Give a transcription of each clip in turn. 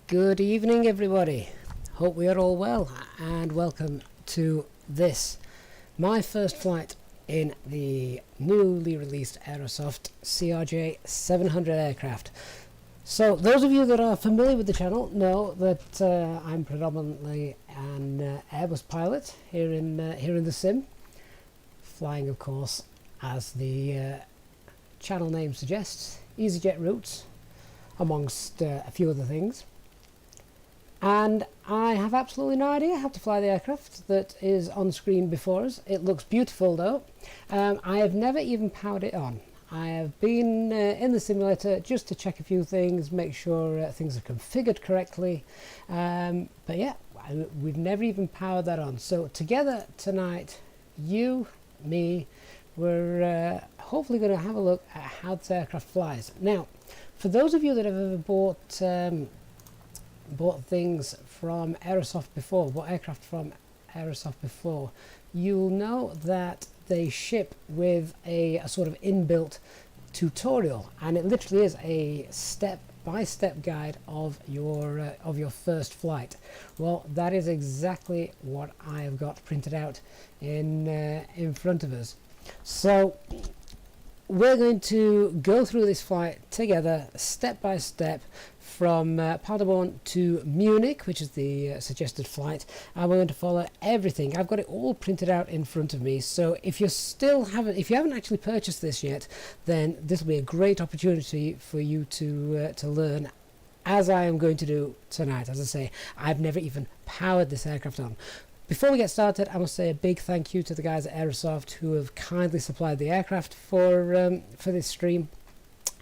Good evening, everybody. Hope we are all well, and welcome to this, my first flight in the newly released Aerosoft CRJ 700 aircraft. So those of you that are familiar with the channel know that I'm predominantly an Airbus pilot here in the sim, flying, of course, as the channel name suggests, EasyJet routes, amongst a few other things. And I have absolutely no idea how to fly the aircraft that is on screen before us. It looks beautiful though. I have never even powered it on. I have been in the simulator just to check a few things, make sure things are configured correctly. But yeah, we've never even powered that on. So together tonight, you, me, we're hopefully going to have a look at how this aircraft flies. Now, for those of you that have ever bought things from Aerosoft before, bought aircraft from Aerosoft before, you'll know that they ship with a sort of inbuilt tutorial, and it literally is a step-by-step guide of your first flight. Well, that is exactly what I have got printed out in front of us. So we're going to go through this flight together, step by step, from Paderborn to Munich, which is the suggested flight, and we're going to follow everything. I've got it all printed out in front of me, so if you haven't actually purchased this yet, then this will be a great opportunity for you to learn, as I am going to do tonight. As I say, I've never even powered this aircraft on. Before we get started, I must say a big thank you to the guys at Aerosoft who have kindly supplied the aircraft for this stream,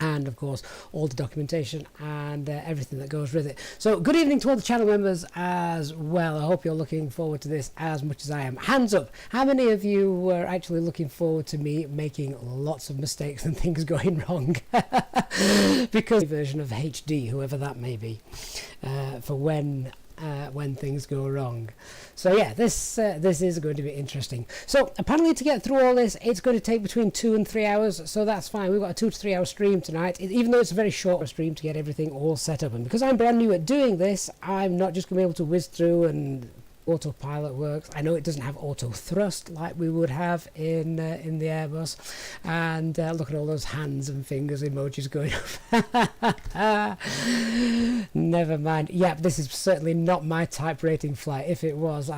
and of course all the documentation and everything that goes with it. So good evening to all the channel members as well. I hope you're looking forward to this as much as I am. Hands up, how many of you were actually looking forward to me making lots of mistakes and things going wrong? Because version of HD, whoever that may be, for when things go wrong. So yeah, this is going to be interesting. So apparently to get through all this, it's going to take between 2 and 3 hours, so that's fine. We've got a 2 to 3 hour stream tonight, even though it's a very short stream to get everything all set up. And because I'm brand new at doing this, I'm not just going to be able to whiz through and autopilot works. I know it doesn't have auto thrust like we would have in the Airbus, and look at all those hands and fingers emojis going up. Never mind. Yeah, this is certainly not my type rating flight. If it was,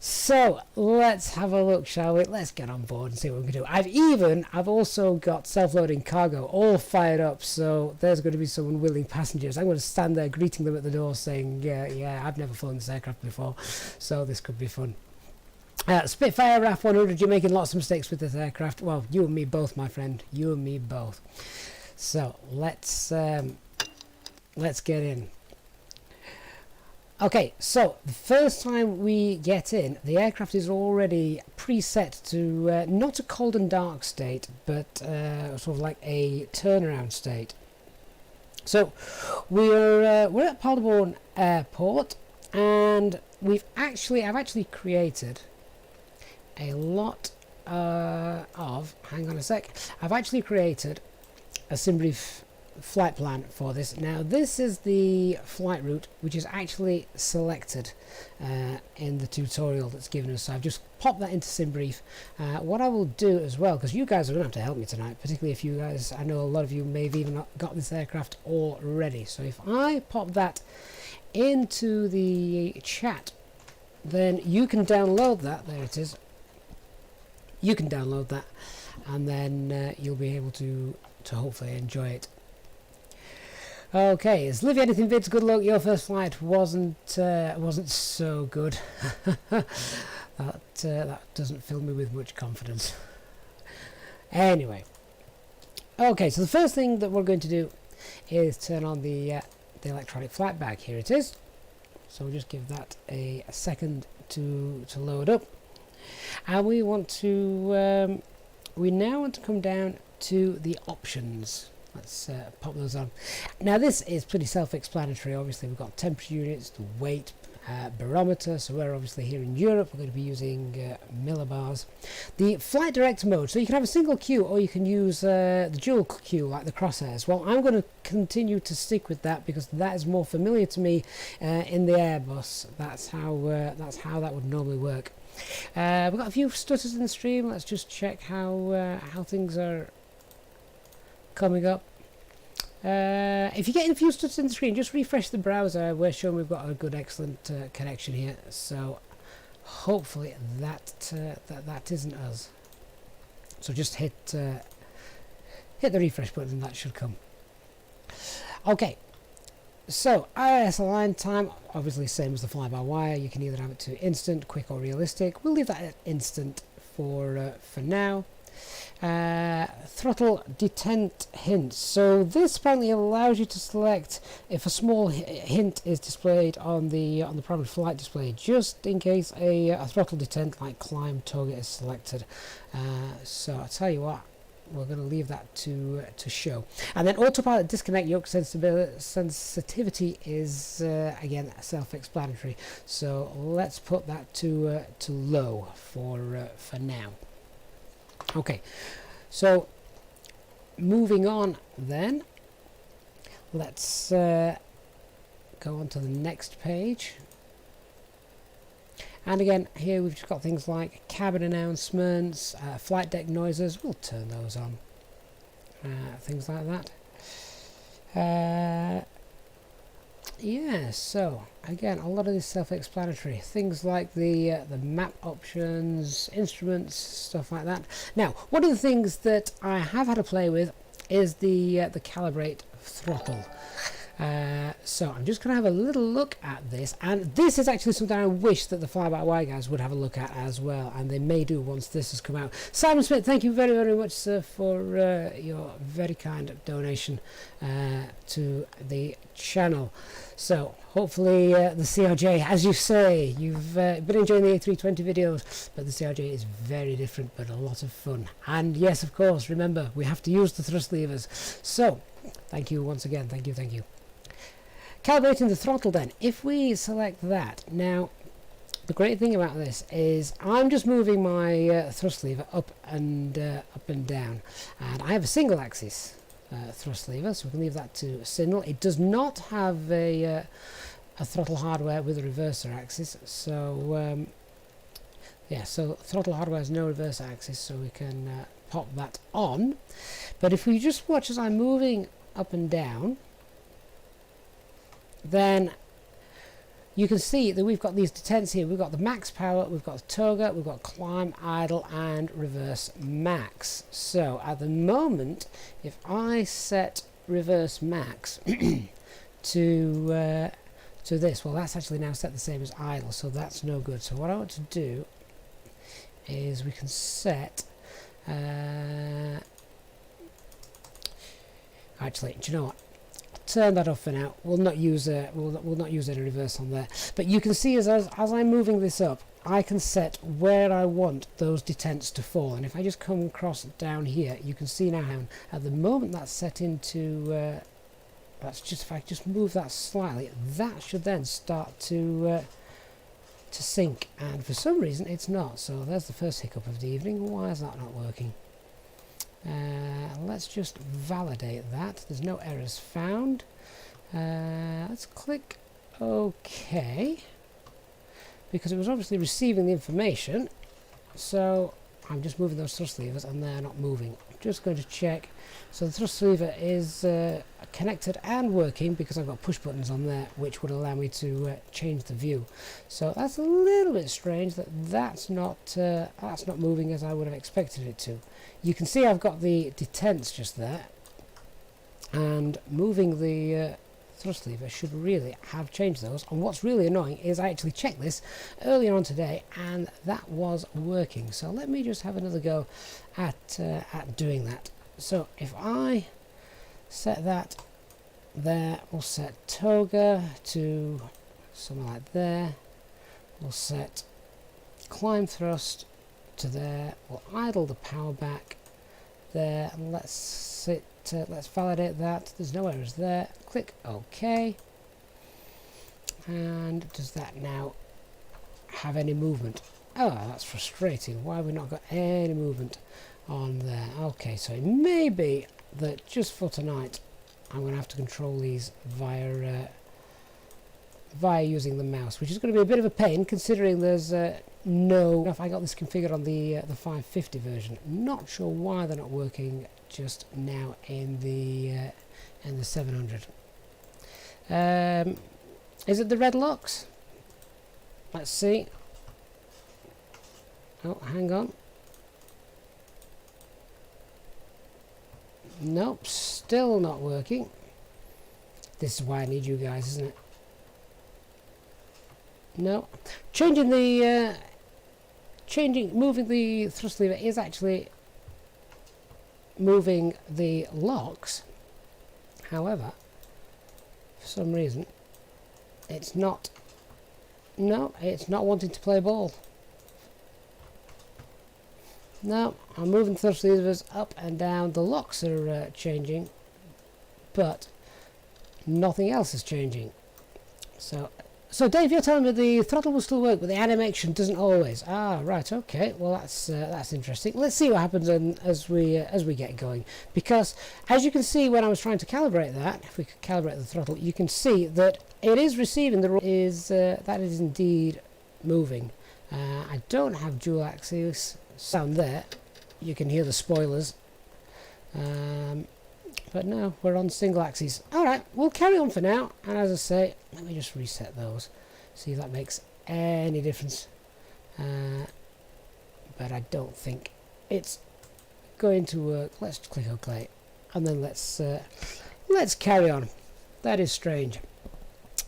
so let's have a look, shall we? Let's get on board and see what we can do. I've also got self-loading cargo all fired up, so there's going to be some unwilling passengers. I'm going to stand there greeting them at the door saying, yeah, I've never flown this aircraft before, so this could be fun. Spitfire RAF 100, you're making lots of mistakes with this aircraft. Well, you and me both, my friend. You and me both. So let's get in. Okay, so the first time we get in, the aircraft is already preset to not a cold and dark state, but sort of like a turnaround state. So we're at Paderborn Airport, and I've actually created a lot of, hang on a sec, I've actually created a SimBrief flight plan for this. Now this is the flight route which is actually selected in the tutorial that's given us, so I've just popped that into SimBrief. What I will do as well, because you guys are going to have to help me tonight, particularly if you guys, I know a lot of you may have even got this aircraft already, so if I pop that into the chat, then you can download that. There it is. You can download that, and then you'll be able to hopefully enjoy it. Okay, it's Livy Anything Vids. Good luck. Your first flight wasn't so good. that doesn't fill me with much confidence. Anyway, okay. So the first thing that we're going to do is turn on the electronic flight bag. Here it is. So we'll just give that a second to load up, and we want to we now want to come down to the options. Let's pop those on. Now this is pretty self-explanatory. Obviously we've got temperature units, the weight, barometer. So we're obviously here in Europe, we're going to be using millibars. The flight direct mode, so you can have a single Q or you can use the dual Q like the crosshairs. Well, I'm going to continue to stick with that because that is more familiar to me in the Airbus. That's how that would normally work. We've got a few stutters in the stream. Let's just check how things are coming up. If you're getting a few stutters in the screen, just refresh the browser. We're showing we've got a good, excellent connection here. So hopefully that isn't us. So just hit the refresh button and that should come. Okay. So IIS align time, obviously same as the fly-by-wire. You can either have it to instant, quick or realistic. We'll leave that at instant for now. Throttle detent hints. So this apparently allows you to select if a small hint is displayed on the primary flight display, just in case a throttle detent like climb target is selected. So I'll tell you what, we're going to leave that to show. And then autopilot disconnect yoke sensitivity is again self-explanatory. So let's put that to low for now. Okay, so moving on then, let's go on to the next page. And again, here we've just got things like cabin announcements, flight deck noises. We'll turn those on. Things like that. Yeah, so again, a lot of this self-explanatory. Things like the map options, instruments, stuff like that. Now, one of the things that I have had to play with is the calibrate throttle. So I'm just going to have a little look at this, and this is actually something I wish that the fly-by-wire guys would have a look at as well, and they may do once this has come out. Simon Smith, thank you very, very much, sir, for your very kind donation to the channel. So hopefully the CRJ, as you say, you've been enjoying the A320 videos, but the CRJ is very different but a lot of fun. And yes, of course, remember, we have to use the thrust levers. So thank you once again, thank you. Calibrating the throttle then, if we select that, now the great thing about this is I'm just moving my thrust lever up and down, and I have a single axis thrust lever, so we can leave that to single. It does not have a throttle hardware with a reverser axis, so yeah, so throttle hardware has no reverser axis, so we can pop that on. But if we just watch as I'm moving up and down, then you can see that we've got these detents here. We've got the max power, we've got toga, we've got climb, idle and reverse max. So at the moment, if I set reverse max to this, well, that's actually now set the same as idle, so that's no good. So what I want to do is we can set actually, do you know what? Turn that off for now. We'll not use we'll not use any reverse on there. But you can see as I'm moving this up, I can set where I want those detents to fall. And if I just come across down here, you can see now how at the moment that's set into that's just, if I just move that slightly, that should then start to sync. And for some reason it's not. So there's the first hiccup of the evening. Why is that not working? Let's just validate that. There's no errors found. Let's click OK, because it was obviously receiving the information. So I'm just moving those thrust levers and they're not moving. I'm just going to check. So the thrust lever is connected and working because I've got push buttons on there which would allow me to change the view. So that's a little bit strange that that's not moving as I would have expected it to. You can see I've got the detents just there, and moving the thrust lever should really have changed those. And what's really annoying is I actually checked this earlier on today and that was working. So let me just have another go at doing that. So if I set that there, we'll set toga to somewhere like there, we'll set climb thrust to there, we'll idle the power back there, and let's validate that. There's no errors there. Click OK. And does that now have any movement? Oh, that's frustrating. Why have we not got any movement on there? Okay, so it may be that just for tonight I'm going to have to control these via using the mouse, which is going to be a bit of a pain considering there's no... If I got this configured on the 550 version, not sure why they're not working just now in the 700. Is it the red locks? Let's see. Oh, hang on. Nope, still not working. This is why I need you guys, isn't it? No. Moving the thrust lever is actually moving the locks. However, for some reason, it's not. No, it's not wanting to play ball. No, I'm moving thrust levers up and down. The locks are changing, but nothing else is changing. So Dave, you're telling me the throttle will still work, but the animation doesn't always. Ah, right. Okay. Well, that's interesting. Let's see what happens as we get going. Because as you can see, when I was trying to calibrate that, if we could calibrate the throttle, you can see that it is receiving that is indeed moving. I don't have dual axis sound there. You can hear the spoilers. But no, we're on single axis. Alright, we'll carry on for now. And as I say, let me just reset those. See if that makes any difference. But I don't think it's going to work. Let's click OK. And then let's carry on. That is strange.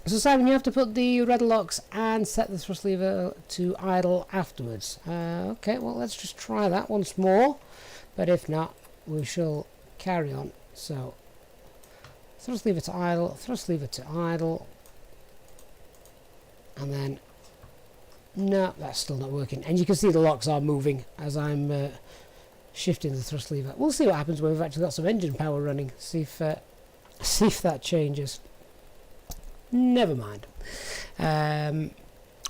So Simon, you have to put the red locks and set the thrust lever to idle afterwards. Okay, well let's just try that once more. But if not, we shall carry on. So, thrust lever to idle, thrust lever to idle, and then, no, that's still not working. And you can see the locks are moving as I'm shifting the thrust lever. We'll see what happens when we've actually got some engine power running, see if that changes. Never mind.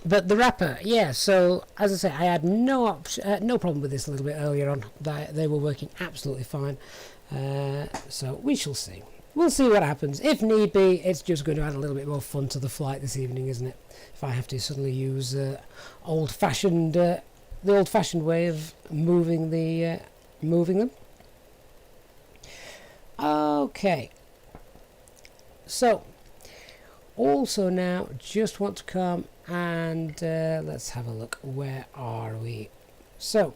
But the wrapper, yeah, so as I say, I had no problem with this a little bit earlier on. They were working absolutely fine. So we shall see. We'll see what happens. If need be, it's just going to add a little bit more fun to the flight this evening, isn't it? If I have to suddenly use the old-fashioned way of moving them. Okay. So, also now, just want to come and let's have a look. Where are we? So,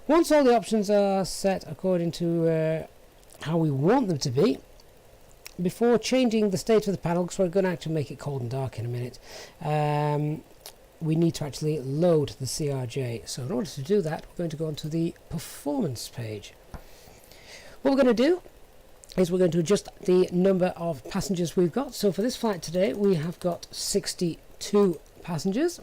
once all the options are set according to how we want them to be, before changing the state of the panel, because we're going to actually make it cold and dark in a minute, we need to actually load the CRJ. So in order to do that, we're going to go onto the performance page. What we're going to do is we're going to adjust the number of passengers we've got. So for this flight today, we have got 62 passengers.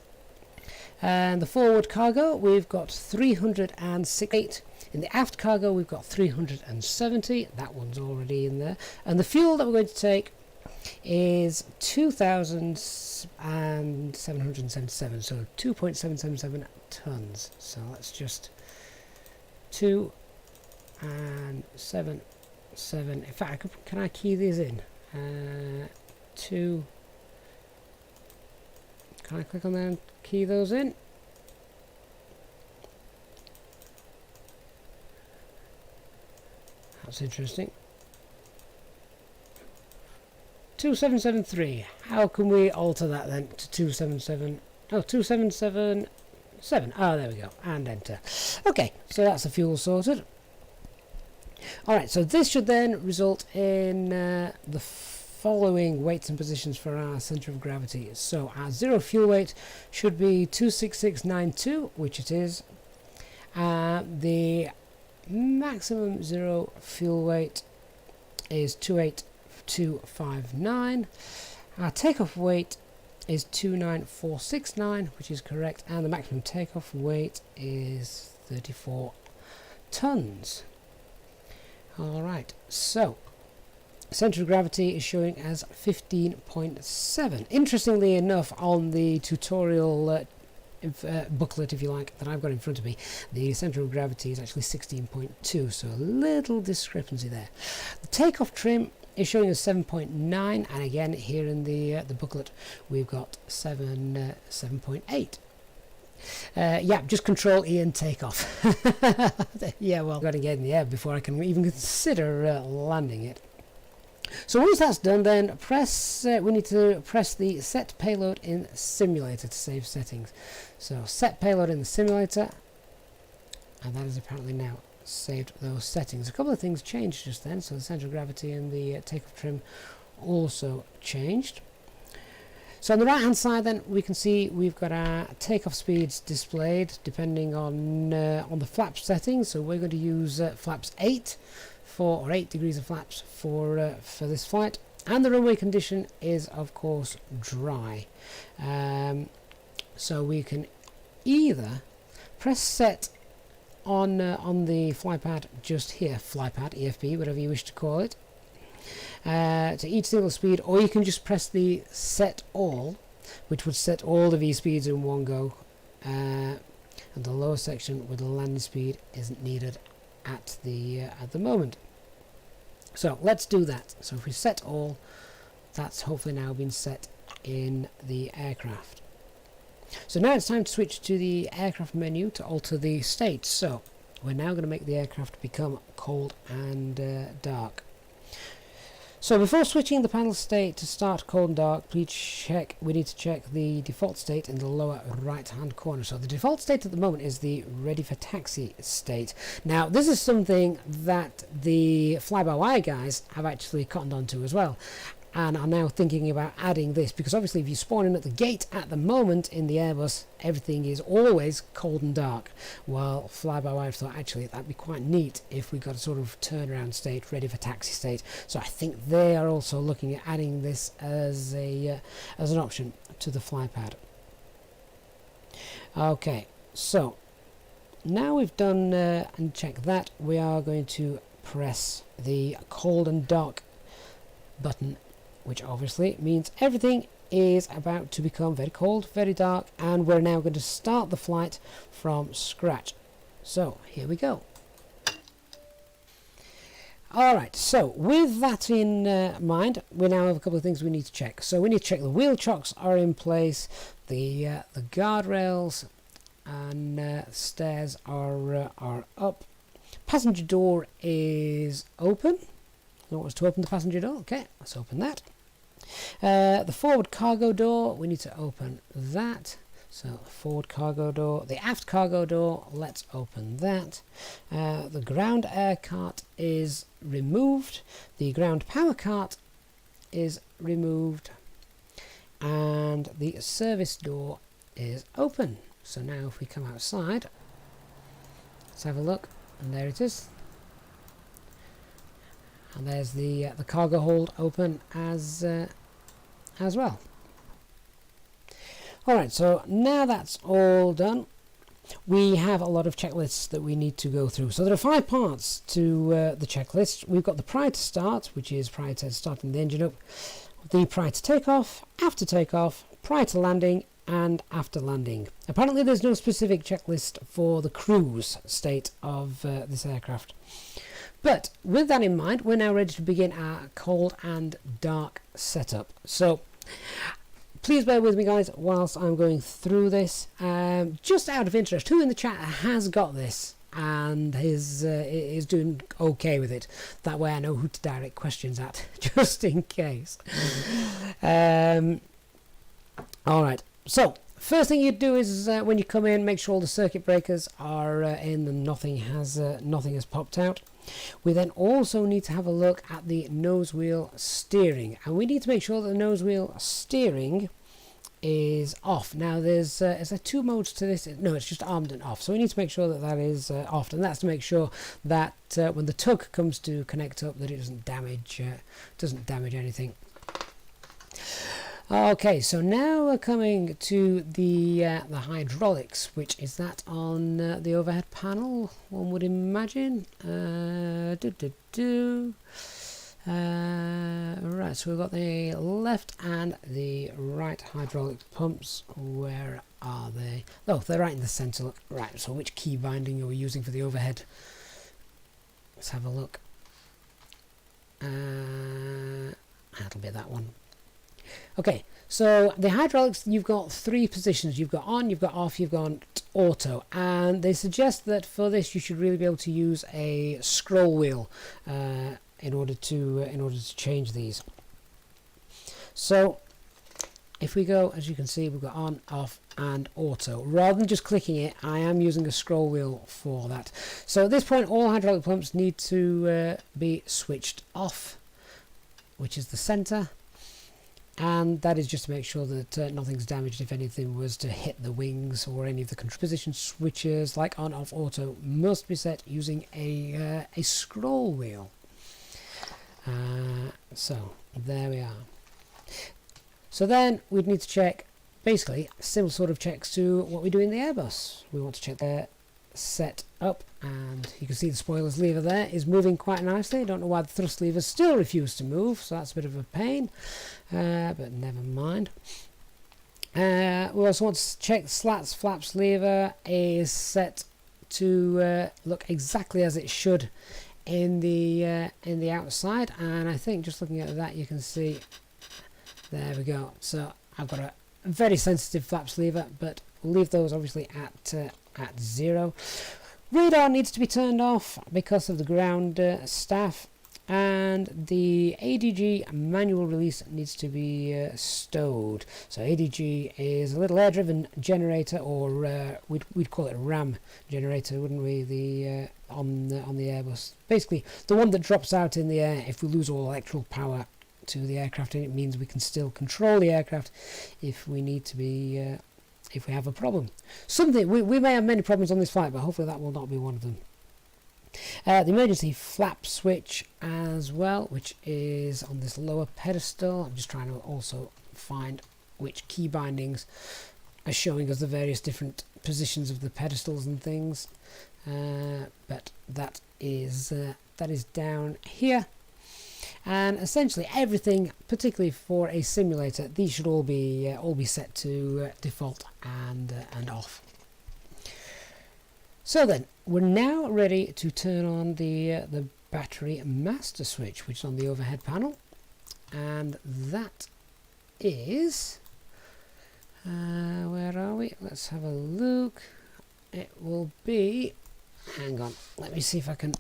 And the forward cargo, we've got 368. In the aft cargo, we've got 370. That one's already in there. And the fuel that we're going to take is 2,777. So 2.777 tons. So that's just 2 and 7. In fact, can I key these in? 2. Can I click on there and key those in? That's interesting. 2773. How can we alter that then to 277? Oh, 2777. Oh, there we go. And enter. Okay, so that's the fuel sorted. Alright, so this should then result in the following weights and positions for our centre of gravity. So our zero fuel weight should be 26692, which it is. The maximum zero fuel weight is 28259. Our takeoff weight is 29469, which is correct, and the maximum takeoff weight is 34 tons. Alright, so Centre of gravity is showing as 15.7. Interestingly enough, on the tutorial booklet, if you like, that I've got in front of me, the centre of gravity is actually 16.2, so a little discrepancy there. The takeoff trim is showing as 7.9, and again here in the booklet we've got 7.8. Yeah, just Control E and take off. Yeah, well, I've got to get in the air before I can even consider landing it. So once that's done, then we need to press the set payload in simulator to save settings. So set payload in the simulator, and that is apparently now saved those settings. A couple of things changed just then, so the centre of gravity and the takeoff trim also changed. So on the right hand side then we can see we've got our takeoff speeds displayed depending on the flaps settings. So we're going to use flaps 8 or 8 degrees of flaps for this flight, and the runway condition is of course dry. So we can either press set on the flypad just here, flypad, EFB, whatever you wish to call it, to each single speed, or you can just press the set all, which would set all the V speeds in one go, and the lower section with the landing speed isn't needed at the moment. So let's do that. So if we set all, that's hopefully now been set in the aircraft. So now it's time to switch to the aircraft menu to alter the state. So we're now going to make the aircraft become cold and dark. So before switching the panel state to start cold and dark, we need to check the default state in the lower right hand corner. So the default state at the moment is the ready for taxi state. Now this is something that the fly-by-wire guys have actually cottoned onto as well, and are now thinking about adding this, because obviously if you spawn in at the gate at the moment in the Airbus, everything is always cold and dark, while fly-by-wire thought actually that'd be quite neat if we got a sort of turnaround state, ready for taxi state. So I think they are also looking at adding this as an option to the flypad. Okay, so now we've done and checked that, we are going to press the cold and dark button, which obviously means everything is about to become very cold, very dark, and we're now going to start the flight from scratch. So here we go. Alright, so with that in mind, we now have a couple of things we need to check. So we need to check the wheel chocks are in place, the guardrails and stairs are up. Passenger door is open. You want us to open the passenger door? Okay, let's open that. The forward cargo door, we need to open that. So forward cargo door, the aft cargo door, let's open that. The ground air cart is removed. The ground power cart is removed. And the service door is open. So now if we come outside, let's have a look, and there it is. And there's the cargo hold open as well. Alright, so now that's all done, we have a lot of checklists that we need to go through. So there are 5 parts to the checklist. We've got the prior to start, which is prior to starting the engine up, the prior to takeoff, after takeoff, prior to landing, and after landing. Apparently there's no specific checklist for the cruise state of this aircraft. But with that in mind, we're now ready to begin our cold and dark setup. So please bear with me guys whilst I'm going through this. Just out of interest, who in the chat has got this and is doing okay with it? That way I know who to direct questions at, just in case. Alright, so first thing you do is when you come in, make sure all the circuit breakers are in and nothing has popped out. We then also need to have a look at the nose wheel steering, and we need to make sure that the nose wheel steering is off. Now is there 2 modes to this? No, it's just armed and off, so we need to make sure that that is off, and that's to make sure that when the tug comes to connect up, that it doesn't damage anything. Okay, so now we're coming to the hydraulics, which is that on the overhead panel, one would imagine. Right, so we've got the left and the right hydraulic pumps. Where are they? Oh, they're right in the centre. Right, so which key binding are we using for the overhead? Let's have a look. That'll be that one. Okay, so the hydraulics, you've got three positions. You've got on, you've got off, you've got auto, and they suggest that for this you should really be able to use a scroll wheel in order to change these. So if we go, as you can see, we've got on, off and auto. Rather than just clicking it, I am using a scroll wheel for that. So at this point all hydraulic pumps need to be switched off, which is the center, and that is just to make sure that nothing's damaged if anything was to hit the wings, or any of the control position switches like on, off, auto must be set using a scroll wheel. So there we are. So then we'd need to check basically similar sort of checks to what we do in the Airbus. We want to check their set up, and you can see the spoilers lever there is moving quite nicely. Don't know why the thrust levers still refuse to move, so that's a bit of a pain, but never mind. We also want to check the slats flaps lever is set to look exactly as it should in the outside, and I think just looking at that you can see, there we go. So I've got a very sensitive flaps lever, but we'll leave those obviously at 0. Radar needs to be turned off because of the ground staff, and the ADG manual release needs to be stowed. So ADG is a little air-driven generator, or we'd call it a RAM generator, wouldn't we? The on the Airbus, basically the one that drops out in the air if we lose all electrical power to the aircraft, and it means we can still control the aircraft if we need to be, if we have a problem. We may have many problems on this flight, but hopefully that will not be one of them. The emergency flap switch as well, which is on this lower pedestal. I'm just trying to also find which key bindings are showing us the various different positions of the pedestals and things, but that is down here. And essentially everything, particularly for a simulator, these should all be set to default and off. So then we're now ready to turn on the battery master switch, which is on the overhead panel, and that is where are we? Let's have a look. It will be, hang on, let me see if I can.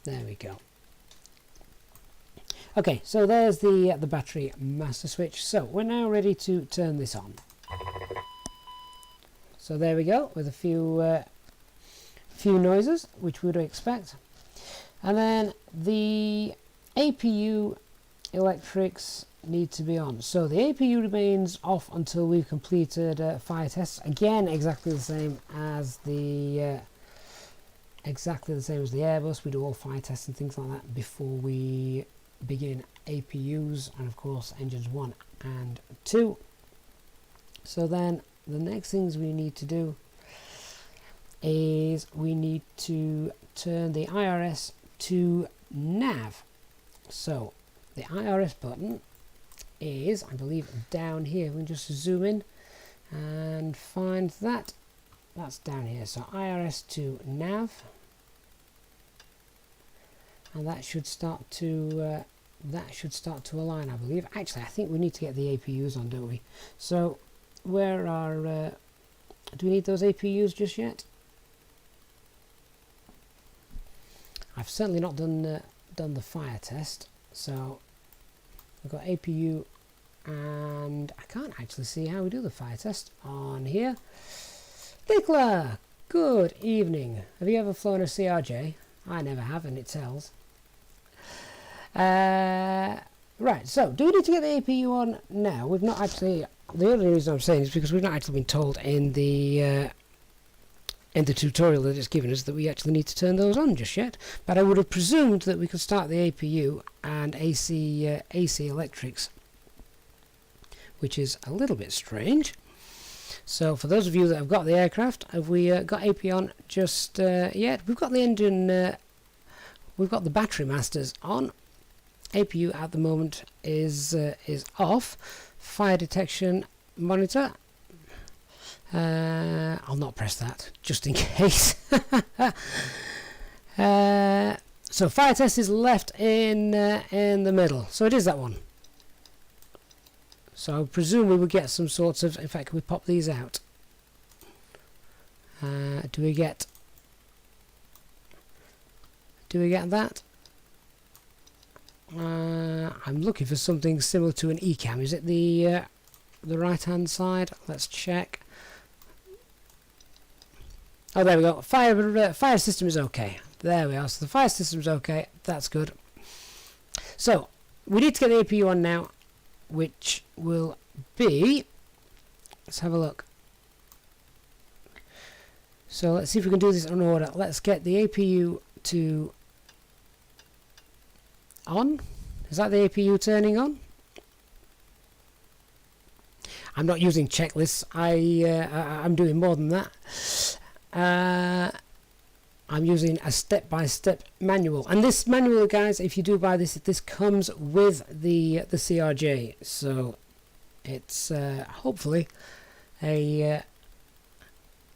There we go. Okay, so there's the battery master switch. So we're now ready to turn this on. So there we go, with a few noises, which we would expect. And then the APU electrics need to be on. So the APU remains off until we've completed fire tests. Again, exactly the same as the Airbus. We do all fire tests and things like that before we begin APUs, and of course engines 1 and 2. So then the next things we need to do is we need to turn the IRS to nav. So the IRS button is, I believe, down here. We can just zoom in and find that. That's down here. So IRS to nav, and that should start to align, I believe. Actually, I think we need to get the APUs on, don't we? So where are do we need those APUs just yet? I've certainly not done the fire test. So we've got APU, and I can't actually see how we do the fire test on here. Nicola, good evening. Have you ever flown a CRJ? I never have, and it tells. Right, so do we need to get the APU on now? We've not actually. The only reason I'm saying is because we've not actually been told in the tutorial that it's given us that we actually need to turn those on just yet. But I would have presumed that we could start the APU and AC electrics, which is a little bit strange. So for those of you that have got the aircraft, have we got AP on just yet? We've got the engine we've got the battery masters on. APU at the moment is off. Fire detection monitor. I'll not press that just in case. So fire test is left in the middle. So it is that one. So I presume we would get some sorts of. In fact, can we pop these out? Do we get that? I'm looking for something similar to an ECAM. Is it the right hand side? Let's check. Oh, there we go. Fire system is okay. There we are. So the fire system is okay. That's good. So we need to get the APU on now, which will be. Let's have a look. So let's see if we can do this in order. Let's get the APU to on. Is that the APU turning on? I'm not using checklists. I'm doing more than that. I'm using a step-by-step manual, and this manual, guys, if you do buy this, this comes with the CRJ, so it's hopefully a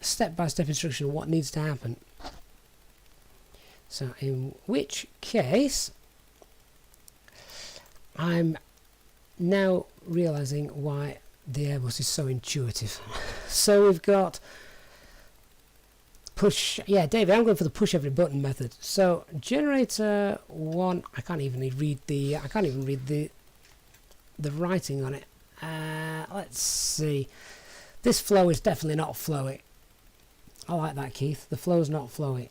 step-by-step instruction of what needs to happen. So in which case I'm now realizing why the Airbus is so intuitive. So we've got push, yeah, David, I'm going for the push every button method. So generator 1, I can't even read the writing on it. Let's see. This flow is definitely not flowy. I like that, Keith. The flow's not flowy.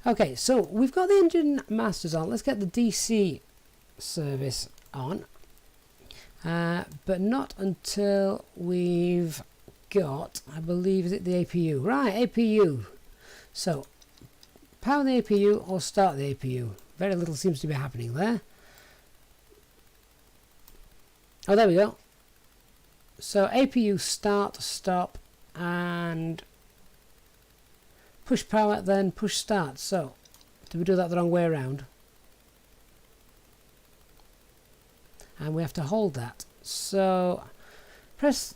Okay, so we've got the engine masters on. Let's get the DC service on. But not until we've got, I believe, is it the APU? Right, APU. So, power the APU or start the APU. Very little seems to be happening there. Oh, there we go. So, APU start, stop, and push power, then push start. So, did we do that the wrong way around? And we have to hold that. So, press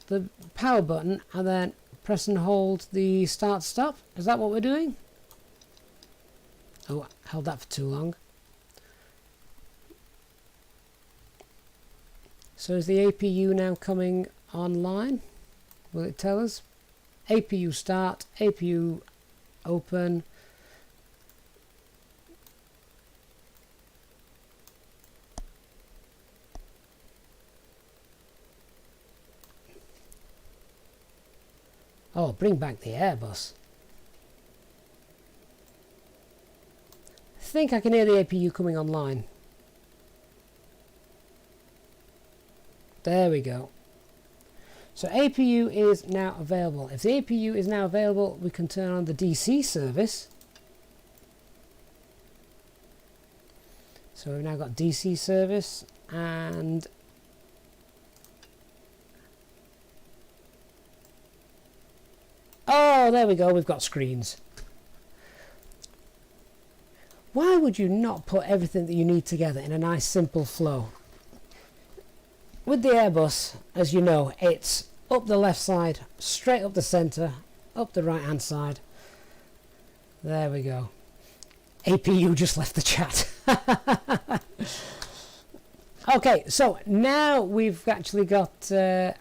the power button and then press and hold the start stop. Is that what we're doing? Oh, I held that for too long. So is the APU now coming online? Will it tell us? APU start, APU open. Oh, bring back the Airbus. I think I can hear the APU coming online. There we go. So APU is now available. If the APU is now available, we can turn on the DC service. So we've now got DC service, and oh, there we go, we've got screens. Why would you not put everything that you need together in a nice simple flow? With the Airbus, as you know, it's up the left side, straight up the centre, up the right hand side. There we go. APU just left the chat. Okay, so now we've actually got the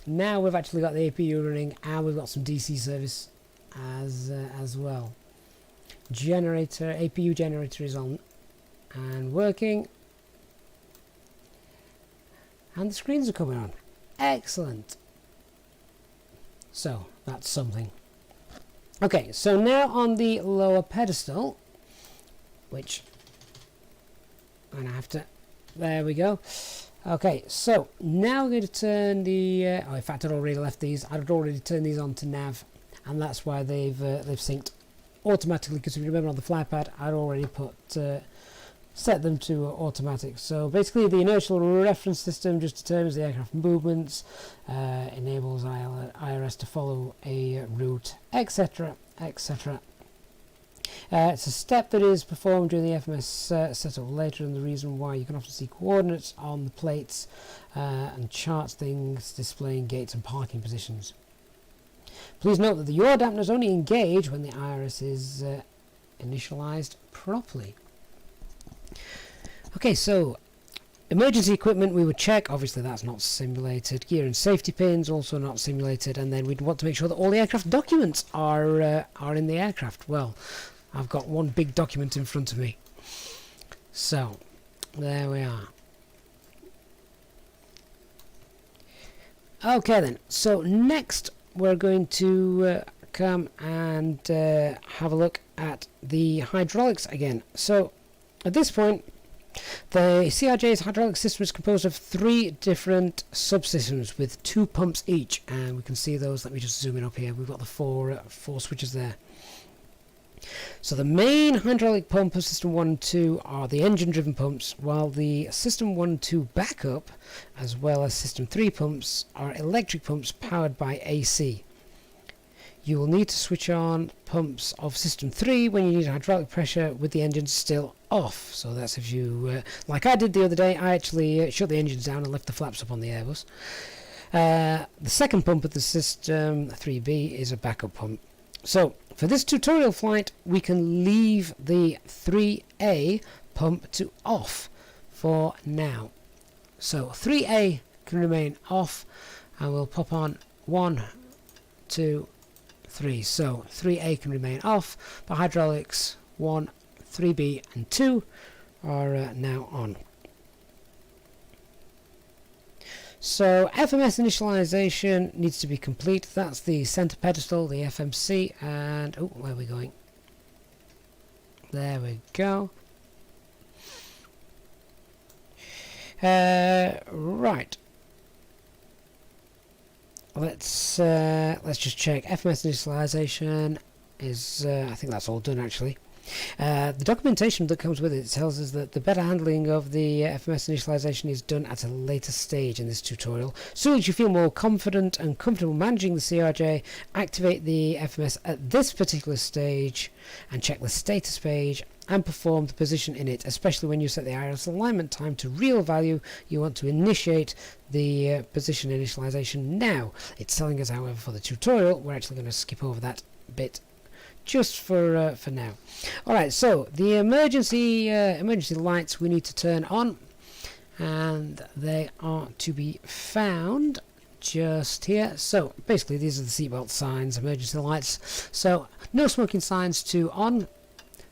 APU running, and we've got some DC service as well. APU generator is on and working, and the screens are coming on. Excellent. So that's something. Okay, so now on the lower pedestal, which I'm gonna have to. There we go. Okay, so now we're going to turn the. Oh, in fact, I'd already left these. I'd already turned these on to nav, and that's why they've synced automatically. Because if you remember on the flypad, I'd already set them to automatic. So basically, the inertial reference system just determines the aircraft movements, enables IRS to follow a route, etc., etc. It's a step that is performed during the FMS setup later, and the reason why you can often see coordinates on the plates and charts things displaying gates and parking positions. Please note that the yaw dampeners only engage when the IRS is initialized properly. Okay, so emergency equipment we would check. Obviously that's not simulated. Gear and safety pins also not simulated, and then we'd want to make sure that all the aircraft documents are in the aircraft. Well, I've got one big document in front of me, so there we are. Okay then, so next we're going to come and have a look at the hydraulics again. So at this point, the CRJ's hydraulic system is composed of 3 different subsystems with 2 pumps each, and we can see those. Let me just zoom in up here. We've got the four switches there. So the main hydraulic pump of system 1 and 2 are the engine driven pumps, while the system 1 and 2 backup as well as system 3 pumps are electric pumps powered by AC. You will need to switch on pumps of system 3 when you need hydraulic pressure with the engines still off. So that's if you, like I did the other day, I actually shut the engines down and left the flaps up on the Airbus. The second pump of the system 3B is a backup pump. So for this tutorial flight we can leave the 3A pump to off for now. So 3A can remain off, and we'll pop on 1, 2, 3. So 3A can remain off. The hydraulics 1, 3B and 2 are now on. So FMS initialization needs to be complete. That's the center pedestal, the FMC, and oh, where are we going? There we go. Right. Let's just check. FMS initialization is I think that's all done actually. The documentation that comes with it tells us that the better handling of the FMS initialization is done at a later stage in this tutorial. As soon as you feel more confident and comfortable managing the CRJ, activate the FMS at this particular stage and check the status page and perform the position in it, especially when you set the IRS alignment time to real value. You want to initiate the position initialization now. It's telling us, however, for the tutorial, we're actually going to skip over that bit just for now. Alright, so the emergency lights we need to turn on, and they are to be found just here. So basically these are the seatbelt signs, emergency lights. So no smoking signs to on,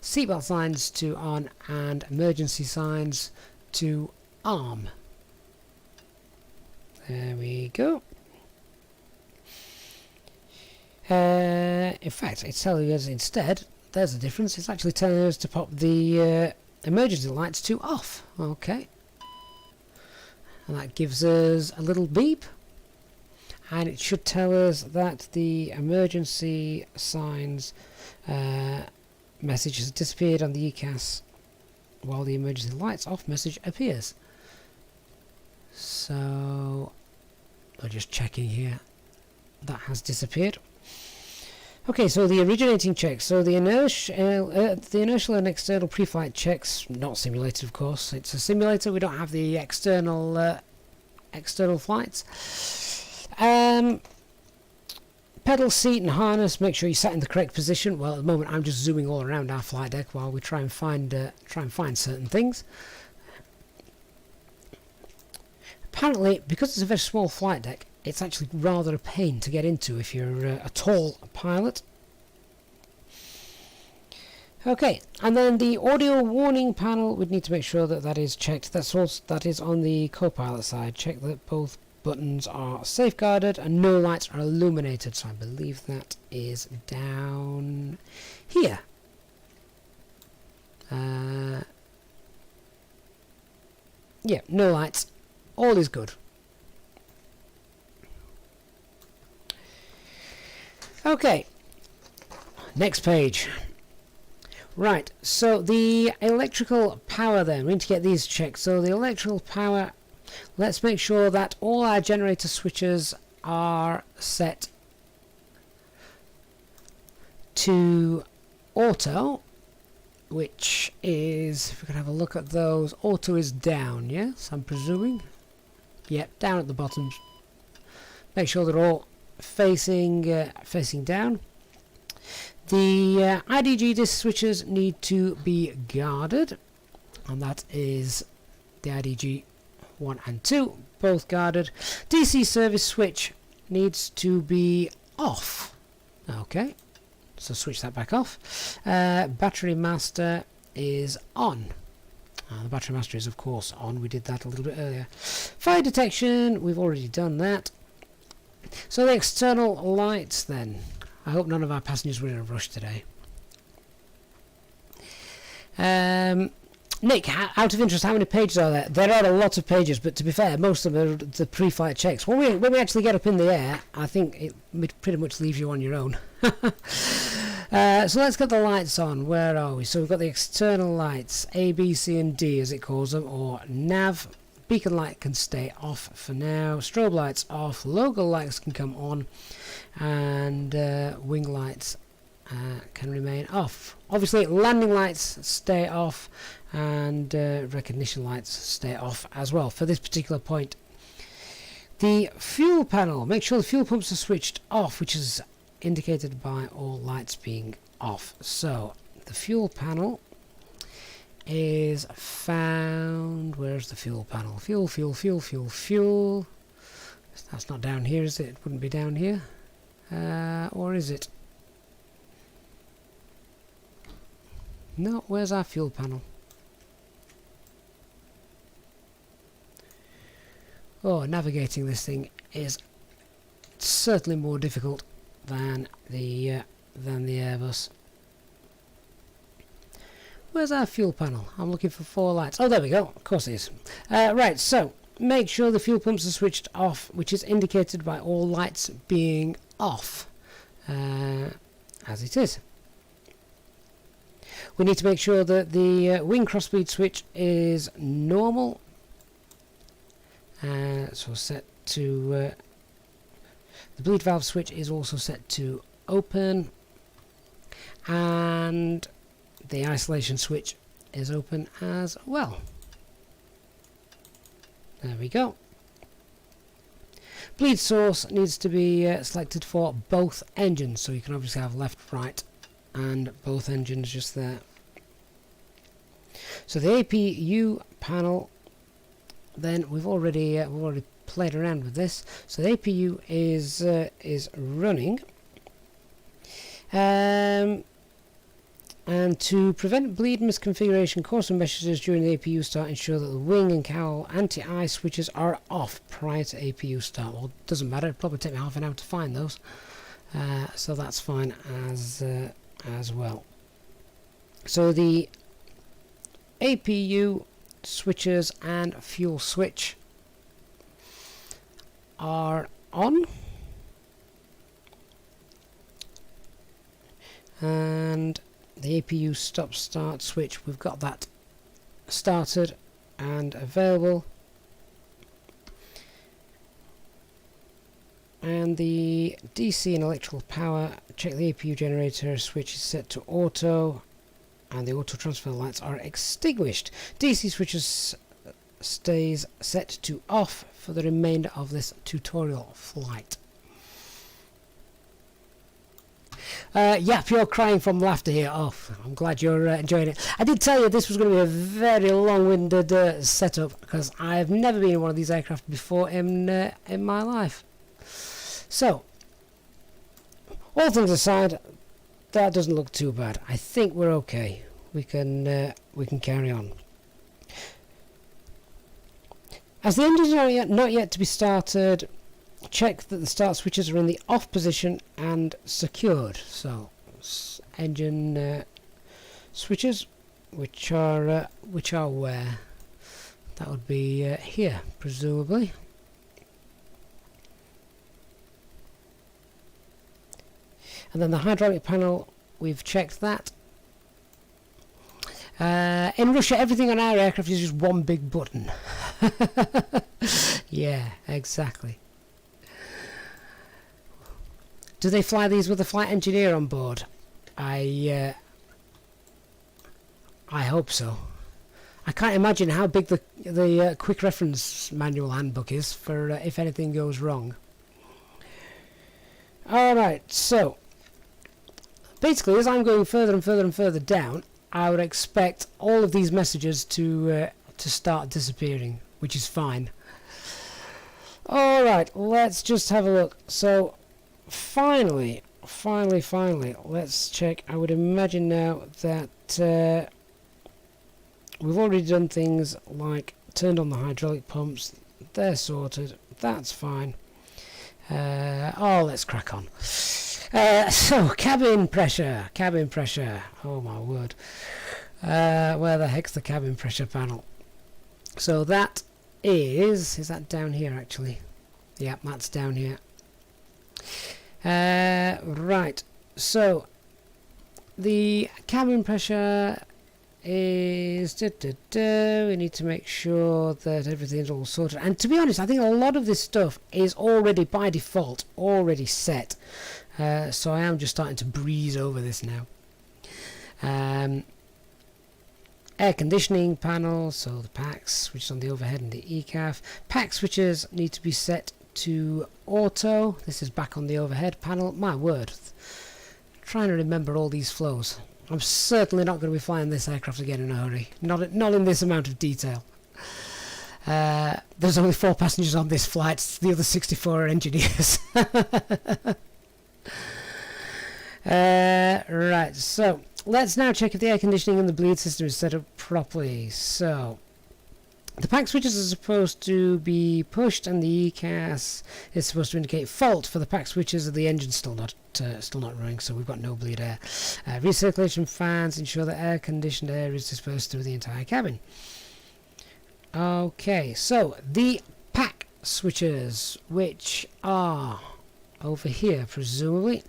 seatbelt signs to on, and emergency signs to arm. There we go. In fact, it's telling us instead, there's a difference, it's actually telling us to pop the emergency lights to off. Okay. And that gives us a little beep, and it should tell us that the emergency signs message has disappeared on the ECAS while the emergency lights off message appears. So I'm just checking here, that has disappeared. Okay, so the originating checks. So the inertial and external pre-flight checks, not simulated of course, it's a simulator, we don't have the external flights. Pedal, seat and harness, make sure you sat in the correct position. Well, at the moment I'm just zooming all around our flight deck while we try and find certain things. Apparently, because it's a very small flight deck, it's actually rather a pain to get into if you're a tall pilot. Okay, and then the audio warning panel, we'd need to make sure that that is checked. That is on the co-pilot side. Check that both buttons are safeguarded and no lights are illuminated. So I believe that is down here. Yeah, no lights. All is good. Okay, next page. Right, so the electrical power then, we need to get these checked. So the electrical power, let's make sure that all our generator switches are set to auto, which is, if we can have a look at those, auto is down, yes, I'm presuming. Yep, down at the bottom. Make sure they're all facing down. The IDG disk switches need to be guarded, and that is the IDG 1 and 2, both guarded. DC service switch needs to be off. Okay, so switch that back off. Battery master is on. The battery master is of course on. We did that a little bit earlier. Fire detection, we've already done that. So the external lights then. I hope none of our passengers were in a rush today. Nick, out of interest, how many pages are there? There are a lot of pages, but to be fair, most of them are the pre-flight checks. When we actually get up in the air, I think it pretty much leaves you on your own. So let's get the lights on. Where are we? So we've got the external lights, A, B, C and D as it calls them, or nav. Beacon light can stay off for now. Strobe lights off. Logo lights can come on. And wing lights can remain off. Obviously landing lights stay off, and recognition lights stay off as well for this particular point. The fuel panel, make sure the fuel pumps are switched off, which is indicated by all lights being off. So the fuel panel is found, where's the fuel panel? Fuel. That's not down here, is it? It wouldn't be down here. Or is it? No, where's our fuel panel? Oh, navigating this thing is certainly more difficult than the Airbus. Where's our fuel panel? I'm looking for 4 lights. Oh, there we go. Of course it is. Right, so make sure the fuel pumps are switched off, which is indicated by all lights being off, as it is. We need to make sure that the wing cross-speed switch is normal. So set to the bleed valve switch is also set to open, and the isolation switch is open as well. There we go. Bleed source needs to be selected for both engines, so you can obviously have left, right, and both engines just there. So the APU panel, then we've already played around with this. So the APU is running, and to prevent bleed misconfiguration caused some messages during the APU start, ensure that the wing and cowl anti-eye switches are off prior to APU start. Well, it doesn't matter, it'll probably take me half an hour to find those, so that's fine as well. So the APU switches and fuel switch are on, and the APU stop start switch, we've got that started and available, and the DC and electrical power, check the APU generator switch is set to auto, and the auto transfer lights are extinguished. DC switches stays set to off for the remainder of this tutorial flight. Yeah, you're crying from laughter here. Oh, I'm glad you're enjoying it. I did tell you this was going to be a very long-winded setup, because I have never been in one of these aircraft before in my life. So, all things aside, that doesn't look too bad. I think we're okay. We can carry on. As the engines are not yet to be started, check that the start switches are in the off position and secured. So engine switches, which are where? That would be here, presumably. And then the hydraulic panel, we've checked that. In Russia, everything on our aircraft is just one big button. Yeah, exactly. Do they fly these with a flight engineer on board? I I hope so. I can't imagine how big the quick reference manual handbook is for if anything goes wrong. Alright, so basically as I'm going further and further and further down, I would expect all of these messages to start disappearing, which is fine. Alright, let's just have a look. So finally, let's check. I would imagine now that we've already done things like turned on the hydraulic pumps. They're sorted. That's fine. Let's crack on. So, cabin pressure. Oh my word. Where the heck's the cabin pressure panel? So that is that down here actually? Yeah, that's down here. Right. So, the cabin pressure is we need to make sure that everything's all sorted, and to be honest I think a lot of this stuff is already by default already set, so I am just starting to breeze over this now. Air conditioning panel, so the PAX, which is on the overhead, and the ECAF. PAX switches need to be set to auto. This is back on the overhead panel. My word, I'm trying to remember all these flows. I'm certainly not going to be flying this aircraft again in a hurry. Not in this amount of detail. There's only 4 passengers on this flight. The other 64 are engineers. Right, so let's now check if the air conditioning and the bleed system is set up properly. So the PAC switches are supposed to be pushed, and the ECAS is supposed to indicate fault for the PAC switches. The engine's still not running, so we've got no bleed air. Recirculation fans ensure that air conditioned air is dispersed through the entire cabin. Okay, so the PAC switches, which are over here presumably.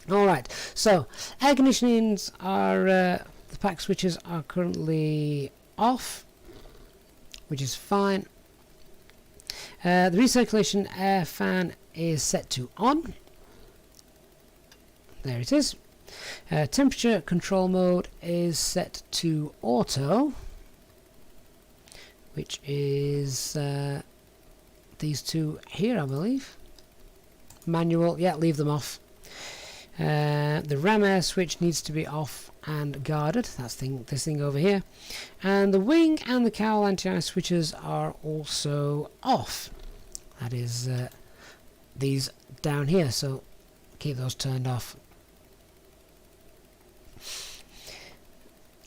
Alright, so air conditionings are the PAC switches are currently off, which is fine. The recirculation air fan is set to on. There it is. Temperature control mode is set to auto, which is these two here, I believe. Manual, yeah, leave them off. The ram air switch needs to be off and guarded. That's this thing over here. And the wing and the cowl anti-ice switches are also off. That is these down here, so keep those turned off.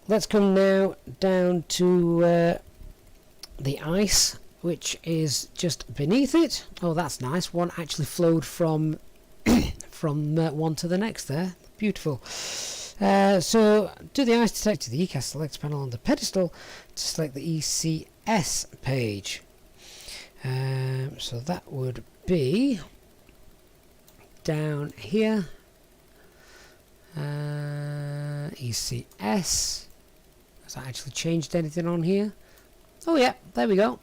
Let's come now down to the ice, which is just beneath it. Oh, that's nice. One actually flowed from one to the next there. Beautiful. So do the ice detector, the ECAS select panel on the pedestal to select the ECS page. So that would be down here. ECS. Has that actually changed anything on here? Oh yeah, there we go.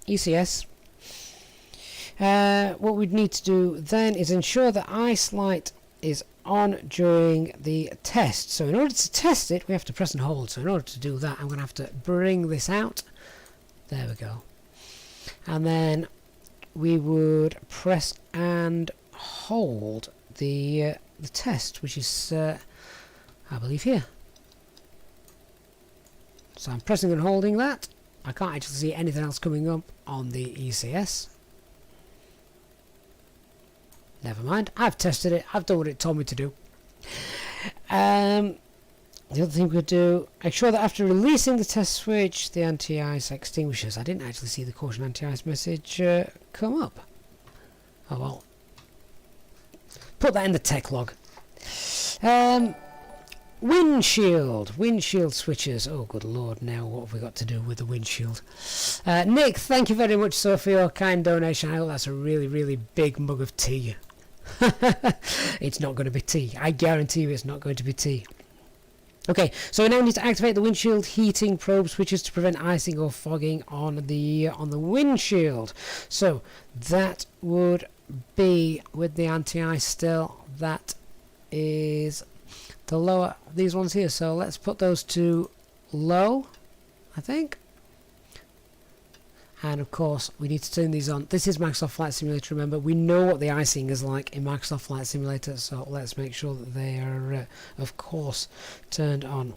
ECS. What we'd need to do then is ensure that ice light is on during the test. So in order to test it, we have to press and hold. So in order to do that, I'm going to have to bring this out. There we go. And then we would press and hold the test, which is, I believe, here. So I'm pressing and holding that. I can't actually see anything else coming up on the ECS. Never mind, I've tested it, I've done what it told me to do. The other thing we could do, make sure that after releasing the test switch, the anti-ice extinguishers. I didn't actually see the caution anti-ice message come up. Oh well. Put that in the tech log. Windshield switches. Oh good lord, now what have we got to do with the windshield? Nick, thank you very much for your kind donation. I hope that's a really, really big mug of tea. It's not going to be tea. I guarantee you it's not going to be tea. Okay, so we now need to activate the windshield heating probe switches to prevent icing or fogging on the windshield. So that would be with the anti-ice still. That is the lower, these ones here. So let's put those to low, I think. And of course we need to turn these on. This is Microsoft Flight Simulator, remember. We know what the icing is like in Microsoft Flight Simulator, so let's make sure that they are of course turned on.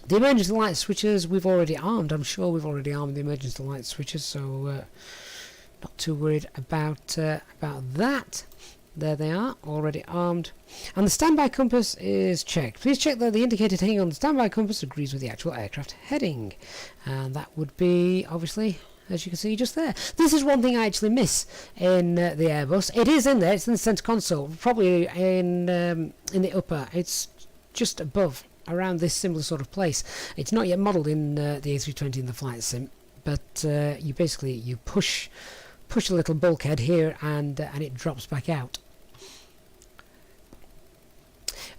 The emergency light switches we've already armed. I'm sure we've already armed the emergency light switches, so not too worried about that. There they are, already armed. And the standby compass is checked. Please check that the indicated heading on the standby compass agrees with the actual aircraft heading. And that would be, obviously, as you can see just there. This is one thing I actually miss in the Airbus. It is in there, it's in the centre console, probably in the upper. It's just above, around this similar sort of place. It's not yet modelled in the A320 in the flight sim, but you push a little bulkhead here and it drops back out.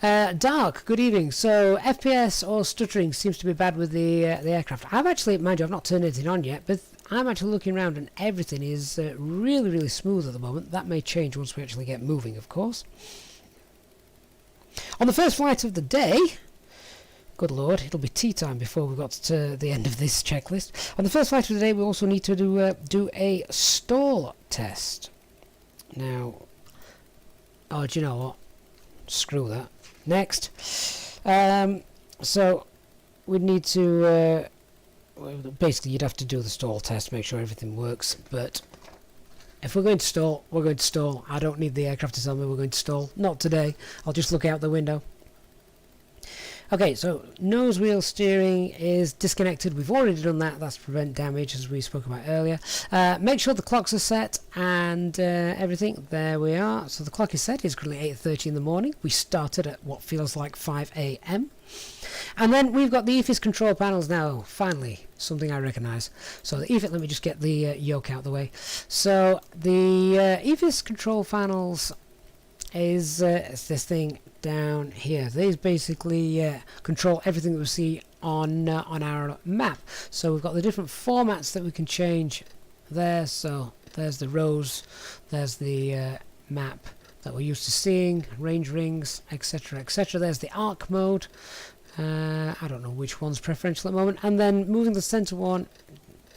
Dark, good evening. So FPS or stuttering seems to be bad with the aircraft. I've actually, mind you, I've not turned anything on yet, but I'm actually looking around and everything is really, really smooth at the moment. That may change once we actually get moving, of course. On the first flight of the day, good lord, it'll be tea time before we got to the end of this checklist. On the first flight of the day, we also need to do a stall test. Now, oh, do you know what? Screw that. Next. So, we'd need to... basically, you'd have to do the stall test, make sure everything works, but... if we're going to stall, we're going to stall. I don't need the aircraft to tell me we're going to stall. Not today. I'll just look out the window. Okay, so nose wheel steering is disconnected. We've already done that. That's to prevent damage, as we spoke about earlier. Make sure the clocks are set and everything. There we are. So the clock is set. It's currently 8:30 in the morning. We started at what feels like 5 a.m. And then we've got the EFIS control panels now. Finally, something I recognise. So the EFIS, let me just get the yoke out of the way. So the EFIS control panels is this thing down here. These basically control everything that we see on our map. So we've got the different formats that we can change there. So there's the rows, there's the map that we're used to seeing, range rings, etc, etc. There's the arc mode. I don't know which one's preferential at the moment. And then moving the center one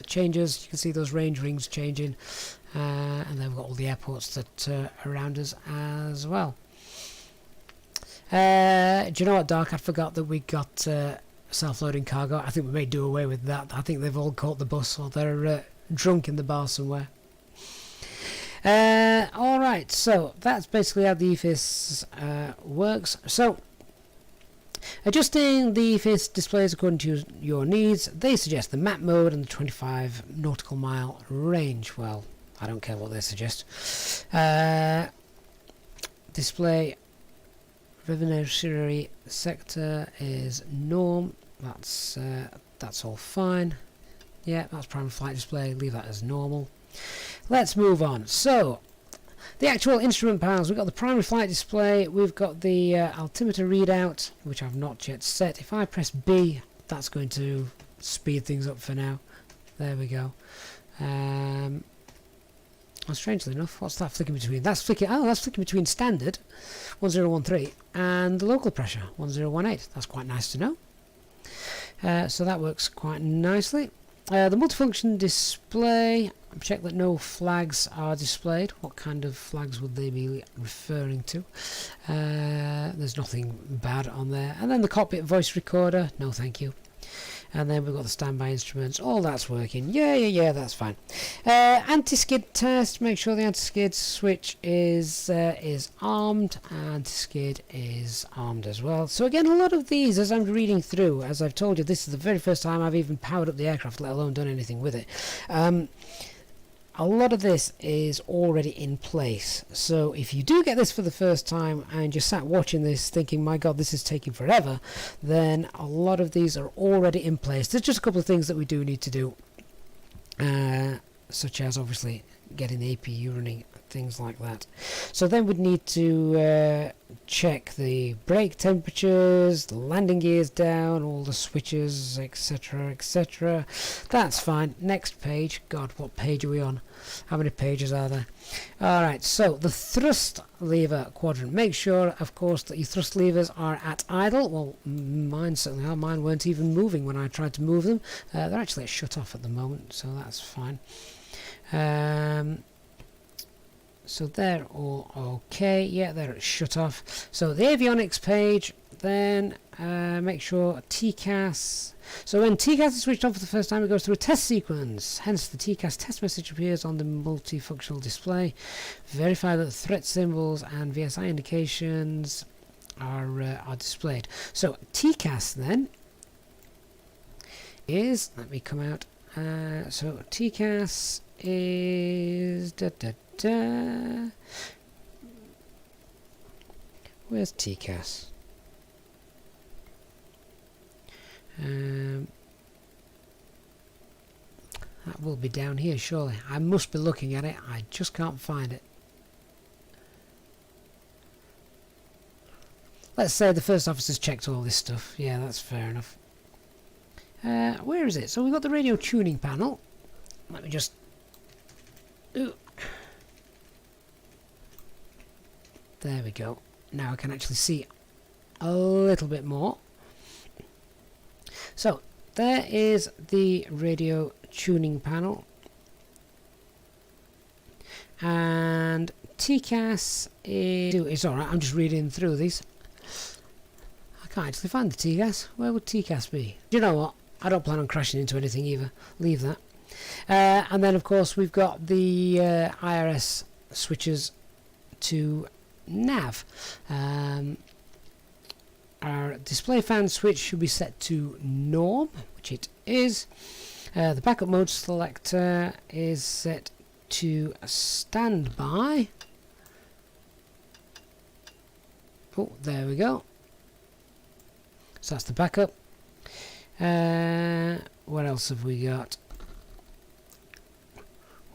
changes. You can see those range rings changing. And then we've got all the airports that are around us as well. Do you know what, Dark? I forgot that we got self-loading cargo. I think we may do away with that. I think they've all caught the bus or they're drunk in the bar somewhere. Alright, so that's basically how the EFIS works. So, adjusting the EFIS displays according to your needs. They suggest the map mode and the 25 nautical mile range. Well, I don't care what they suggest. Display revolutionary sector is norm. That's all fine. Yeah, that's primary flight display. Leave that as normal. Let's move on. So, the actual instrument panels. We've got the primary flight display. We've got the altimeter readout, which I've not yet set. If I press B, that's going to speed things up for now. There we go. Well, strangely enough, what's that flicking between? That's flicking. Oh, that's flicking between standard 1013 and the local pressure 1018. That's quite nice to know. So that works quite nicely. The multifunction display. Check that no flags are displayed. What kind of flags would they be referring to? There's nothing bad on there. And then the cockpit voice recorder. No, thank you. And then we've got the standby instruments. All that's working. Yeah, that's fine. Anti-skid test. Make sure the anti-skid switch is armed. Anti-skid is armed as well. So again, a lot of these, as I'm reading through, as I've told you, this is the very first time I've even powered up the aircraft, let alone done anything with it. A lot of this is already in place. So if you do get this for the first time and you're sat watching this thinking, my god, this is taking forever, then a lot of these are already in place. There's just a couple of things that we do need to do, such as obviously getting the APU running, things like that. So then we'd need to check the brake temperatures, the landing gears down, all the switches, etc, etc. That's fine. Next page. God, what page are we on? How many pages are there? Alright, so the thrust lever quadrant. Make sure, of course, that your thrust levers are at idle. Well, mine certainly are. Mine weren't even moving when I tried to move them. They're actually shut off at the moment, so that's fine. So they're all okay. Yeah, they're shut off. So the avionics page, then make sure TCAS. So when TCAS is switched on for the first time, it goes through a test sequence. Hence, the TCAS test message appears on the multifunctional display. Verify that the threat symbols and VSI indications are displayed. So TCAS then is, let me come out. So TCAS is where's TCAS? That will be down here surely. I must be looking at it, I just can't find it. Let's say the first officer's checked all this stuff. Yeah, that's fair enough. Where is it? So we've got the radio tuning panel. Let me just... Ooh. There we go. Now I can actually see a little bit more. So there is the radio tuning panel, and TCAS is alright. I'm just reading through these. I can't actually find the TCAS. Where would TCAS be? Do you know what? I don't plan on crashing into anything either. Leave that. And then of course we've got the IRS switches to nav. Our display fan switch should be set to norm, which it is. The backup mode selector is set to standby. Oh, there we go. So that's the backup. What else have we got?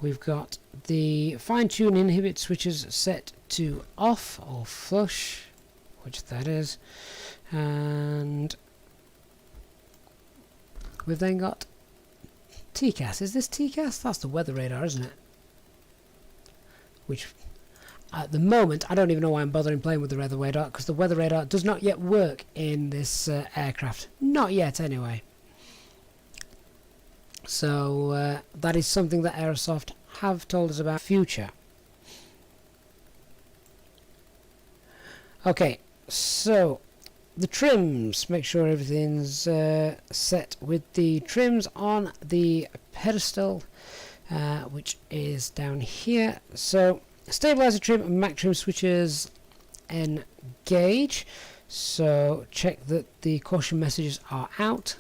We've got the fine-tune inhibit switches set to off or flush, which that is, and we've then got TCAS. Is this TCAS? That's the weather radar, isn't it? Which at the moment I don't even know why I'm bothering playing with the weather radar, because the weather radar does not yet work in this aircraft. Not yet anyway. So that is something that Aerosoft have told us about future. Okay, so the trims, make sure everything's set with the trims on the pedestal, which is down here. So stabilizer trim and Mac trim switches engage, so check that the caution messages are out.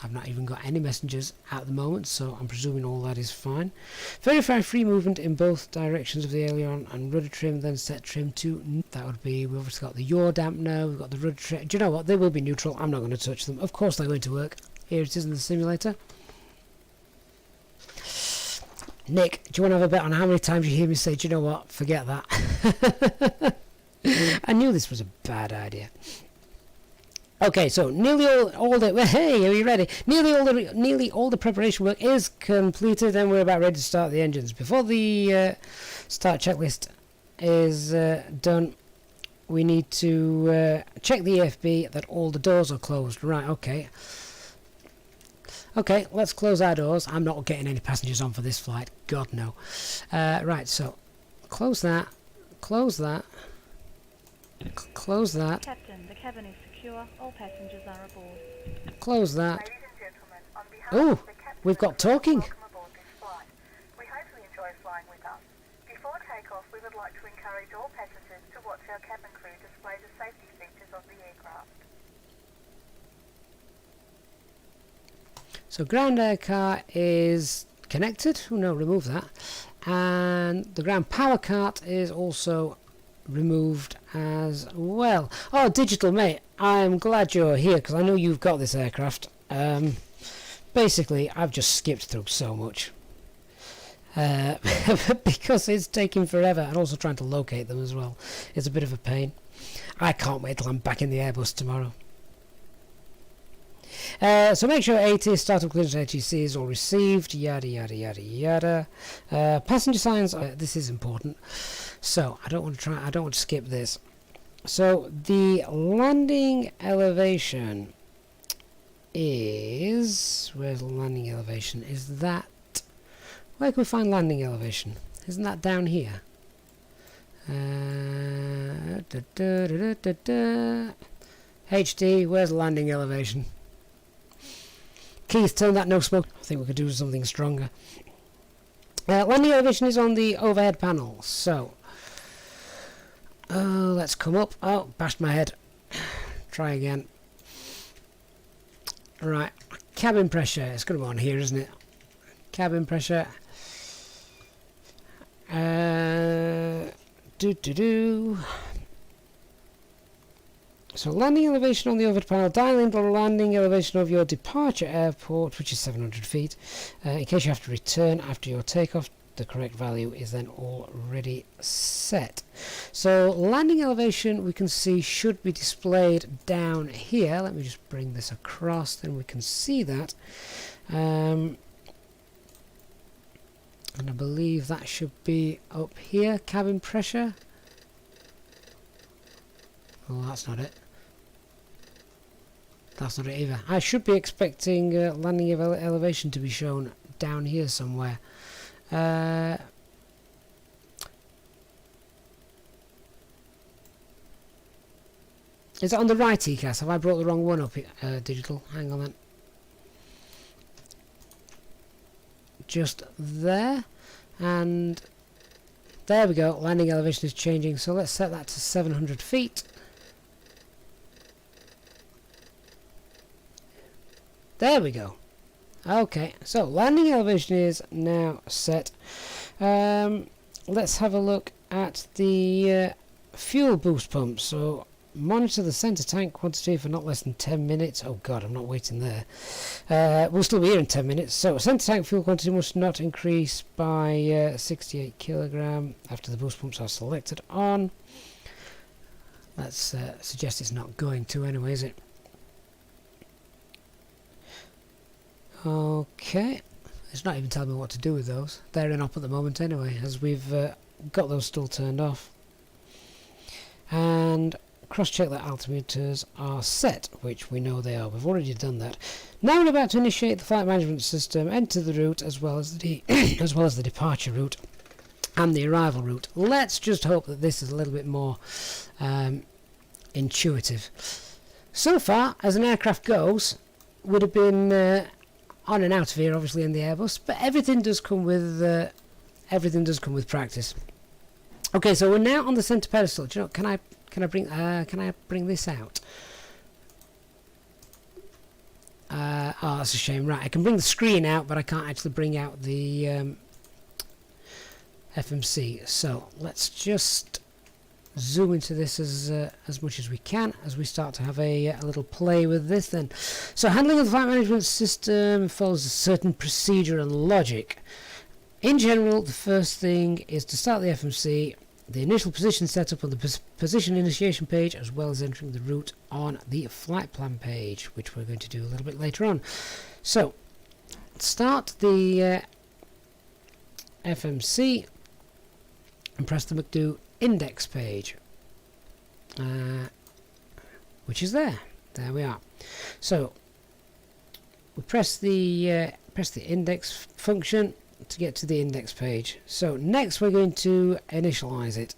I've not even got any messengers at the moment, so I'm presuming all that is fine. Verify free movement in both directions of the aileron and rudder trim, then set trim to... That would be... We've obviously got the yaw dampener, we've got the rudder trim... Do you know what? They will be neutral. I'm not going to touch them. Of course they're going to work. Here it is in the simulator. Nick, do you want to have a bet on how many times you hear me say, do you know what? Forget that. I knew this was a bad idea. Okay, so nearly all the hey, are you ready? Nearly all the preparation work is completed, and we're about ready to start the engines. Before the start checklist is done, we need to check the EFB that all the doors are closed. Right, okay. Okay, let's close our doors. I'm not getting any passengers on for this flight. God, no. Right, so close that. Close that. Close that. Captain, the cabin is secure. All passengers are aboard. Close that. Ladies and gentlemen, on behalf Oh, of the captain we've got talking. welcome aboard this flight. We hope you enjoy flying with us. Before takeoff, we would like to encourage all passengers to watch our cabin crew display the safety features of the aircraft. So ground air car is connected. Oh no, remove that. And the ground power cart is also removed as well. Oh, Digital, mate, I'm glad you're here, because I know you've got this aircraft. basically I've just skipped through so much. Because it's taking forever, and also trying to locate them as well. It's a bit of a pain. I can't wait till I'm back in the Airbus tomorrow. So make sure AT startup clearance ATC is all received, yada yada yada yada. Passenger signs, this is important. So I don't want to skip this. So the landing elevation is, where's the landing elevation? Is that, where can we find landing elevation? Isn't that down here? HD, where's landing elevation? Keith, turn that no smoke. I think we could do something stronger. Landing elevation is on the overhead panel. So, let's come up. Oh, bashed my head. Try again. Right, cabin pressure. It's going to be on here, isn't it? Cabin pressure. So landing elevation on the overhead panel, dial in the landing elevation of your departure airport, which is 700 feet. In case you have to return after your takeoff, the correct value is then already set. So landing elevation, we can see, should be displayed down here. Let me just bring this across, then we can see that. And I believe that should be up here, cabin pressure. Oh, that's not it. That's not it either. I should be expecting landing elevation to be shown down here somewhere. Is it on the right, ECAS? Have I brought the wrong one up, digital? Hang on then. Just there, and there we go. Landing elevation is changing, so let's set that to 700 feet. There we go. Okay, so landing elevation is now set. Let's have a look at the fuel boost pump. So monitor the center tank quantity for not less than 10 minutes. Oh god, I'm not waiting there. We'll still be here in 10 minutes. So center tank fuel quantity must not increase by 68 kilogram after the boost pumps are selected on. Let's suggest it's not going to anyway, is it? Okay, it's not even telling me what to do with those. They're in op at the moment anyway, as we've got those still turned off. And cross-check that altimeters are set, which we know they are. We've already done that. Now we're about to initiate the flight management system, enter the route as well as the as well as the departure route and the arrival route. Let's just hope that this is a little bit more intuitive. So far, as an aircraft goes, would have been on and out of here, obviously, in the Airbus, but everything does come with practice. Okay, so we're now on the center pedestal. Do you know? Can I bring this out? Oh, that's a shame. Right, I can bring the screen out, but I can't actually bring out the FMC. So let's just zoom into this as much as we can as we start to have a little play with this then. So handling of the flight management system follows a certain procedure and logic. In general, the first thing is to start the FMC, the initial position setup on the position initiation page, as well as entering the route on the flight plan page, which we're going to do a little bit later on. So start the FMC and press the McDo index page, which is there. There we are. So we press the index function to get to the index page. So next we're going to initialize it.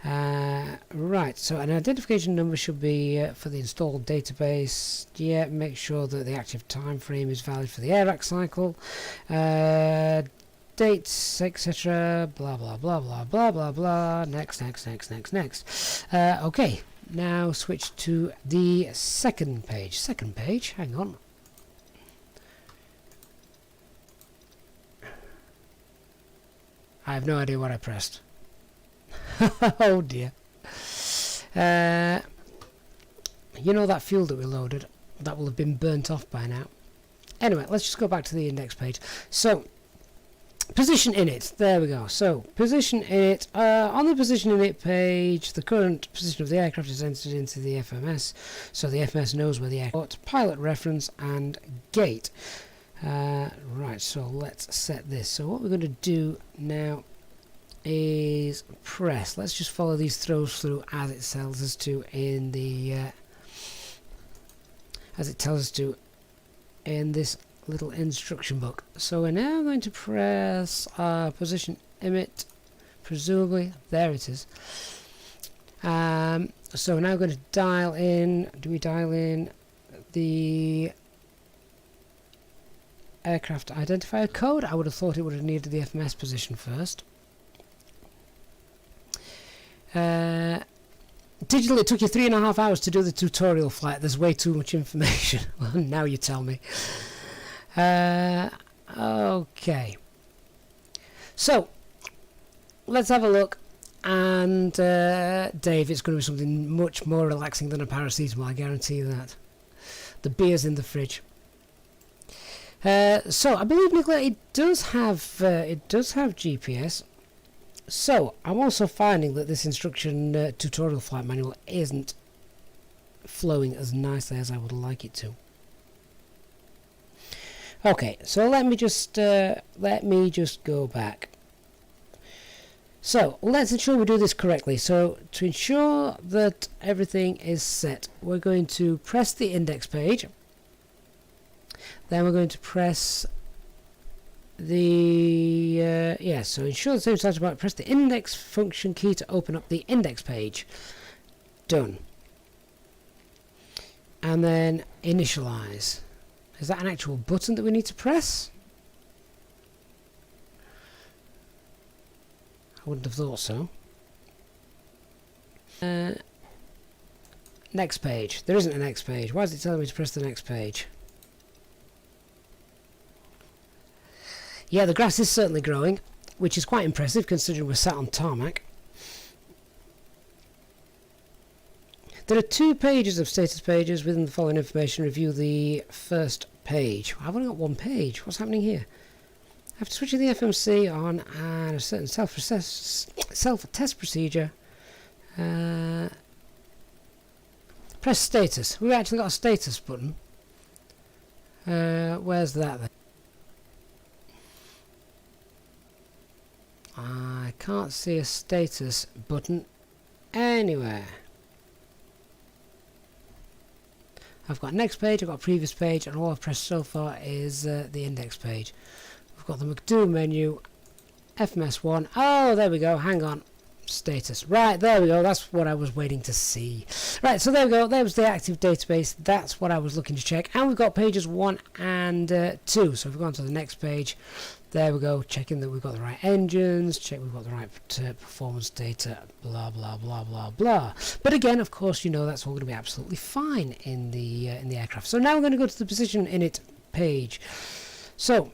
Right, so an identification number should be for the installed database. Yeah, make sure that the active time frame is valid for the AIRAC cycle. Dates, etc. Blah blah blah blah blah blah blah. Next. Okay, now switch to the second page. Second page, hang on. I have no idea what I pressed. Oh dear. You know that fuel that we loaded? That will have been burnt off by now. Anyway, let's just go back to the index page. So, position init, there we go. So, position init, on the position init page, the current position of the aircraft is entered into the FMS, so the FMS knows where the aircraft, pilot reference and gate. Right, so let's set this. So what we're going to do now is press. Let's just follow these throws through as it tells us to in the in this little instruction book. So we're now going to press position init, presumably there it is. So we're now going to dial in. Do we dial in the aircraft identifier code? I would have thought it would have needed the FMS position first. Digital, it took you 3.5 hours to do the tutorial flight. There's way too much information. Well, now you tell me. Okay. So, let's have a look. And, Dave, it's going to be something much more relaxing than a paracetamol, I guarantee you that. The beer's in the fridge. So, I believe, Nicola, it does have GPS. So, I'm also finding that this instruction tutorial flight manual isn't flowing as nicely as I would like it to. Okay, so let me just go back. So, let's ensure we do this correctly. So, to ensure that everything is set, we're going to press the index page. Then we're going to press the so ensure the same status bar, press the index function key to open up the index page. Done. And then initialize. Is that an actual button that we need to press? I wouldn't have thought so. Next page. There isn't a next page. Why is it telling me to press the next page? Yeah, the grass is certainly growing, which is quite impressive considering we're sat on tarmac. There are 2 pages of status pages within the following information. Review the first page. I've only got 1 page. What's happening here? After switching the FMC on and a certain self-test procedure, press status. We've actually got a status button. Where's that then? I can't see a status button anywhere. I've got next page, I've got previous page, and all I've pressed so far is the index page. We've got the McDo menu, FMS1. Oh, there we go. Hang on. Status. Right, there we go. That's what I was waiting to see. Right, so there we go. There was the active database. That's what I was looking to check. And we've got pages 1 and 2. So if we go on to the next page, there we go. Checking that we've got the right engines. Check we've got the right performance data. Blah, blah, blah, blah, blah. But again, of course, you know that's all going to be absolutely fine in the aircraft. So now we're going to go to the position init page. So,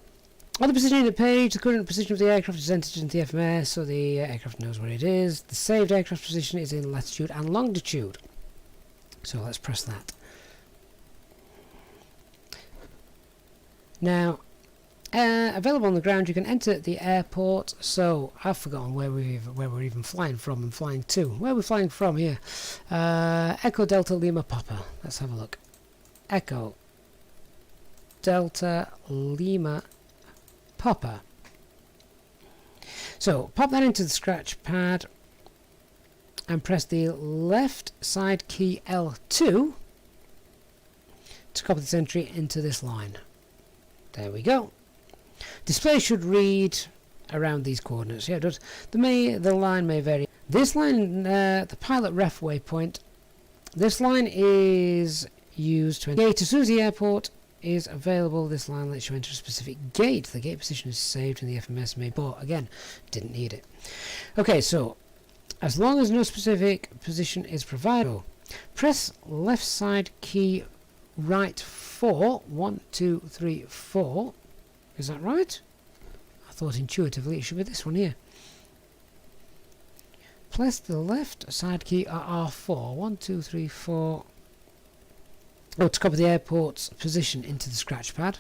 on the position init page, the current position of the aircraft is entered into the FMS, so the aircraft knows where it is. The saved aircraft position is in latitude and longitude. So let's press that. Now, available on the ground, you can enter the airport. So I've forgotten where we're even flying from and flying to. Where are we flying from here? Echo Delta Lima Papa. Let's have a look. Echo Delta Lima Papa. So pop that into the scratch pad and press the left side key L2 to copy this entry into this line. There we go. Display should read around these coordinates. Yeah, it does. The line may vary. This line, the pilot ref waypoint, this line is used to gate. As soon as the airport is available, this line lets you enter a specific gate. The gate position is saved in the FMS may, but again, didn't need it. Okay, so as long as no specific position is provided, press left side key right 4. 1, 2, 3, 4. Is that right? I thought intuitively it should be this one here. Press the left side key R4. 1, 2, 3, 4. Oh, to copy the airport's position into the scratch pad.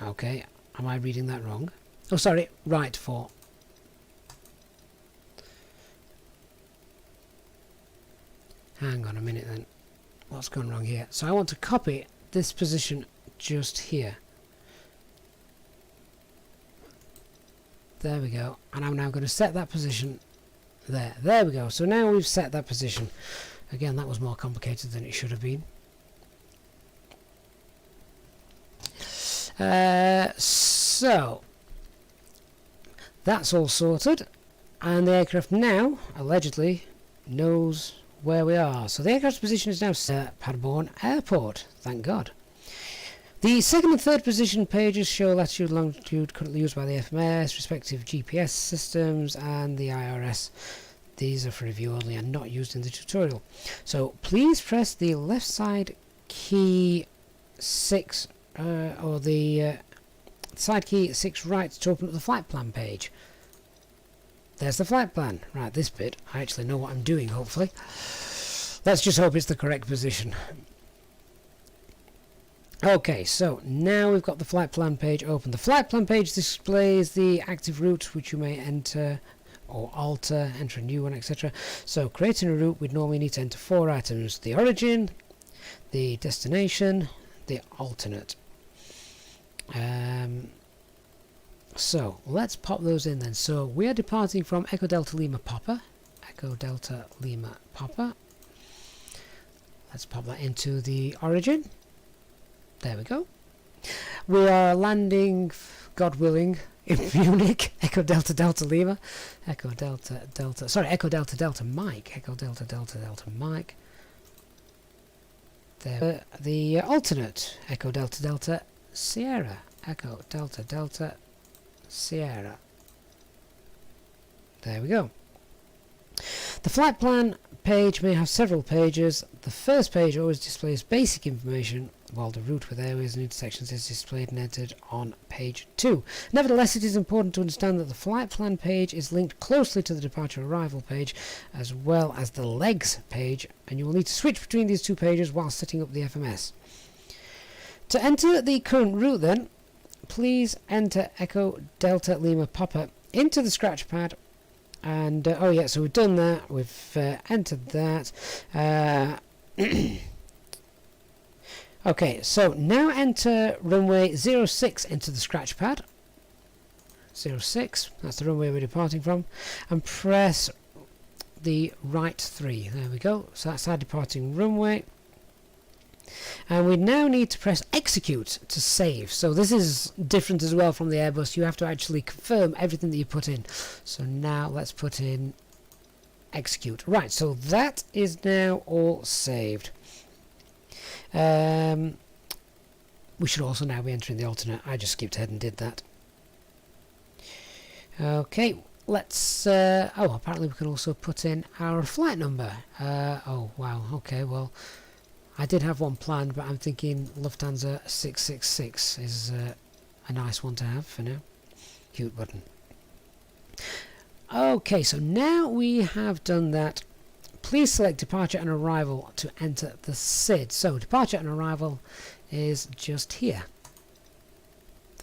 Okay, am I reading that wrong? Oh, sorry, right 4. Hang on a minute then. What's gone wrong here? So I want to copy this position just here. There we go. And I'm now going to set that position there. There we go. So now we've set that position. Again, that was more complicated than it should have been. So that's all sorted, and the aircraft now allegedly knows where we are. So the aircraft's position is now set at Paderborn Airport, thank God. The second and third position pages show latitude and longitude currently used by the FMS, respective GPS systems, and the IRS. These are for review only and not used in the tutorial. So please press the left side key 6 or the side key 6 right to open up the flight plan page. There's the flight plan. Right, this bit, I actually know what I'm doing, hopefully. Let's just hope it's the correct position. Okay, so now we've got the flight plan page open. The flight plan page displays the active route which you may enter or alter, enter a new one, etc. So creating a route, we'd normally need to enter 4 items: the origin, the destination, the alternate. So let's pop those in then. So we are departing from Echo Delta Lima Papa. Echo Delta Lima Papa. Let's pop that into the origin. There we go. We are landing, God willing, in Munich. Echo Delta Delta Lima. Echo Delta Delta. Sorry, Echo Delta Delta Mike. Echo Delta Delta Delta Mike. There. The alternate. Echo Delta Delta Sierra. Echo Delta Delta Sierra. There we go. The flight plan page may have several pages. The first page always displays basic information, while the route with airways and intersections is displayed and entered on page 2. Nevertheless, it is important to understand that the flight plan page is linked closely to the departure arrival page, as well as the legs page, and you will need to switch between these 2 pages while setting up the FMS. To enter the current route then, please enter Echo Delta Lima Papa into the scratch pad, and oh yeah, so we've done that, we've entered that. Okay, so now enter runway 06 into the scratch pad. 06, that's the runway we're departing from, and press the right 3. There we go, so that's our departing runway. And we now need to press execute to save. So this is different as well from the Airbus. You have to actually confirm everything that you put in. So now let's put in execute. Right, so that is now all saved. We should also now be entering the alternate. I just skipped ahead and did that. Okay, let's oh, apparently we can also put in our flight number. Oh wow, okay, well I did have one planned, but I'm thinking Lufthansa 666 is a nice one to have for now. Cute button. Okay, so now we have done that. Please select departure and arrival to enter the SID. So departure and arrival is just here.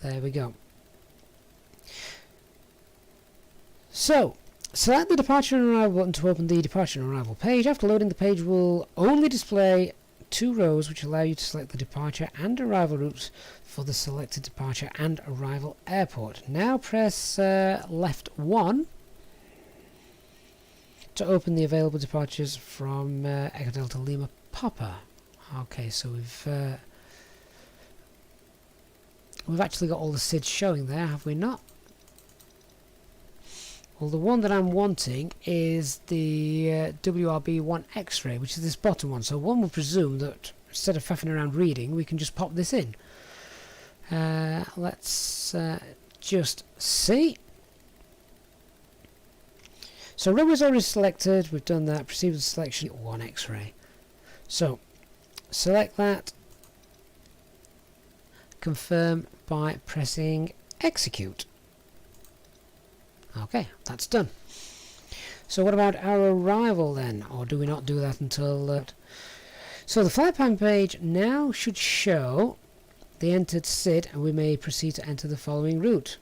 There we go. So select the departure and arrival button to open the departure and arrival page. After loading, the page will only display 2 rows which allow you to select the departure and arrival routes for the selected departure and arrival airport. Now press left 1 to open the available departures from Echo Delta Lima Papa. Okay, so we've actually got all the SIDs showing there, have we not? Well, the one that I'm wanting is the WRB1 X-ray, which is this bottom one. So one would presume that instead of faffing around reading, we can just pop this in. Let's just see. So runway's already selected. We've done that. Proceed with the selection. 1 X-ray. So select that. Confirm by pressing execute. Okay, that's done. So what about our arrival then? Or do we not do that until... So the flight plan page now should show the entered SID, and we may proceed to enter the following route.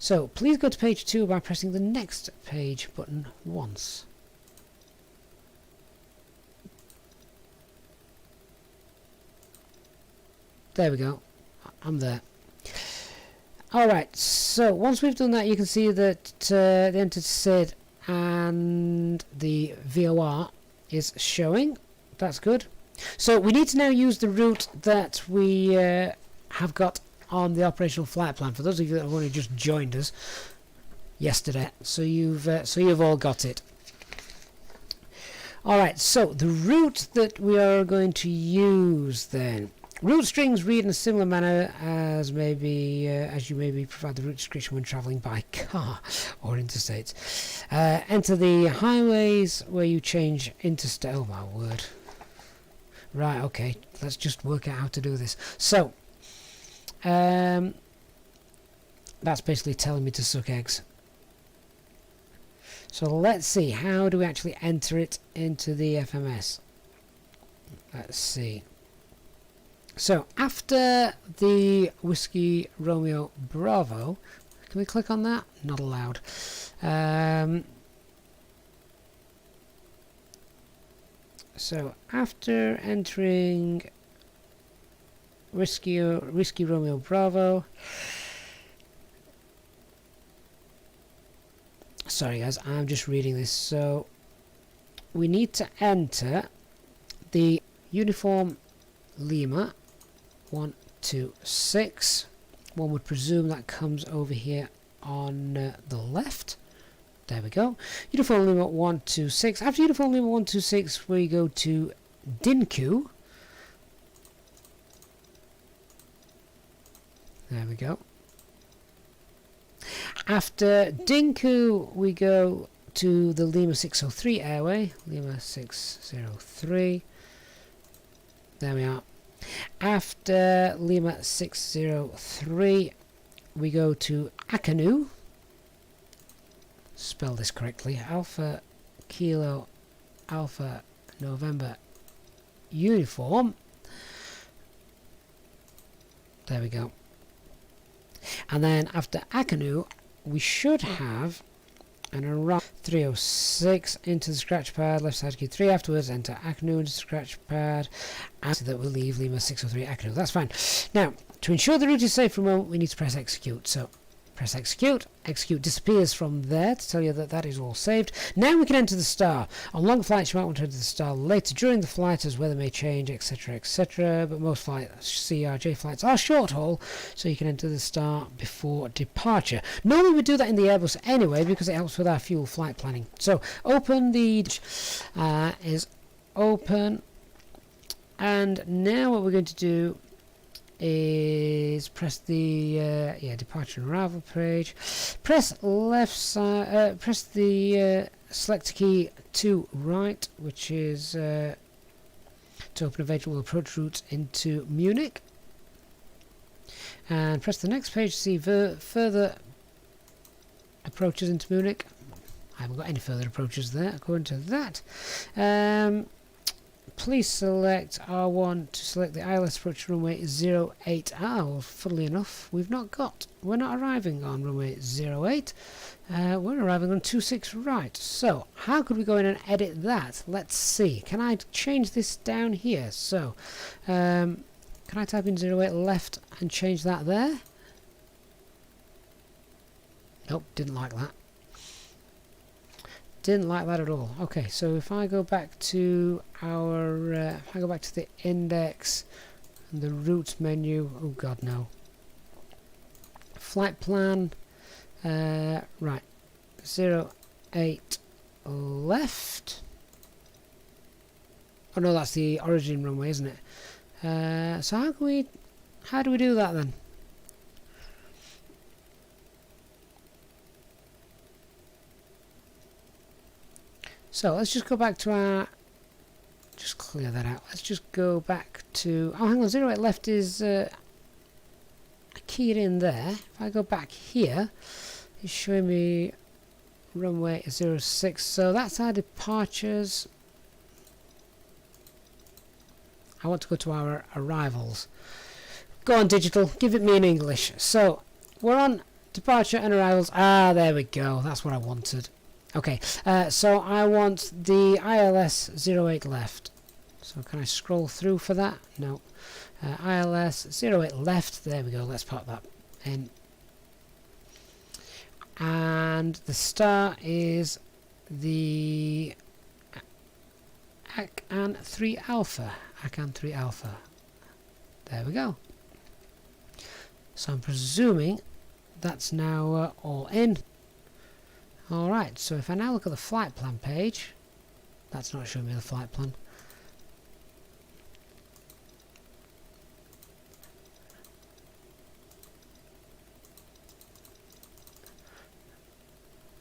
So please go to page 2 by pressing the next page button once. There we go. I'm there. Alright, so once we've done that, you can see that the entered SID and the VOR is showing. That's good. So we need to now use the route that we have got on the operational flight plan. For those of you that have only just joined us yesterday, so you've all got it. Alright, so the route that we are going to use then. Route strings read in a similar manner as you maybe provide the route description when travelling by car or interstates. Enter the highways where you change interstate. Oh my word! Right, okay. Let's just work out how to do this. So, that's basically telling me to suck eggs. So let's see. How do we actually enter it into the FMS? Let's see. So after the Whiskey Romeo Bravo, can we click on that? Not allowed. So after entering Whiskey Romeo Bravo, sorry guys, I'm just reading this. So we need to enter the Uniform Lima 126. One would presume that comes over here on the left. There we go. Uniform Lima 126. After Uniform Lima 126, we go to Dinku. There we go. After Dinku, we go to the Lima 603 airway. Lima 603. There we are. After Lima 603, we go to Akanu. Spell this correctly. Alpha Kilo Alpha November Uniform. There we go. And then after Akanu, we should have an around 306 into the scratch pad, left side key 3. Afterwards, enter Akanu into the scratch pad, and so that will leave Lima 603 Akanu. That's fine. Now, to ensure the route is safe for a moment, we need to press execute. So, press execute. Execute disappears from there to tell you that that is all saved. Now we can enter the star. On long flights, you might want to enter the star later during the flight as weather may change, etc., etc. But most CRJ flights are short haul, so you can enter the star before departure. Normally we do that in the Airbus anyway because it helps with our fuel flight planning. So open the is open, and now what we're going to do is press the departure and arrival page. Press left side. Press the selector key to right, which is to open available approach routes into Munich. And press the next page to see further approaches into Munich. I haven't got any further approaches there according to that. Please select R1 to select the ILS approach runway 08. Well, funnily enough, we're not arriving on runway 08. We're arriving on 26 right. So, how could we go in and edit that? Let's see. Can I change this down here? So, can I type in 08 left and change that there? Nope, didn't like that. Didn't like that at all. Okay, so if I go back to our, if I go back to the index and the route menu, oh god no. Flight plan, right, 08 left. Oh no, that's the origin runway, isn't it? So how do we do that then? So let's just go back to our, just clear that out. Let's just go back to, oh hang on, 08 left is keyed in there. If I go back here, it's showing me runway 06. So that's our departures. I want to go to our arrivals. Go on, digital, give it me in English. So, we're on departure and arrivals. Ah, there we go. That's what I wanted. Okay, so I want the ILS 08 left. So can I scroll through for that? No. ILS 08 left. There we go. Let's pop that in. And the star is the ACAN 3 Alpha. ACAN 3 Alpha. There we go. So I'm presuming that's now all in. Alright, so if I now look at the flight plan page, that's not showing me the flight plan.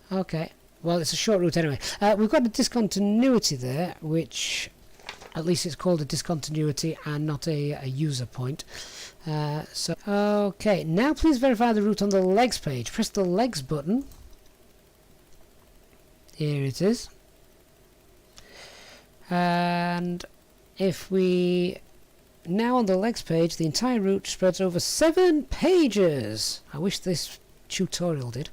Okay, well, it's a short route anyway. We've got a discontinuity there, which at least it's called a discontinuity and not a user point. Okay, now please verify the route on the legs page. Press the legs button. Here it is. And if we now on the legs page, the entire route spreads over 7 pages. I wish this tutorial did.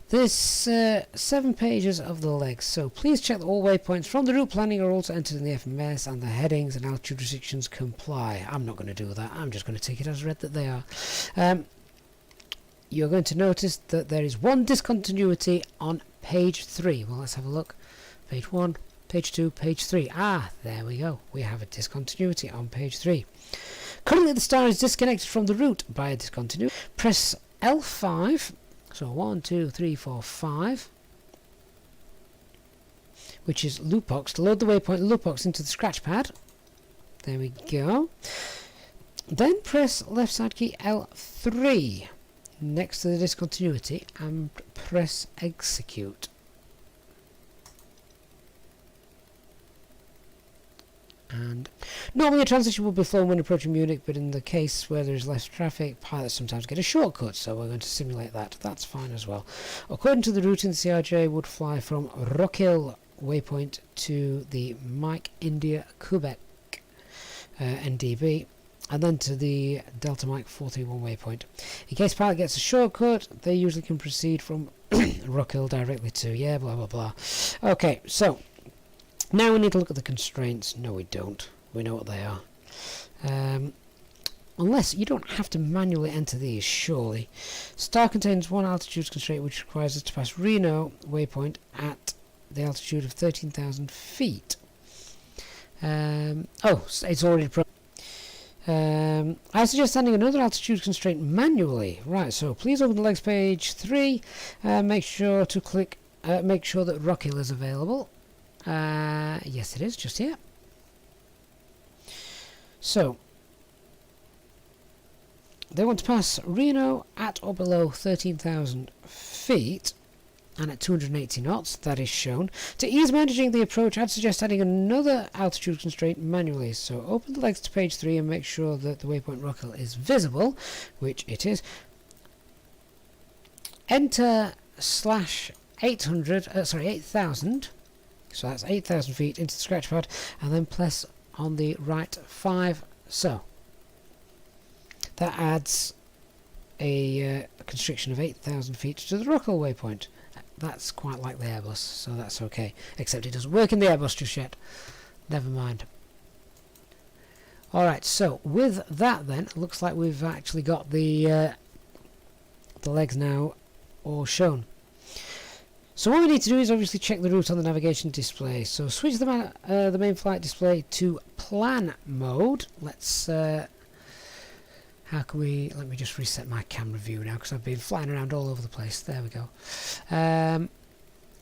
There's 7 pages of the legs, so please check that all waypoints from the route planning are also entered in the FMS and the headings and altitude restrictions comply. I'm not going to do that, I'm just going to take it as read that they are. You're going to notice that there is one discontinuity on page 3. Well, let's have a look. Page 1, page 2, page 3. Ah, there we go. We have a discontinuity on page 3. Currently the star is disconnected from the route by a discontinuity. Press L5. So 1, 2, 3, 4, 5, which is loopbox, to load the waypoint loopbox into the scratch pad. There we go. Then press left side key L3 next to the discontinuity and press execute. And normally a transition will be flown when approaching Munich, but in the case where there is less traffic, pilots sometimes get a shortcut, so we're going to simulate that. That's fine as well. According to the routing, the CRJ would fly from Rockhill waypoint to the Mike India Quebec NDB, and then to the Delta Mike 431 waypoint. In case pilot gets a shortcut, they usually can proceed from Rockhill directly to, yeah, blah blah blah. Okay, so now we need to look at the constraints. No, we don't. We know what they are. Unless you don't have to manually enter these, surely. Star contains one altitude constraint which requires us to pass Reno waypoint at the altitude of 13,000 feet. Oh, it's already I suggest adding another altitude constraint manually. Right, so please open the legs page 3. Make sure to click, make sure that Rockhill is available. Yes it is, just here. So they want to pass Reno at or below 13,000 feet and at 280 knots, that is shown. To ease managing the approach, I'd suggest adding another altitude constraint manually. So open the legs to page 3 and make sure that the waypoint Rockhill is visible, which it is. Enter /8,000. So that's 8,000 feet into the scratch pad, and then press on the right 5. So that adds a constriction of 8,000 feet to the Rockhill waypoint. That's quite like the Airbus, so that's okay. Except it doesn't work in the Airbus just yet. Never mind. Alright, so with that then, it looks like we've actually got the legs now all shown. So what we need to do is obviously check the route on the navigation display. So switch the main flight display to plan mode. Let's how can we, let me just reset my camera view now because I've been flying around all over the place. There we go.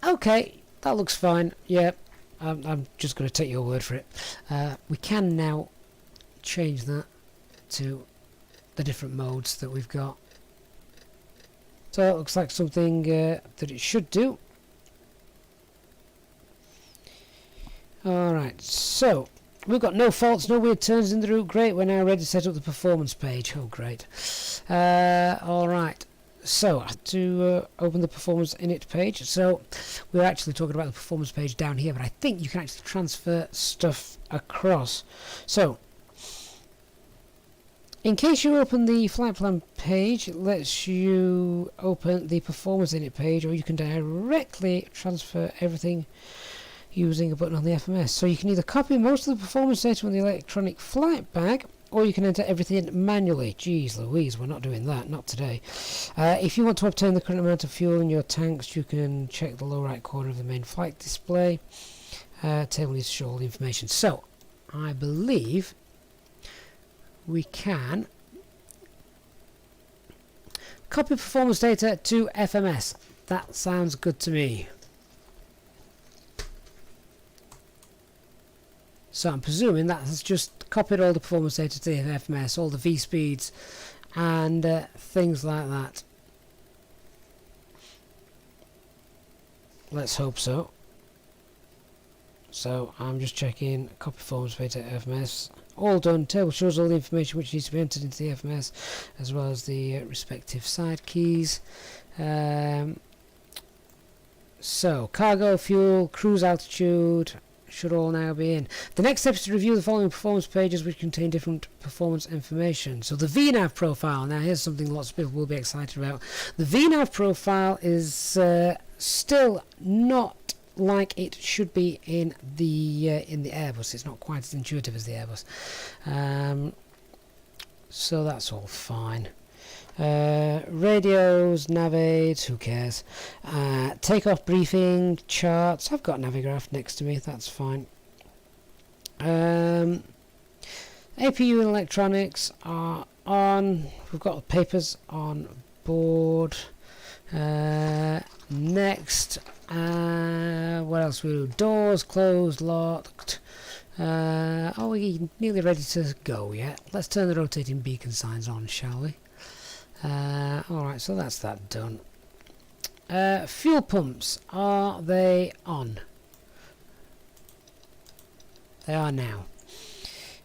Okay, that looks fine. Yeah, I'm just going to take your word for it. We can now change that to the different modes that we've got. So it looks like something that it should do. Alright, so we've got no faults, no weird turns in the route. Great, we're now ready to set up the performance page. Oh great. Alright, so I have to open the performance init page. So we're actually talking about the performance page down here, but I think you can actually transfer stuff across. So In case you open the flight plan page, it lets you open the performance init page, or you can directly transfer everything using a button on the FMS. So you can either copy most of the performance data from the electronic flight bag, or you can enter everything manually. Jeez Louise, we're not doing that, not today. If you want to obtain the current amount of fuel in your tanks, you can check the lower right corner of the main flight display. Table needs to show all the information. So, I believe we can copy performance data to FMS. That sounds good to me. So I'm presuming that has just copied all the performance data to the FMS, all the V speeds and things like that. Let's hope so. So I'm just checking copy performance data to FMS. All done. Table shows all the information which needs to be entered into the FMS, as well as the respective side keys. So cargo, fuel, cruise altitude should all now be in. The next step is to review the following performance pages which contain different performance information. So the VNAV profile. Now here's something lots of people will be excited about. The VNAV profile is still not like it should be in the Airbus. It's not quite as intuitive as the Airbus. So that's all fine. Radios, navaids, who cares? Takeoff briefing, charts. I've got Navigraph next to me, that's fine. APU and electronics are on. We've got the papers on board. Next, what else we do? Doors closed, locked. Are we nearly ready to go yet? Let's turn the rotating beacon signs on, shall we? Alright, so that's that done. Fuel pumps, are they on? They are now.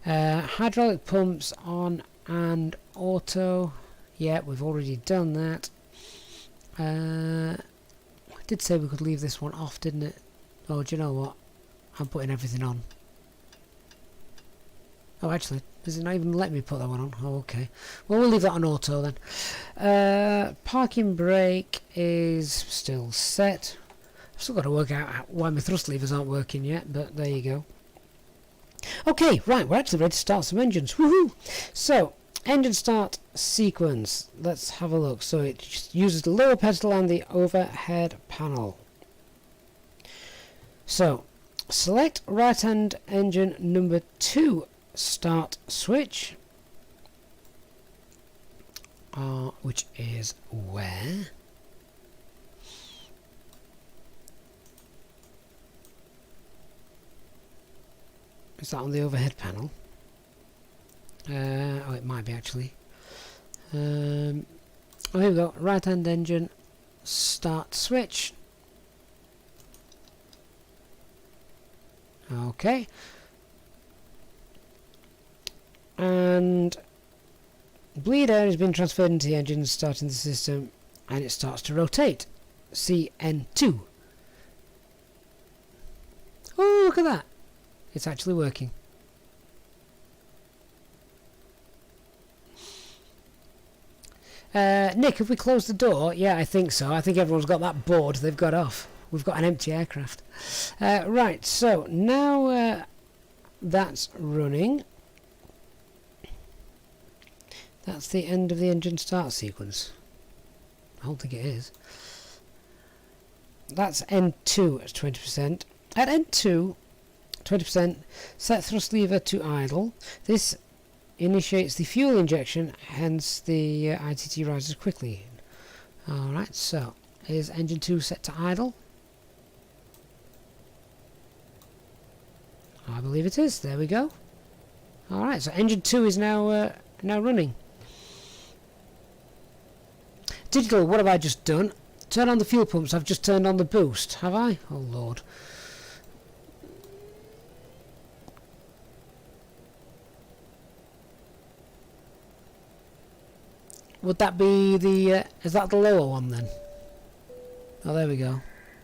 Hydraulic pumps on and auto. Yeah, we've already done that. I did say we could leave this one off, didn't it? Oh, do you know what? I'm putting everything on. Oh, actually, does it not even let me put that one on? Oh, okay. Well, we'll leave that on auto then. Parking brake is still set. I've still got to work out why my thrust levers aren't working yet, but there you go. Okay, right, we're actually ready to start some engines. Woohoo! So, engine start sequence. Let's have a look. So it just uses the lower pedestal and the overhead panel. So, select right hand engine number 2 start switch, which is where? Is that on the overhead panel? Oh, it might be actually. Oh, here we go. Right hand engine start switch. Okay. And bleed air has been transferred into the engine, starting the system, and it starts to rotate. CN2. Oh, look at that. It's actually working. Nick, have we closed the door? Yeah, I think so. I think everyone's got that bored. They've got off. We've got an empty aircraft. Right, so now that's running. That's the end of the engine start sequence. I don't think it is. That's N2 at 20%. At N2, 20%, set thrust lever to idle. This initiates the fuel injection, hence the ITT rises quickly. Alright, so is engine 2 set to idle? I believe it is. There we go. Alright, so engine 2 is now running. Digital, what have I just done? Turn on the fuel pumps. I've just turned on the boost, have I? Oh Lord. Would that be is that the lower one then? Oh, there we go.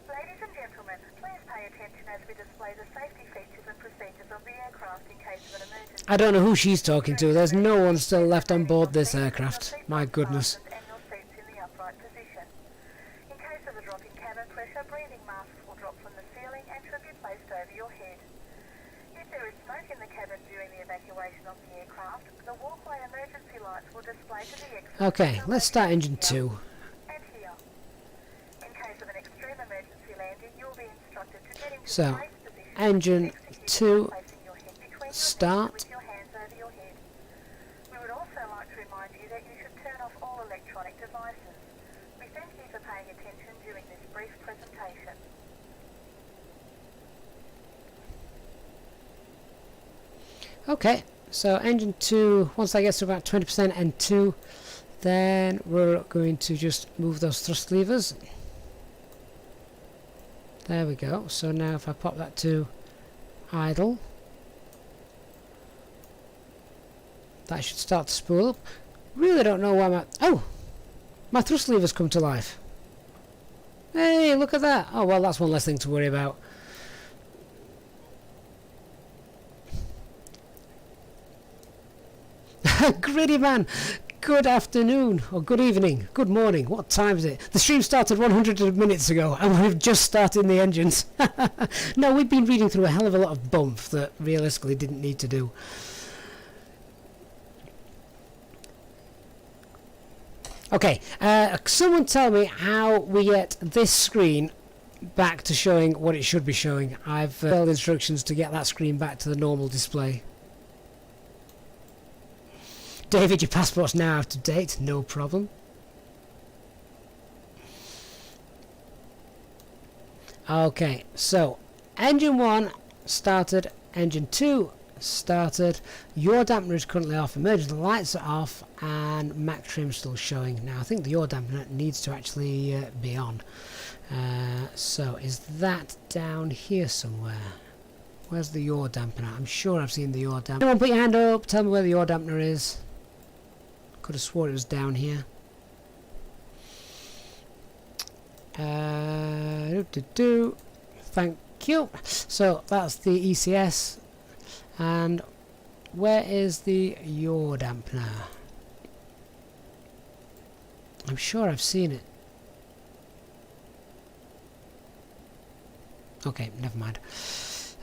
Ladies and gentlemen, please pay pay attention as we display the safety features and procedures of the aircraft in case of an emergency. I don't know who she's talking to. There's no one still left on board this aircraft. My goodness. And your seats in the upright position. In case of a drop in cabin pressure, breathing masks will drop from the ceiling and should be placed over your head. If there is smoke in the cabin during the evacuation of the aircraft, the walkway emergency lights will display to the exit. Okay, let's start engine 2. And here. In case of an extreme emergency landing, you will be instructed to get into So, place position. engine 2, Placing your head between your start. knees with your hands over your head. We would also like to remind you that you should turn off all electronic devices. We thank you for paying attention during this brief presentation. Okay, so engine 2, once that gets to about 20% and 2, then we're going to just move those thrust levers. There we go. So now if I pop that to idle, that should start to spool up. Really don't know why my thrust levers come to life. Hey, look at that. Oh well, that's one less thing to worry about. Gritty man, good afternoon, or good evening, good morning, what time is it? The stream started 100 minutes ago and we've just started the engines. No, we've been reading through a hell of a lot of bump that realistically didn't need to do. Okay, someone tell me how we get this screen back to showing what it should be showing. I've followed instructions to get that screen back to the normal display. David, your passport's now out of date, no problem. Okay, so engine 1 started, engine 2 started, yaw dampener is currently off, emergency lights are off, and Mac trim still showing. Now I think the yaw dampener needs to actually be on. So is that down here somewhere? Where's the yaw dampener? I'm sure I've seen the yaw dampener. Anyone put your hand up, tell me where the yaw dampener is. Could have swore it was down here. Thank you. So that's the ECS. And where is the yaw dampener? I'm sure I've seen it. Okay, never mind.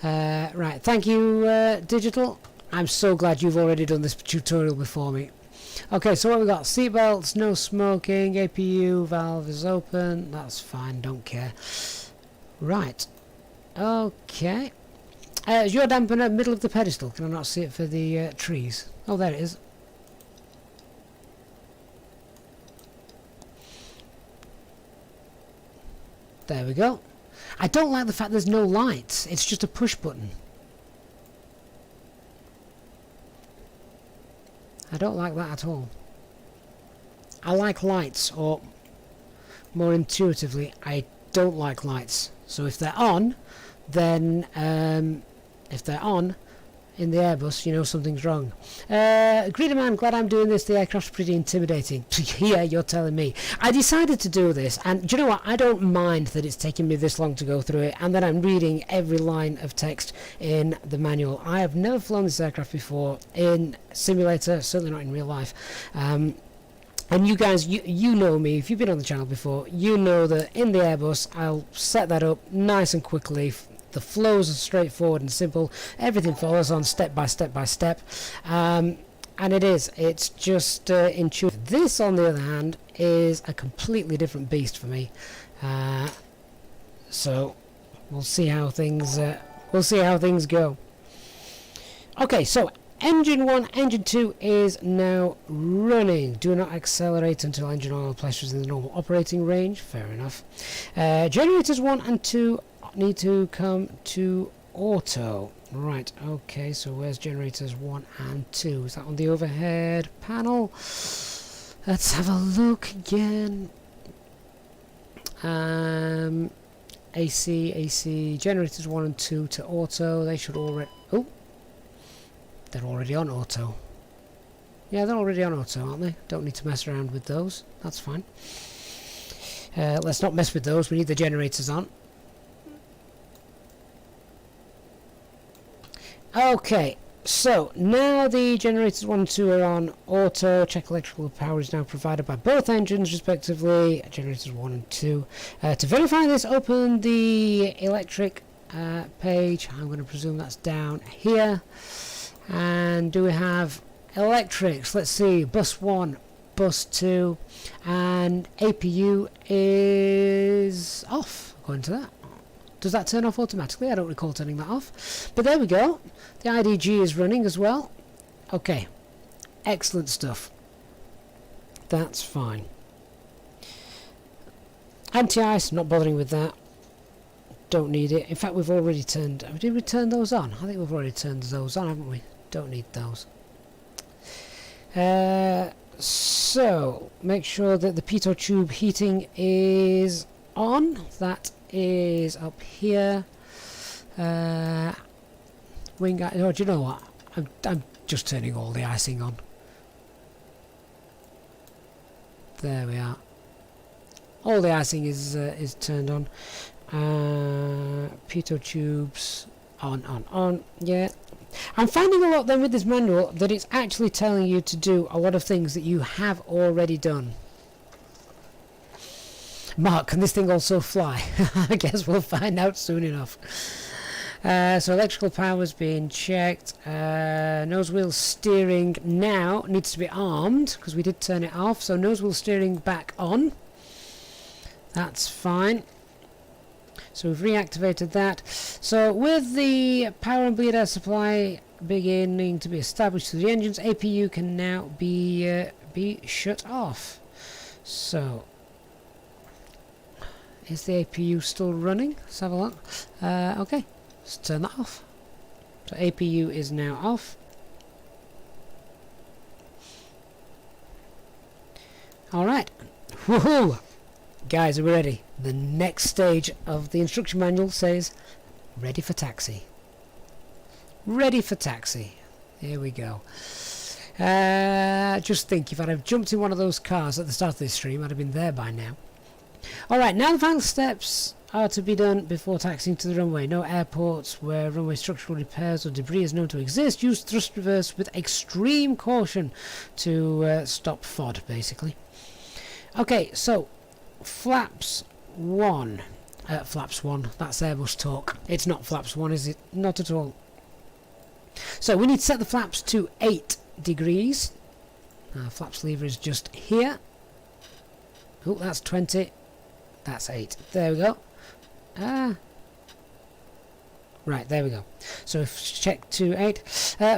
Right, thank you, Digital. I'm so glad you've already done this tutorial before me. Okay, so what we got? Seatbelts, no smoking, APU valve is open. That's fine, don't care. Right. Okay. Is your dampener middle of the pedestal? Can I not see it for the trees? Oh, there it is. There we go. I don't like the fact there's no lights. It's just a push button. I don't like that at all. I like lights, or more intuitively, I don't like lights. So if they're on, then if they're on in the Airbus, you know something's wrong. Greedy man, glad I'm doing this. The aircraft's pretty intimidating. Yeah, you're telling me. I decided to do this, and do you know what? I don't mind that it's taking me this long to go through it, and that I'm reading every line of text in the manual. I have never flown this aircraft before in simulator, certainly not in real life. And you guys, you know me, if you've been on the channel before, you know that in the Airbus, I'll set that up nice and quickly. The flows are straightforward and simple. Everything follows on step by step by step. And it's just intuitive. This, on the other hand, is a completely different beast for me. So we'll see how things go. Okay, so engine 1, engine 2 is now running. Do not accelerate until engine oil pressure is in the normal operating range. Fair enough. Generators 1 and 2 need to come to auto. Right, okay, so where's generators 1 and 2? Is that on the overhead panel? Let's have a look again. AC, generators 1 and 2 to auto. They should already... Oh! They're already on auto. Yeah, they're already on auto, aren't they? Don't need to mess around with those. That's fine. Let's not mess with those. We need the generators on. Okay, so now the generators 1 and 2 are on auto. Check electrical power is now provided by both engines respectively. Generators 1 and 2. To verify this, open the electric page. I'm going to presume that's down here. And do we have electrics? Let's see, bus 1, bus 2, and APU is off according to that. Does that turn off automatically? I don't recall turning that off. But there we go. The IDG is running as well. Okay. Excellent stuff. That's fine. Anti-ice, not bothering with that. Don't need it. In fact, we've already turned... Did we turn those on? I think we've already turned those on, haven't we? Don't need those. So, make sure that the pitot tube heating is on. That is up here. Wing... Oh, do you know what? I'm just turning all the icing on. There we are. All the icing is turned on. Pitot tubes on. Yeah. I'm finding a lot then with this manual that it's actually telling you to do a lot of things that you have already done. Mark, can this thing also fly? I guess we'll find out soon enough. So electrical power's being checked. Nose wheel steering now needs to be armed because we did turn it off. So nose wheel steering back on. That's fine. So we've reactivated that. So with the power and bleed air supply beginning to be established to the engines, APU can now be shut off. So is the APU still running? Let's have a look. Okay, let's turn that off. So APU is now off. Alright. Woohoo! Guys, are we ready? The next stage of the instruction manual says, ready for taxi. Ready for taxi. Here we go. Just think, if I'd have jumped in one of those cars at the start of this stream, I'd have been there by now. Alright, now the final steps are to be done before taxiing to the runway. No airports where runway structural repairs or debris is known to exist. Use thrust reverse with extreme caution to stop FOD, basically. Okay, so flaps 1. Flaps 1, that's Airbus talk. It's not flaps 1, is it? Not at all. So we need to set the flaps to 8 degrees. Flaps lever is just here. Oh, that's 20. That's 8. There we go. Right, there we go. So if check to 8.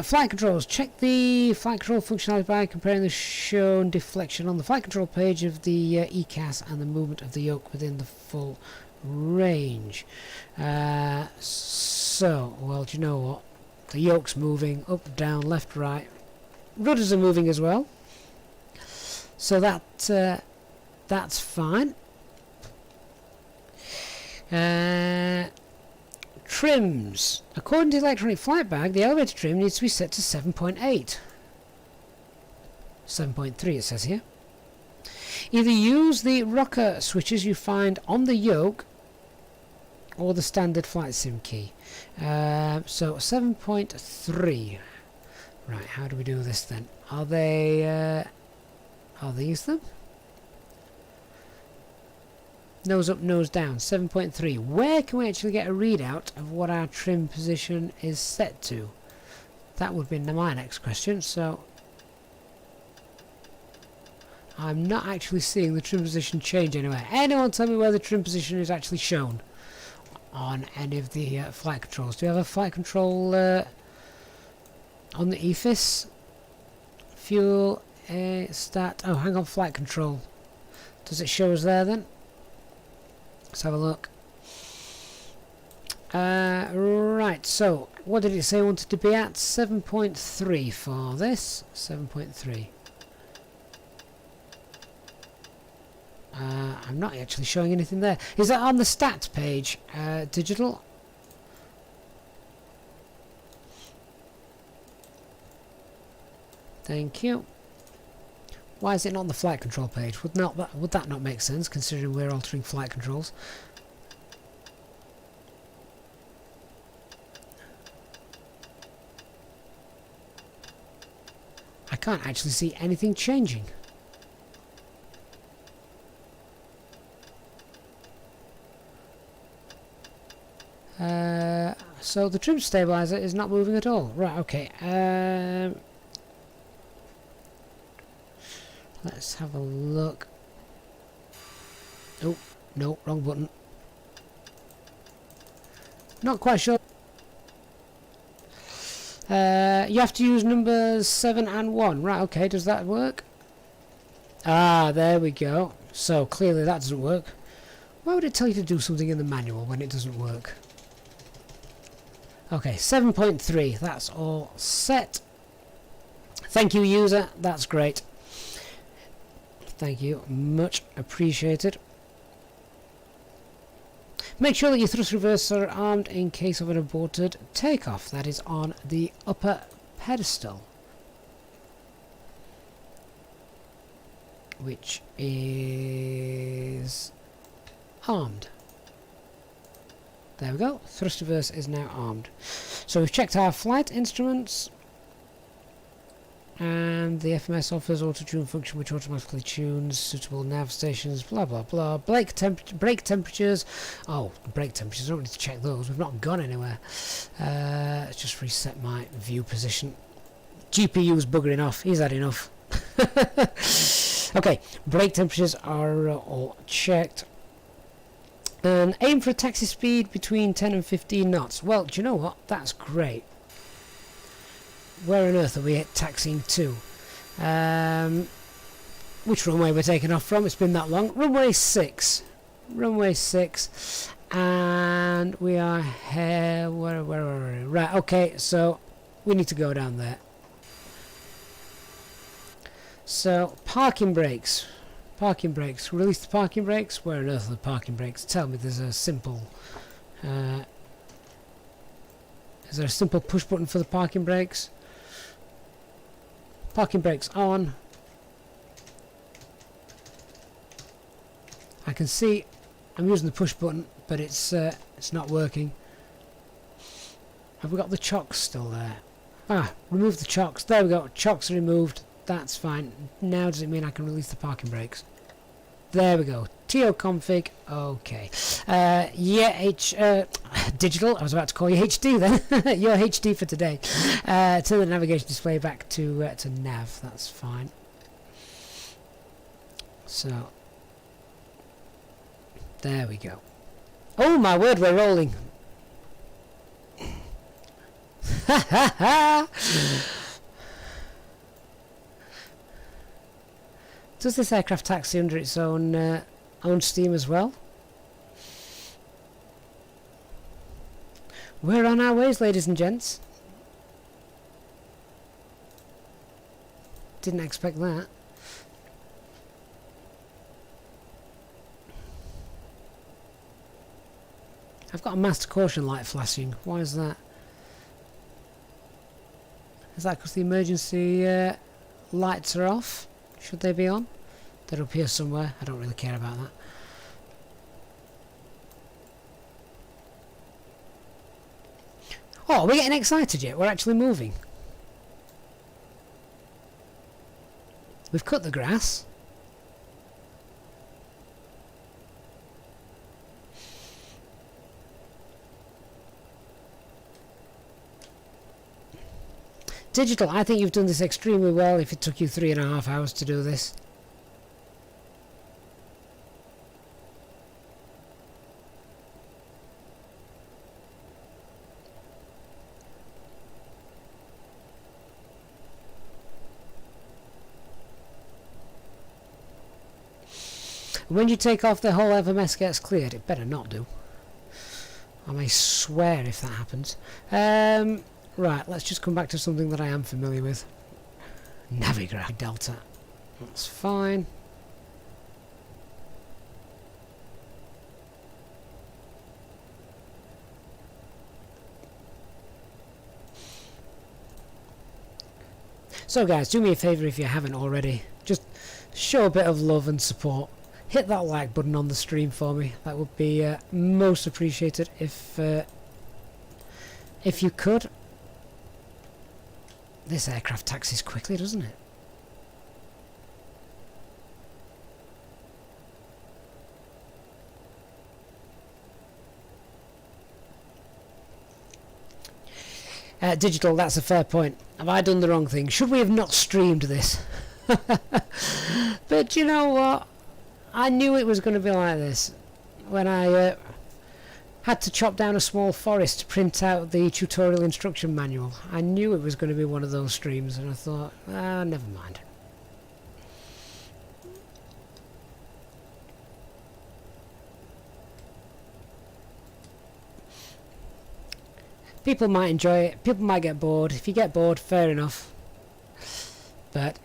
Flight controls. Check the flight control functionality by comparing the shown deflection on the flight control page of the ECAS and the movement of the yoke within the full range. So, well, do you know what? The yoke's moving up, down, left, right. Rudders are moving as well. So that's fine. Trims. According to the electronic flight bag, the elevator trim needs to be set to 7.8. 7.3 it says here. Either use the rocker switches you find on the yoke or the standard flight sim key. So 7.3. Right, how do we do this then? Are these them? Nose up, nose down, 7.3. Where can we actually get a readout of what our trim position is set to? That would be my next question. So I'm not actually seeing the trim position change anywhere. Anyone tell me where the trim position is actually shown on any of the flight controls? Do you have a flight control on the EFIS? Fuel, stat. Oh, hang on, flight control. Does it show us there then? Let's have a look. Right, so what did it say I wanted to be at? 7.3 for this. 7.3. I'm not actually showing anything there. Is that on the stats page? Digital? Thank you. Why is it not on the flight control page? Would that not make sense, considering we're altering flight controls? can't actually see anything changing. So the trim stabilizer is not moving at all. Right, okay. Let's have a look. Oh, no, wrong button. Not quite sure. You have to use numbers 7 and 1. Right, okay, does that work? Ah, there we go. So clearly that doesn't work. Why would it tell you to do something in the manual when it doesn't work? Okay, 7.3, that's all set. Thank you, user, that's great. Thank you, much appreciated. Make sure that your thrust reversers are armed in case of an aborted takeoff. That is on the upper pedestal, which is armed. There we go, thrust reverser is now armed. So we've checked our flight instruments, and the FMS offers auto-tune function which automatically tunes suitable nav stations, blah blah blah. Brake temperatures. Oh, brake temperatures, I don't need to check those, we've not gone anywhere. Let's just reset my view position. GPU's buggering off, he's had enough. Okay, brake temperatures are all checked. And aim for a taxi speed between 10 and 15 knots. Well, do you know what? That's great. Where on earth are we taxiing to? Which runway we're taking off from? It's been that long. Runway 6. Runway 6. And we are here. Where are we? Right, okay, so we need to go down there. So, parking brakes. Parking brakes. Release the parking brakes. Where on earth are the parking brakes? Tell me there's a simple... is there a simple push button for the parking brakes? Parking brakes on. I can see I'm using the push button, but it's not working. Have we got the chocks still there? Ah, remove the chocks. There we go. Chocks are removed. That's fine. Now does it mean I can release the parking brakes? There we go. TO config. Okay. Yeah, digital. I was about to call you HD then. You're HD for today. Turn the navigation display back to nav. That's fine. So there we go. Oh my word, we're rolling. Ha ha ha. Does this aircraft taxi under its own steam as well? We're on our ways, ladies and gents. Didn't expect that. I've got a master caution light flashing. Why is that? Is that because the emergency lights are off? Should they be on? They're up here somewhere. I don't really care about that. Oh, we're getting excited yet. We're actually moving. We've cut the grass. Digital, I think you've done this extremely well if it took you 3.5 hours to do this. When you take off, the whole FMS gets cleared. It better not do. I may swear if that happens. Right, let's just come back to something that I am familiar with. Navigraph Delta. That's fine. So guys, do me a favour if you haven't already. Just show a bit of love and support. Hit that like button on the stream for me. That would be most appreciated if you could. This aircraft taxis quickly, doesn't it? Digital, that's a fair point. Have I done the wrong thing? Should we have not streamed this? But you know what? I knew it was going to be like this when I had to chop down a small forest to print out the tutorial instruction manual. I knew it was going to be one of those streams, and I thought, never mind. People might enjoy it, people might get bored. If you get bored, fair enough. But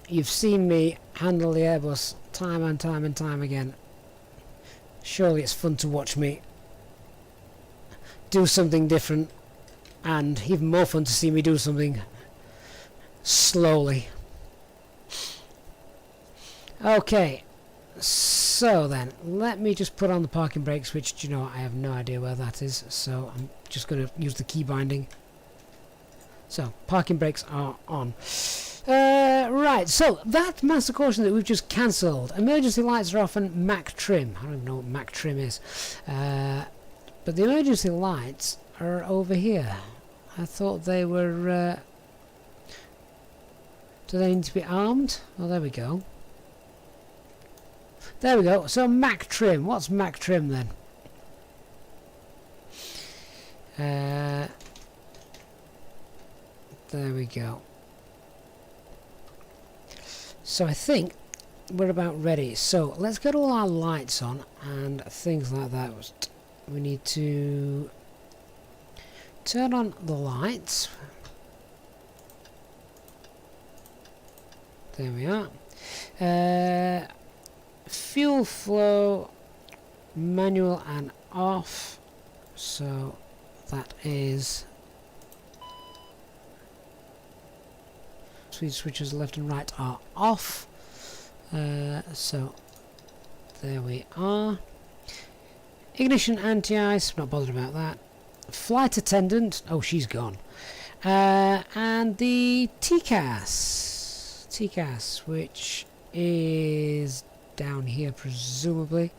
you've seen me handle the Airbus time and time and time again. Surely it's fun to watch me do something different, and even more fun to see me do something slowly. Okay, so then let me just put on the parking brakes, which, do you know, I have no idea where that is, so I'm just going to use the key binding. So parking brakes are on. Right, so that master caution that we've just cancelled. Emergency lights are often MAC trim. I don't even know what MAC trim is. But the emergency lights are over here. I thought they were... do they need to be armed? Oh, there we go. There we go. So MAC trim. What's MAC trim then? There we go. So I think we're about ready. So let's get all our lights on and things like that. We need to turn on the lights. There we are. Fuel flow, manual and off. So that is speed switches left and right are off. So there we are. Ignition anti-ice, not bothered about that. Flight attendant, oh, she's gone. And the TCAS, which is down here presumably.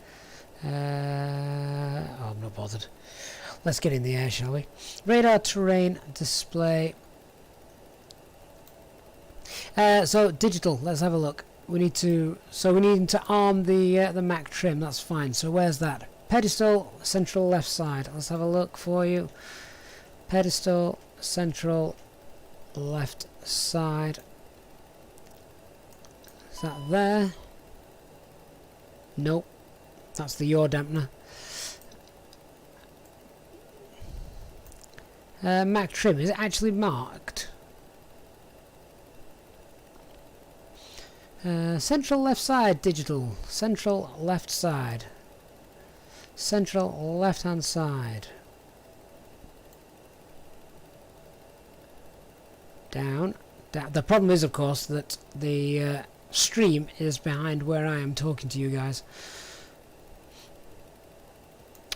Oh, I'm not bothered. Let's get in the air, shall we? Radar terrain display. So digital, let's have a look. We need to arm the MAC trim. That's fine. So where's that? Pedestal, central left side. Let's have a look for you. Pedestal, central left side. Is that there? Nope. That's the yaw dampener. MAC trim, is it actually marked? Central left side digital. Central left side. Central left hand side. Down. The problem is, of course, that the stream is behind where I am talking to you guys.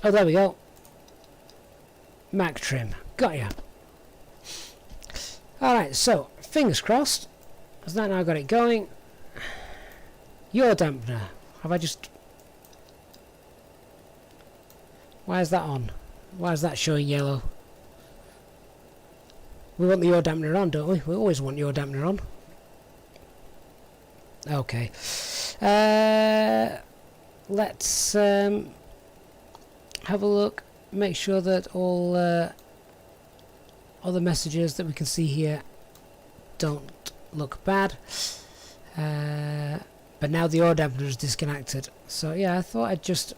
Oh, there we go. MAC trim. Got ya. Alright, so, fingers crossed. Has that now got it going? Yaw dampener. Have I just... Why is that on? Why is that showing yellow? We want the yaw dampener on, don't we? We always want yaw dampener on. Okay. Let's have a look. Make sure that all other messages that we can see here don't look bad. But now the yaw dampener is disconnected. So yeah, I thought I'd just...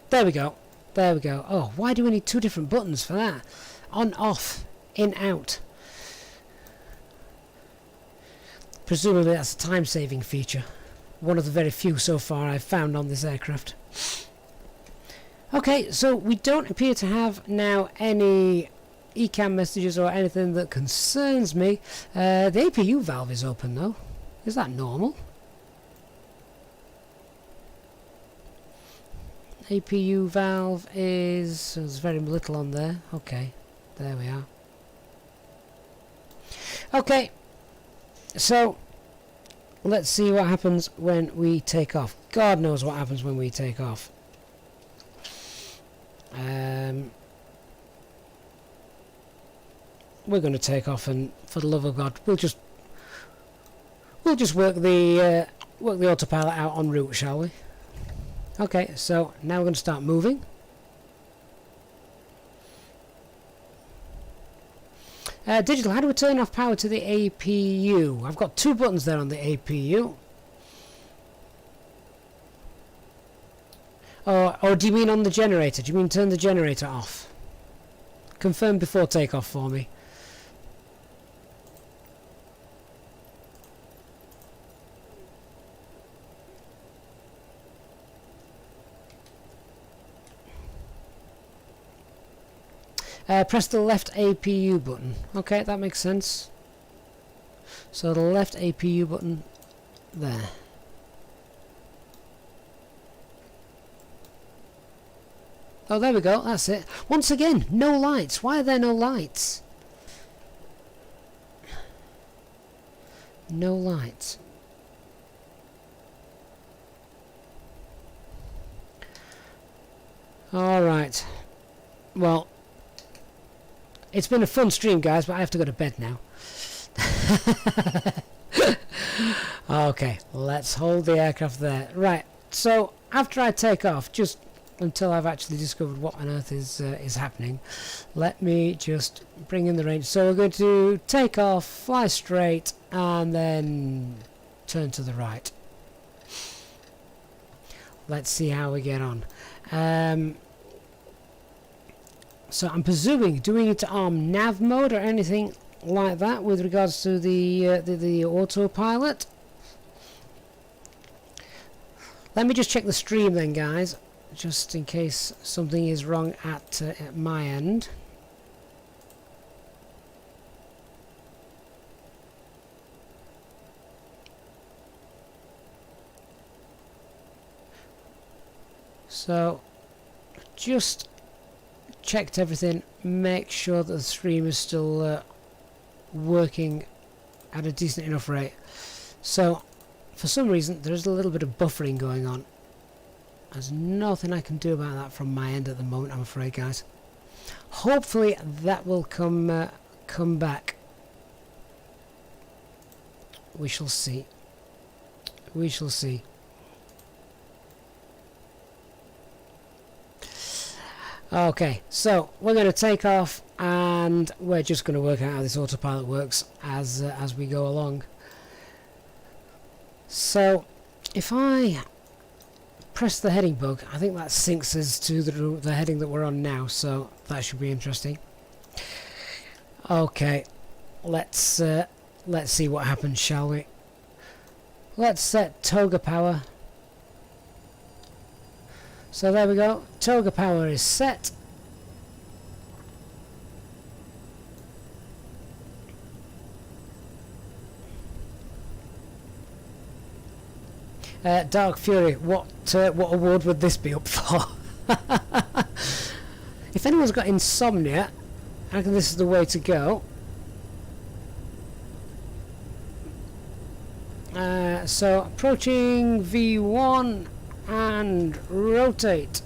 There we go. There we go. Oh, why do we need two different buttons for that? On, off, in, out. Presumably that's a time-saving feature. One of the very few so far I've found on this aircraft. Okay, so we don't appear to have now any ECAM messages or anything that concerns me. The APU valve is open though. Is that normal? APU valve is... There's very little on there. Okay, there we are. Okay, so let's see what happens when we take off. God knows what happens when we take off. We're going to take off, and for the love of God, we'll just work the autopilot out en route, shall we? Okay, so now we're going to start moving. Digital, how do we turn off power to the APU? I've got 2 buttons there on the APU. Or do you mean on the generator? Do you mean turn the generator off? Confirm before takeoff for me. Press the left APU button. Okay, that makes sense. So the left APU button there. Oh, there we go. That's it. Once again, no lights. Why are there no lights? No lights. All right. Well, it's been a fun stream, guys, but I have to go to bed now. Okay, let's hold the aircraft there. Right, so after I take off, just until I've actually discovered what on earth is happening, let me just bring in the range. So we're going to take off, fly straight, and then turn to the right. Let's see how we get on. So I'm presuming, do we need to arm nav mode or anything like that with regards to the autopilot? Let me just check the stream then, guys, just in case something is wrong at my end. So just checked everything, make sure that the stream is still working at a decent enough rate. So for some reason there is a little bit of buffering going on. There's nothing I can do about that from my end at the moment, I'm afraid, guys. Hopefully that will come back. We shall see. We shall see. Okay, so we're going to take off, and we're just going to work out how this autopilot works as we go along. So if I press the heading bug, I think that syncs us to the heading that we're on now, so that should be interesting. Okay, let's see what happens, shall we? Let's set toga power. So there we go, toga power is set. Dark Fury, what award would this be up for? If anyone's got insomnia, I reckon this is the way to go. So approaching V1 and rotate.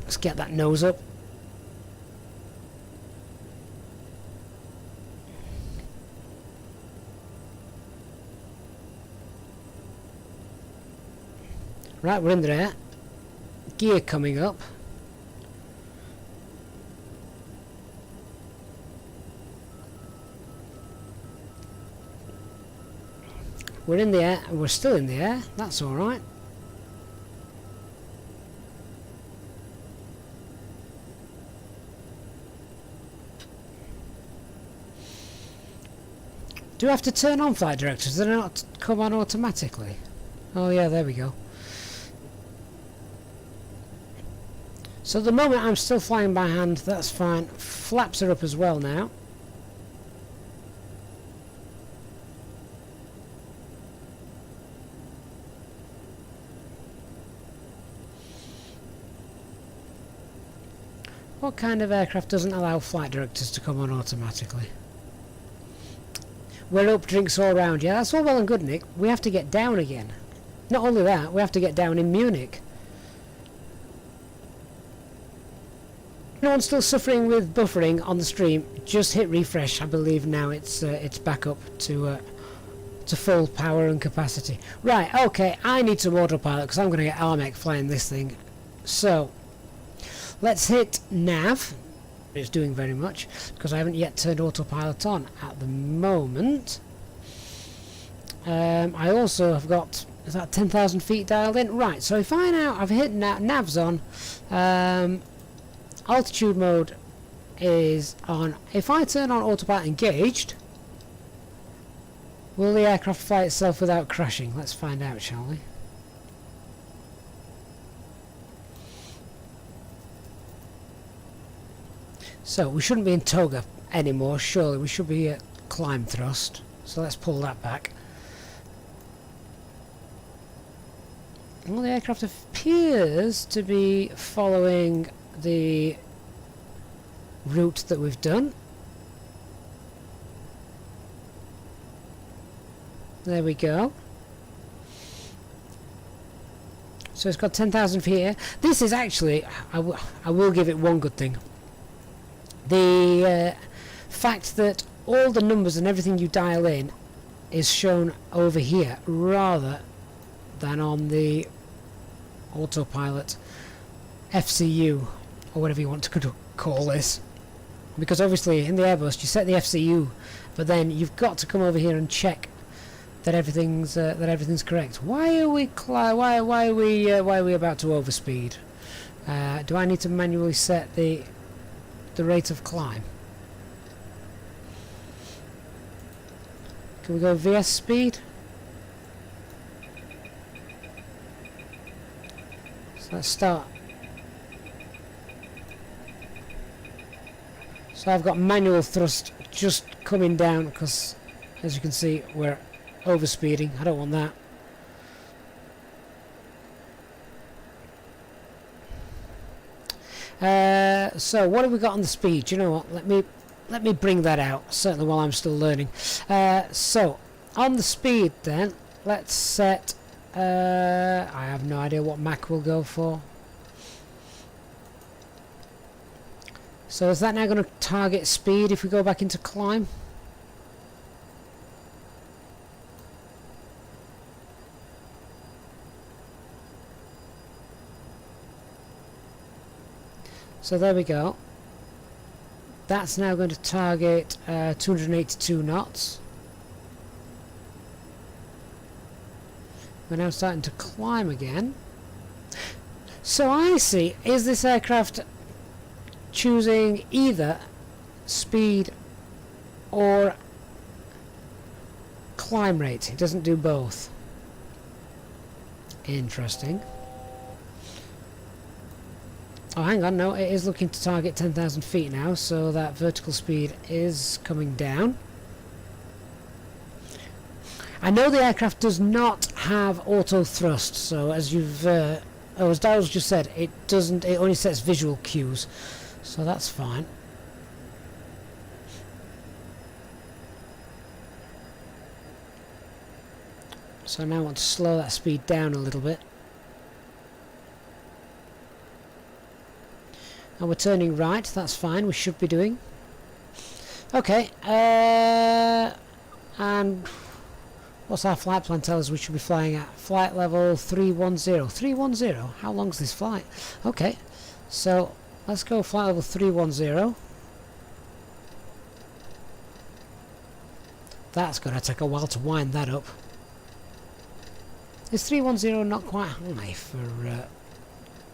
Let's get that nose up. Right, we're in there. Gear coming up. We're in the air, and we're still in the air. That's all right. Do I have to turn on flight directors? Do they not come on automatically? Oh yeah, there we go. So at the moment I'm still flying by hand, that's fine. Flaps are up as well now. What kind of aircraft doesn't allow flight directors to come on automatically? We're up, drinks all round. Yeah, that's all well and good, Nick. We have to get down again. Not only that, we have to get down in Munich. No one's still suffering with buffering on the stream. Just hit refresh. I believe now it's back up to full power and capacity. Right, okay, I need some autopilot because I'm going to get Armec flying this thing. So, let's hit nav. It's doing very much because I haven't yet turned autopilot on at the moment. I also have got, is that 10,000 feet dialed in? Right, so if I now, I've hit nav's on, altitude mode is on. If I turn on autopilot engaged, will the aircraft fly itself without crashing? Let's find out, shall we? So, we shouldn't be in toga anymore, surely. We should be at climb thrust. So let's pull that back. Well, the aircraft appears to be following the route that we've done. There we go. So it's got 10,000 feet here. This is actually, I will give it one good thing. The fact that all the numbers and everything you dial in is shown over here rather than on the autopilot FCU or whatever you want to call this, because obviously in the Airbus you set the FCU, but then you've got to come over here and check that everything's correct. Why are we why are we about to overspeed? Do I need to manually set the rate of climb? Can we go VS speed? So let's start. So I've got manual thrust just coming down because, as you can see, we're overspeeding. I don't want that. So what have we got on the speed? Do you know what? Let me bring that out, certainly while I'm still learning. So on the speed then, let's set, I have no idea what Mach will go for. So is that now going to target speed if we go back into climb? So there we go. That's now going to target 282 knots. We're now starting to climb again. So I see, is this aircraft choosing either speed or climb rate? It doesn't do both. Interesting. Oh, hang on, no, it is looking to target 10,000 feet now, so that vertical speed is coming down. I know the aircraft does not have auto thrust, so as you've, as Daryl's just said, it only sets visual cues, so that's fine. So now I want to slow that speed down a little bit. And we're turning right, that's fine, we should be doing. Okay, and what's our flight plan tell us we should be flying at? Flight level 310. 310? How long's this flight? Okay, so let's go flight level 310. That's going to take a while to wind that up. Is 310 not quite high for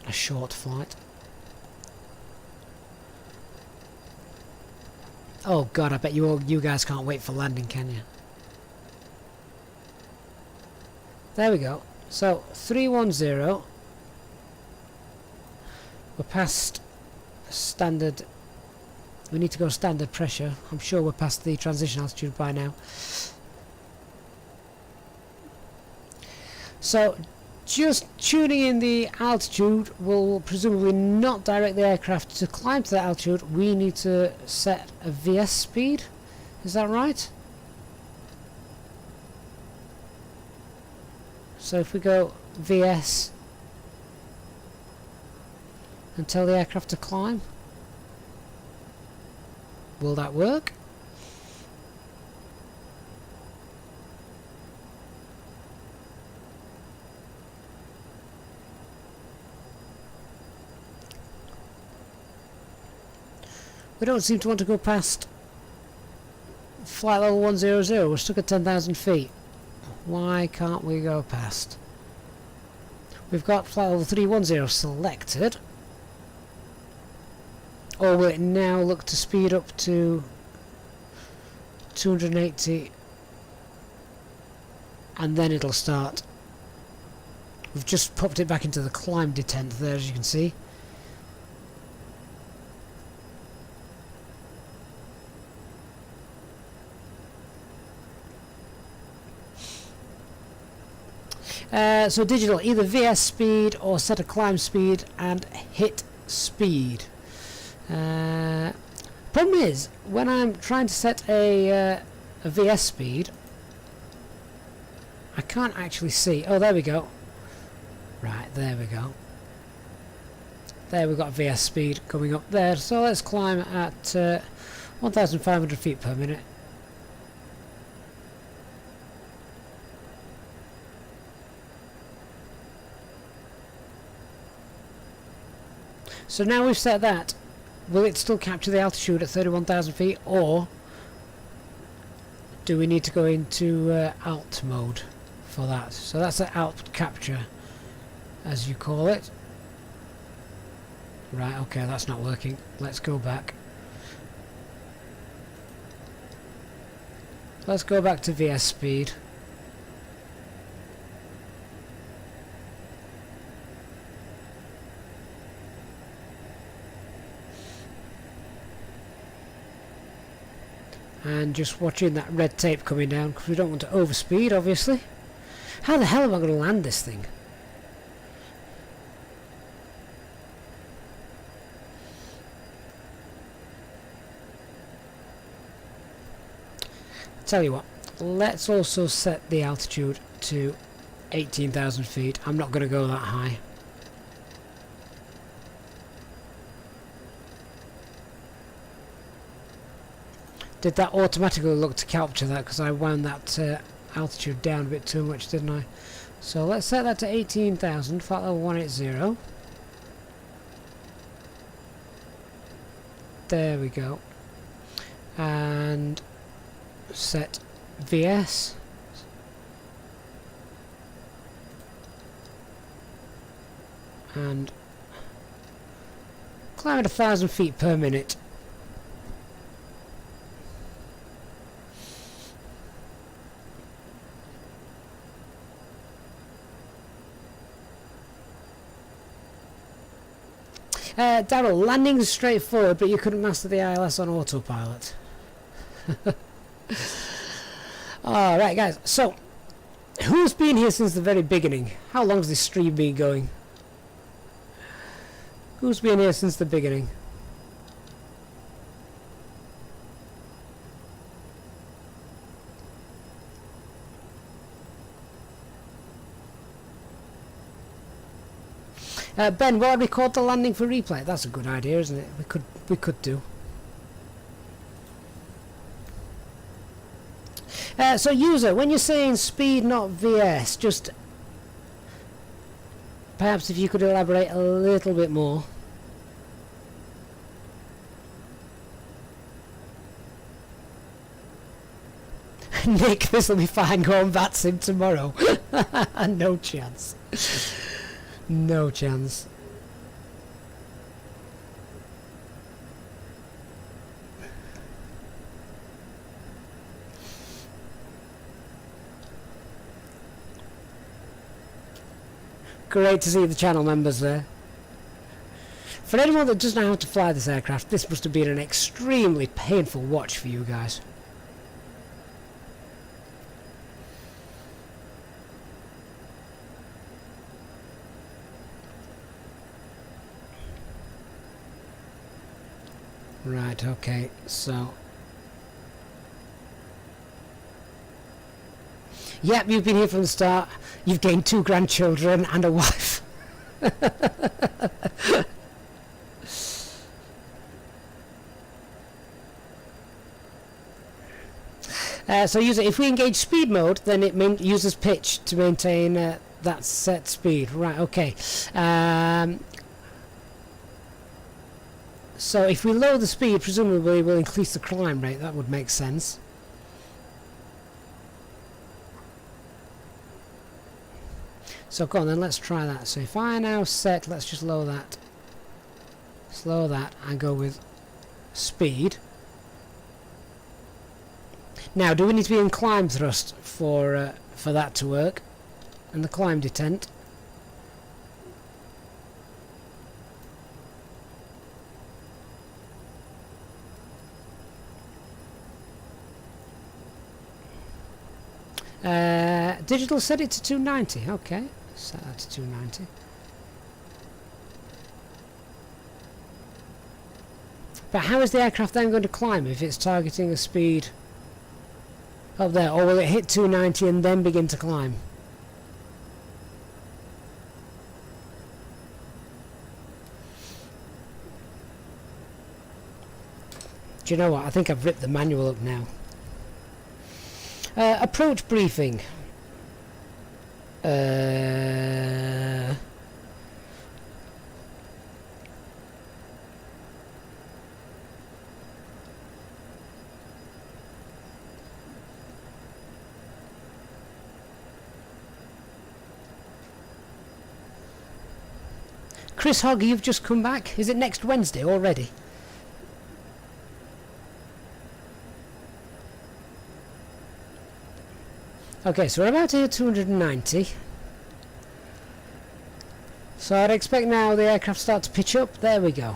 a short flight? Oh god, I bet you guys can't wait for landing, can you? There we go. So 310. We're past standard. We need to go standard pressure. I'm sure we're past the transition altitude by now. So just tuning in the altitude will presumably not direct the aircraft to climb to that altitude. We need to set a VS speed. Is that right? So if we go VS and tell the aircraft to climb, will that work? We don't seem to want to go past flight level 100. We're stuck at 10,000 feet. Why can't we go past? We've got flight level 310 selected. Or will it now look to speed up to 280 and then it'll start? We've just popped it back into the climb detent there, as you can see. So digital, either VS speed or set a climb speed and hit speed. Problem is, when I'm trying to set a VS speed, I can't actually see. Oh, there we go. Right, there we go. There we've got VS speed coming up there. So let's climb at 1,500 feet per minute. So now we've set that, will it still capture the altitude at 31,000 feet, or do we need to go into alt mode for that? So that's the alt capture, as you call it. Right, okay, that's not working. Let's go back. Let's go back to VS speed. And just watching that red tape coming down, because we don't want to overspeed, obviously. How the hell am I going to land this thing? Tell you what, let's also set the altitude to 18,000 feet. I'm not going to go that high. Did that automatically look to capture that, because I wound that altitude down a bit too much, didn't I? So let's set that to 18,000, flight level 180. There we go. And set VS. And climb at 1,000 feet per minute. Daryl, landing is straightforward, but you couldn't master the ILS on autopilot. Alright guys, so who's been here since the very beginning? How long's this stream been going? Who's been here since the beginning? Ben, will I record the landing for replay? That's a good idea, isn't it? We could do. So user, when you're saying speed not VS, just perhaps if you could elaborate a little bit more. Nick, this will be fine, go and bat sim tomorrow. No chance. No chance. Great to see the channel members there. For anyone that doesn't know how to fly this aircraft, this must have been an extremely painful watch for you guys. Right, okay, so Yep, you've been here from the start. You've gained 2 grandchildren and a wife. So if we engage speed mode, then it uses pitch to maintain that set speed. Right, okay. So if we lower the speed, presumably we'll increase the climb rate. That would make sense. So go on then, let's try that. So if I now set, let's just lower that, slow that, and go with speed. Now, do we need to be in climb thrust for that to work? And the climb detent. Digital set it to 290. Okay, set that to 290. But how is the aircraft then going to climb if it's targeting a speed up there? Or will it hit 290 and then begin to climb? Do you know what? I think I've ripped the manual up now. Approach briefing. Chris Hogg, you've just come back. Is it next Wednesday already? Okay, so we're about to hit 290. So I'd expect now the aircraft start to pitch up. There we go.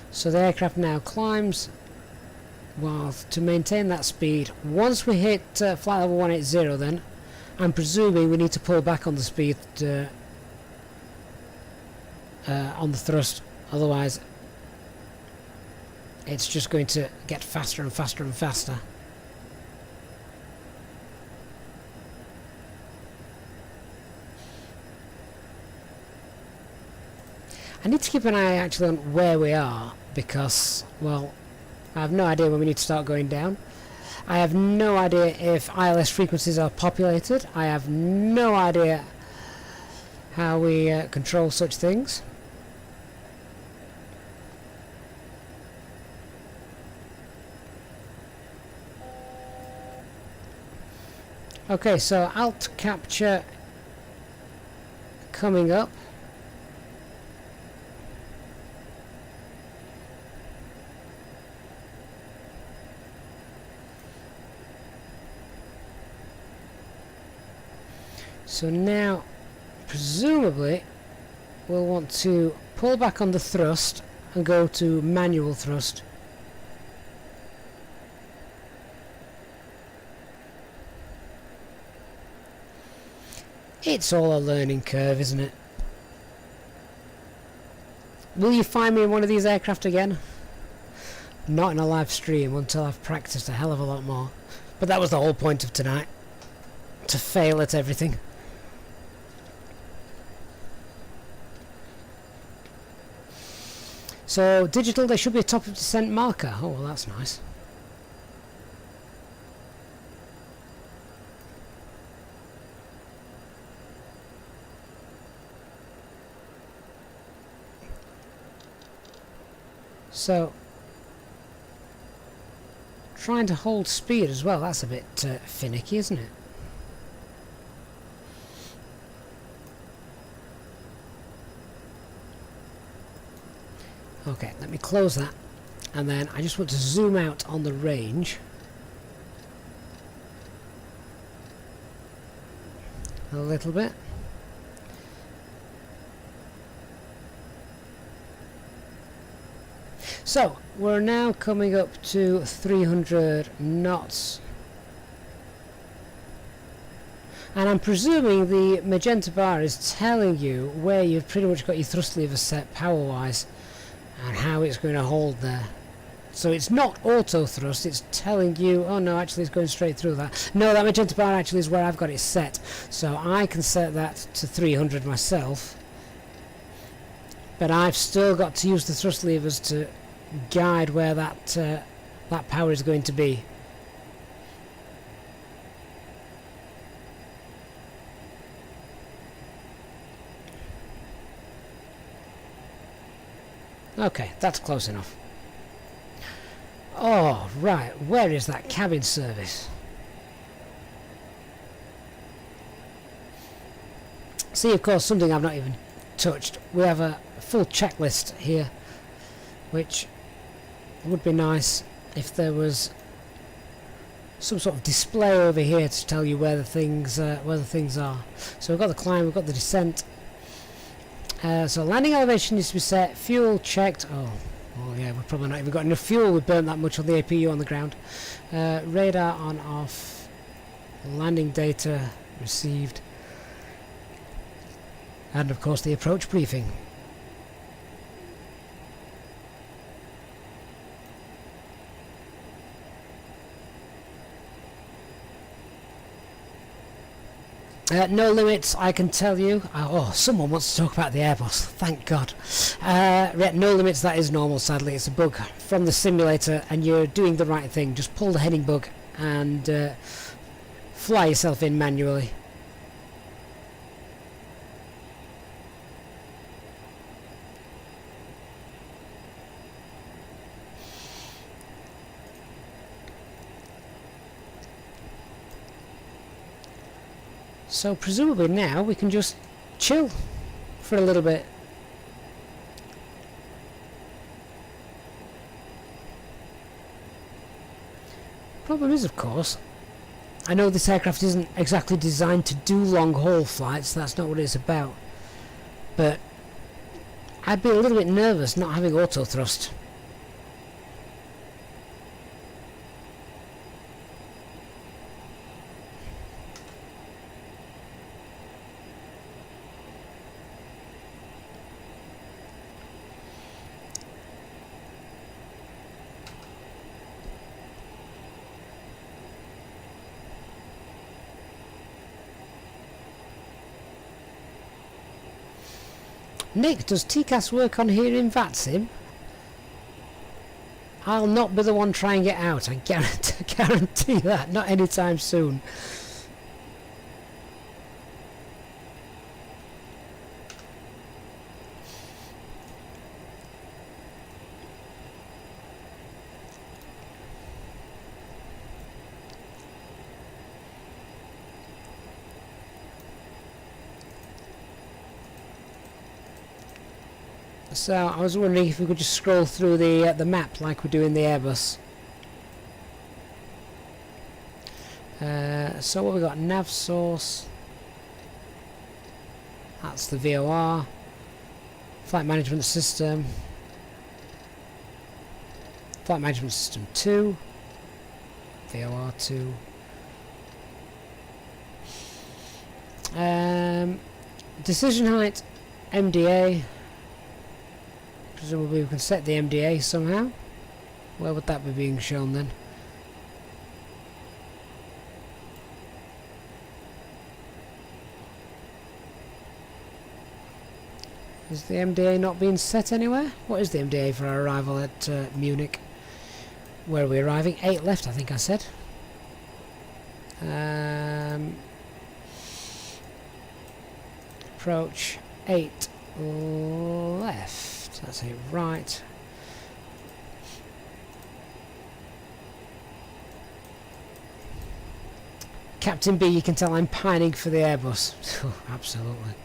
So the aircraft now climbs while to maintain that speed. Once we hit flight level 180 then, I'm presuming we need to pull back on the speed on the thrust, otherwise it's just going to get faster and faster and faster. I need to keep an eye actually on where we are, because, well, I have no idea when we need to start going down. I have no idea if ILS frequencies are populated. I have no idea how we control such things. Okay, so alt capture coming up. So now, presumably, we'll want to pull back on the thrust and go to manual thrust. It's all a learning curve, isn't it? Will you find me in one of these aircraft again? Not in a live stream until I've practiced a hell of a lot more. But that was the whole point of tonight. To fail at everything. So, digital, there should be a top of descent marker. Oh, well, that's nice. So, trying to hold speed as well, that's a bit finicky, isn't it? Okay, let me close that, and then I just want to zoom out on the range a little bit. So, we're now coming up to 300 knots. And I'm presuming the magenta bar is telling you where you've pretty much got your thrust lever set power-wise and how it's going to hold there. So it's not auto thrust, it's telling you, oh no, actually it's going straight through that. No, that magenta bar actually is where I've got it set. So I can set that to 300 myself. But I've still got to use the thrust levers to guide where that power is going to be. Okay, that's close enough. Oh, right, where is that cabin service? See, of course, something I've not even touched. We have a full checklist here, which would be nice if there was some sort of display over here to tell you where the things are. So we've got the climb, we've got the descent. So landing elevation needs to be set, fuel checked. Oh yeah, we've probably not even got enough fuel. We've burnt that much on the APU on the ground. Radar on off. Landing data received. And of course the approach briefing. No limits, I can tell you. Oh, someone wants to talk about the Airbus. Thank God. Yeah, no limits, that is normal, sadly. It's a bug from the simulator, and you're doing the right thing. Just pull the heading bug and fly yourself in manually. So presumably now we can just chill for a little bit. Problem is, of course, I know this aircraft isn't exactly designed to do long haul flights, that's not what it's about, but I'd be a little bit nervous not having auto thrust. Nick, does TCAS work on here in VATSIM? I'll not be the one trying it out, I guarantee that, not anytime soon. So I was wondering if we could just scroll through the map like we do in the Airbus. So what we got? Nav source. That's the VOR. Flight management system. Flight management system 2. VOR 2. Decision height MDA. Presumably we can set the MDA somehow. Where would that be being shown then? Is the MDA not being set anywhere? What is the MDA for our arrival at Munich? Where are we arriving? 8 left, I think I said. Approach 8 left. That's it, right. Captain B, you can tell I'm pining for the Airbus. Absolutely.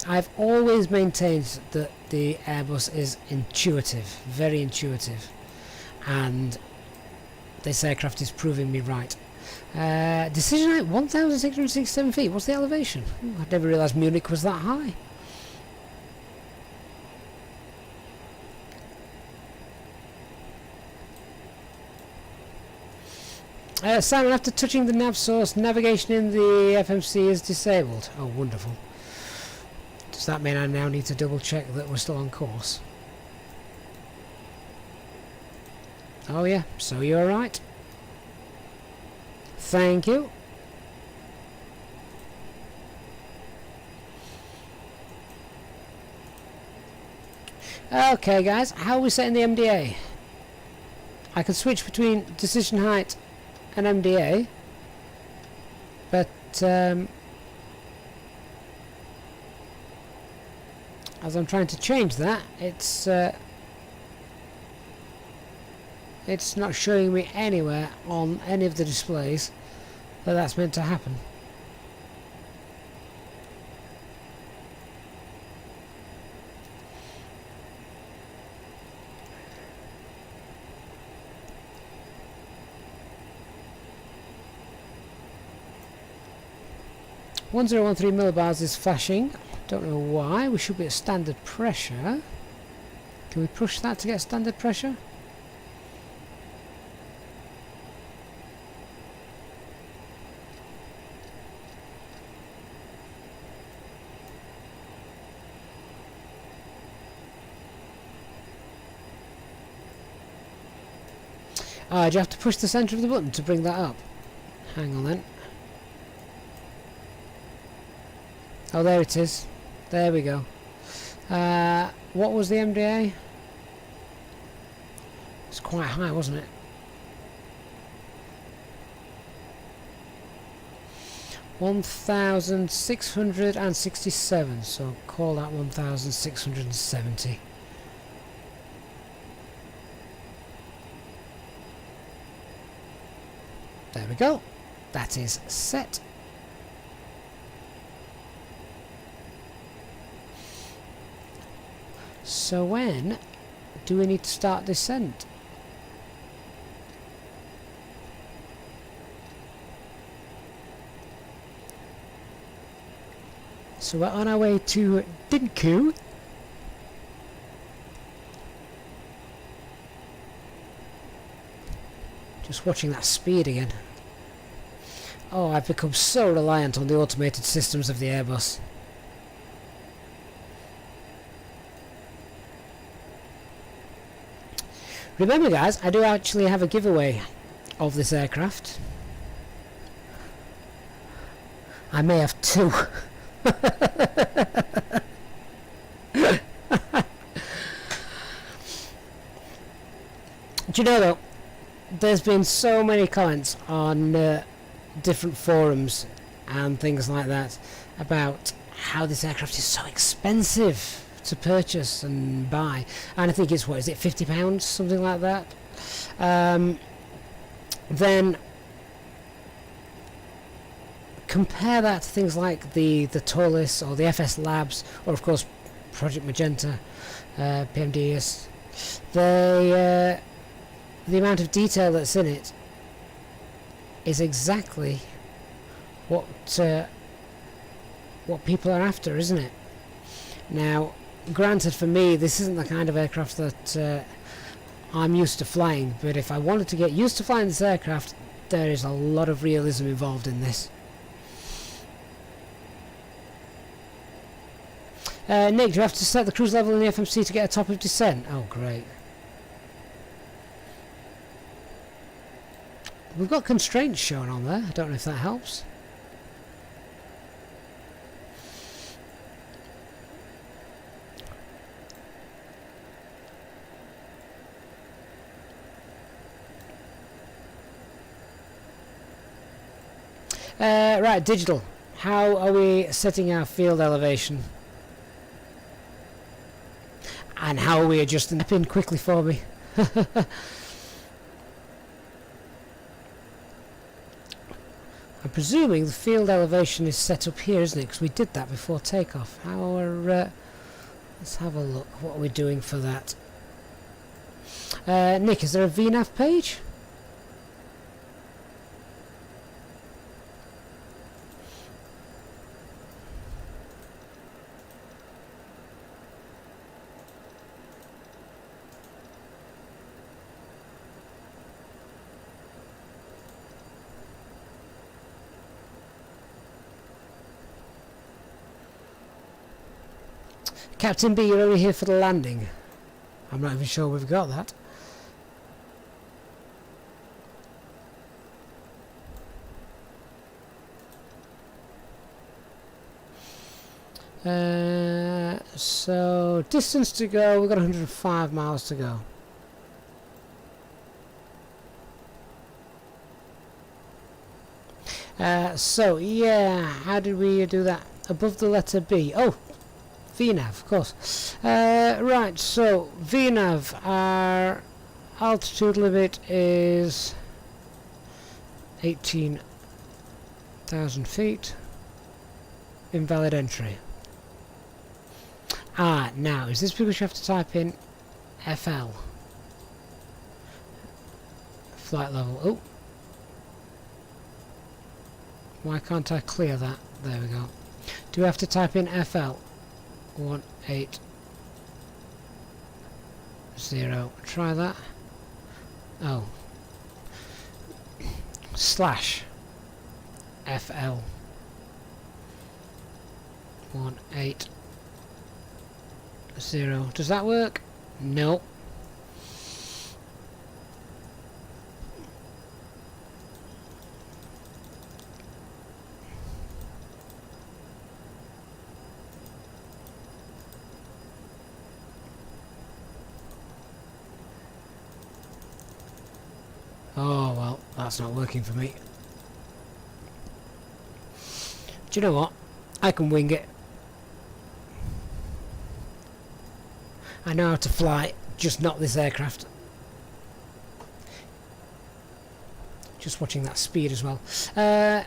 I've always maintained that the Airbus is intuitive, very intuitive, and this aircraft is proving me right. Decision height 1,667 feet. What's the elevation? Ooh, I'd never realised Munich was that high. Simon, after touching the nav source, navigation in the FMC is disabled. Oh, wonderful. Does that mean I now need to double check that we're still on course? Oh yeah, so you're right. Thank you. Okay guys, how are we setting the MDA? I can switch between decision height and MDA, but as I'm trying to change that, it's not showing me anywhere on any of the displays that that's meant to happen. .1013 millibars is flashing. Don't know why. We should be at standard pressure. Can we push that to get standard pressure? Ah, do you have to push the centre of the button to bring that up? Hang on then. Oh, there it is. There we go. What was the MDA? It's quite high, wasn't it? (1,667). So call that 1,670. There we go. That is set. So when do we need to start descent? So we're on our way to Dinku. Just watching that speed again. Oh, I've become so reliant on the automated systems of the Airbus. Remember guys, I do actually have a giveaway of this aircraft. I may have two. Do you know though, there's been so many comments on different forums and things like that about how this aircraft is so expensive to purchase and buy, and I think it's, what is it, £50, something like that. Then compare that to things like the Torlis or the FS Labs, or of course Project Magenta, PMDS. The amount of detail that's in it is exactly what people are after, isn't it? Now, granted, for me, this isn't the kind of aircraft that I'm used to flying, but if I wanted to get used to flying this aircraft, there is a lot of realism involved in this. Nick, do you have to set the cruise level in the FMC to get a top of descent? Oh, great. We've got constraints shown on there. I don't know if that helps. Right, digital. How are we setting our field elevation? And how are we adjusting the pin quickly for me? I'm presuming the field elevation is set up here, isn't it? Because we did that before takeoff. How are, let's have a look. What are we doing for that? Nick, is there a VNAV page? Captain B, you're only here for the landing. I'm not even sure we've got that. So distance to go, we've got 105 miles to go. So yeah, how did we do that? Above the letter B. Oh, VNAV, of course. Right, so VNAV, our altitude limit is 18,000 feet. Invalid entry. Ah, now, is this because you have to type in FL? Flight level. Oh. Why can't I clear that? There we go. Do we have to type in FL? 180. Try that. Oh. Slash FL 180. Does that work? No. Oh well, that's not working for me. Do you know what? I can wing it. I know how to fly, just not this aircraft. Just watching that speed as well. So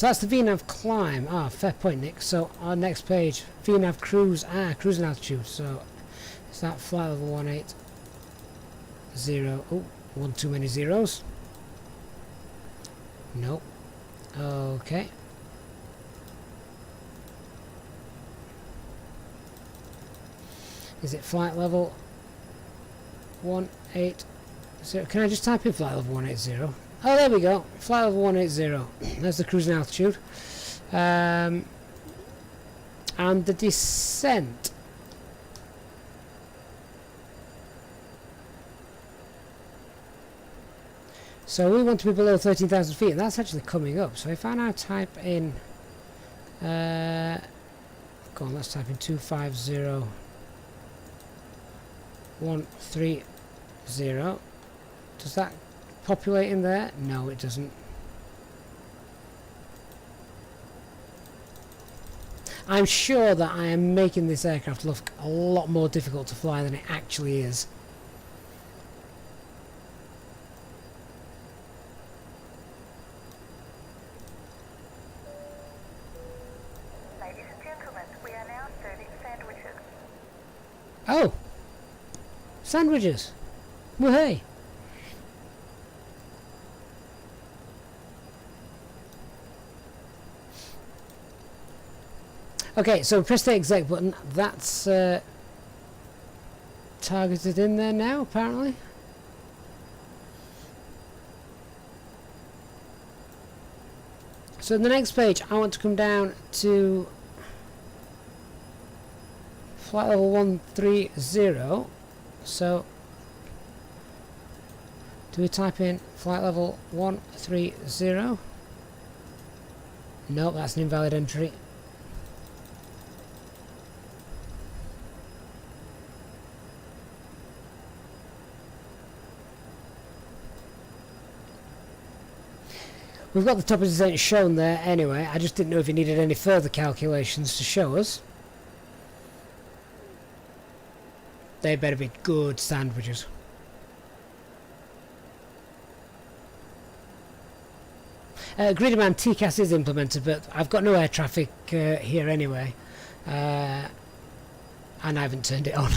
that's the VNAV climb. Ah, fair point, Nick. So our next page, VNAV cruise. Ah, cruising altitude. So is that flight level 180? Oh, one too many zeros. Nope. Okay. Is it flight level 180? Can I just type in flight level 180? Oh, there we go. Flight level 180. There's the cruising altitude. And the descent. So we want to be below 13,000 feet, and that's actually coming up. So if I now type in... go on, let's type in 250. 130. Does that populate in there? No, it doesn't. I'm sure that I am making this aircraft look a lot more difficult to fly than it actually is. Ladies and gentlemen, we are now serving sandwiches. Oh! Sandwiches! Well, hey! Okay, so press the exec button. That's targeted in there now, apparently. So the next page, I want to come down to flight level 130. So do we type in flight level 130? No, that's an invalid entry. We've got the top of the descent shown there anyway. I just didn't know if you needed any further calculations to show us. They better be good sandwiches. Gridman TCAS is implemented, but I've got no air traffic here anyway. And I haven't turned it on.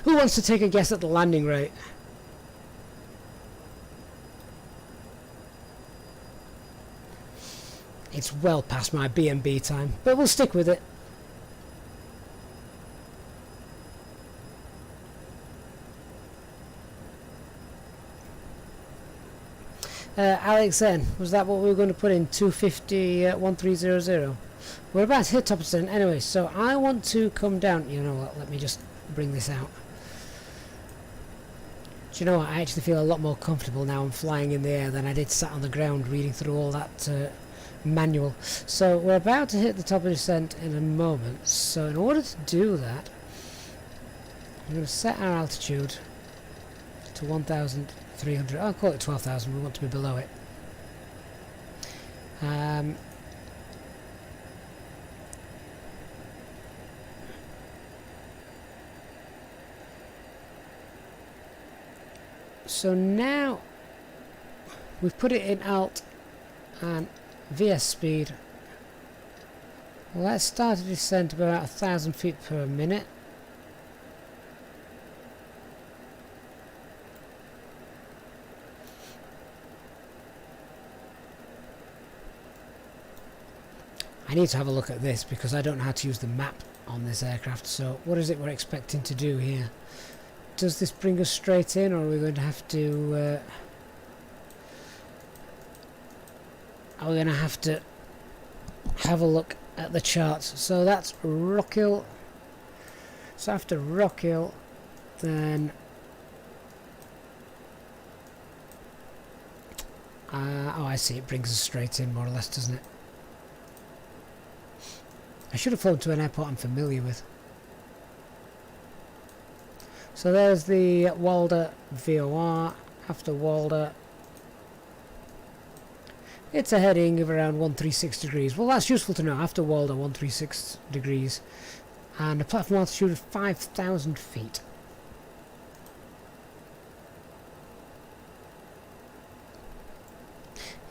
Who wants to take a guess at the landing rate? It's well past my B&B time, but we'll stick with it. Alex N, was that what we were going to put in? 250 1300. We're about to hit top percent anyway, so I want to come down. You know what, let me just bring this out. Do you know what, I actually feel a lot more comfortable now I'm flying in the air than I did sat on the ground reading through all that manual. So we're about to hit the top of descent in a moment, so in order to do that I'm going to set our altitude to 1,300. I'll call it 12,000, we want to be below it. So now we've put it in alt and VS speed. Let's start a descent of about 1,000 feet per minute. I need to have a look at this because I don't know how to use the map on this aircraft. So what is it we're expecting to do here? Does this bring us straight in, or are we going to have to have a look at the charts? So that's Rock Hill. So after Rock Hill, then oh, I see, it brings us straight in more or less, doesn't it? I should have flown to an airport I'm familiar with. So there's the Walder VOR. After Walder, it's a heading of around 136 degrees. Well, that's useful to know. After Walder, 136 degrees. And a platform altitude of 5,000 feet.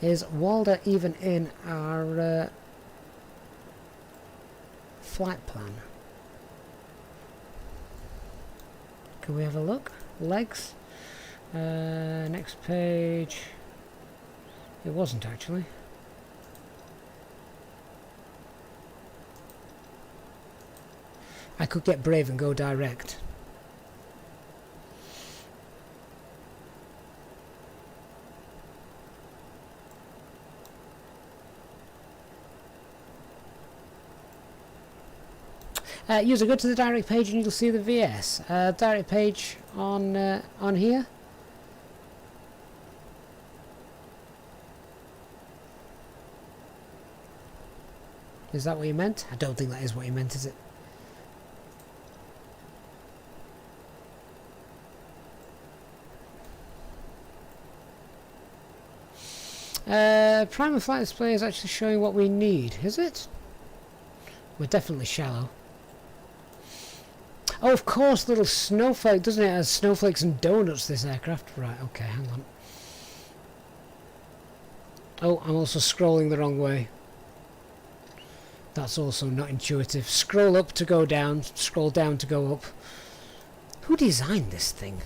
Is Walder even in our flight plan? Can we have a look? Legs. Next page. It wasn't actually. I could get brave and go direct. User, go to the direct page and you'll see the VS. Direct page on here. Is that what you meant? I don't think that is what you meant, is it? Primer flight display is actually showing what we need, is it? We're definitely shallow. Oh, of course, little snowflake, doesn't it? It has snowflakes and donuts, this aircraft. Right, okay, hang on. Oh, I'm also scrolling the wrong way. That's also not intuitive. Scroll up to go down, scroll down to go up. Who designed this thing?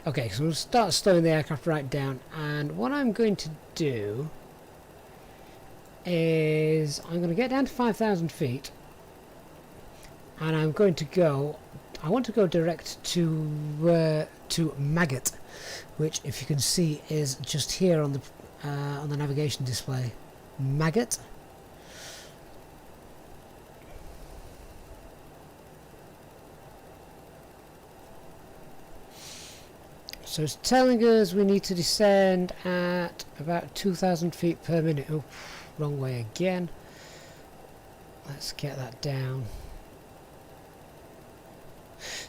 Okay, so we'll start slowing the aircraft right down, and what I'm going to do is I'm going to get down to 5,000 feet, and I'm going to go, I want to go direct to Maggot, which, if you can see, is just here on the navigation display. Maggot. So it's telling us we need to descend at about 2,000 feet per minute. Oh, wrong way again. Let's get that down.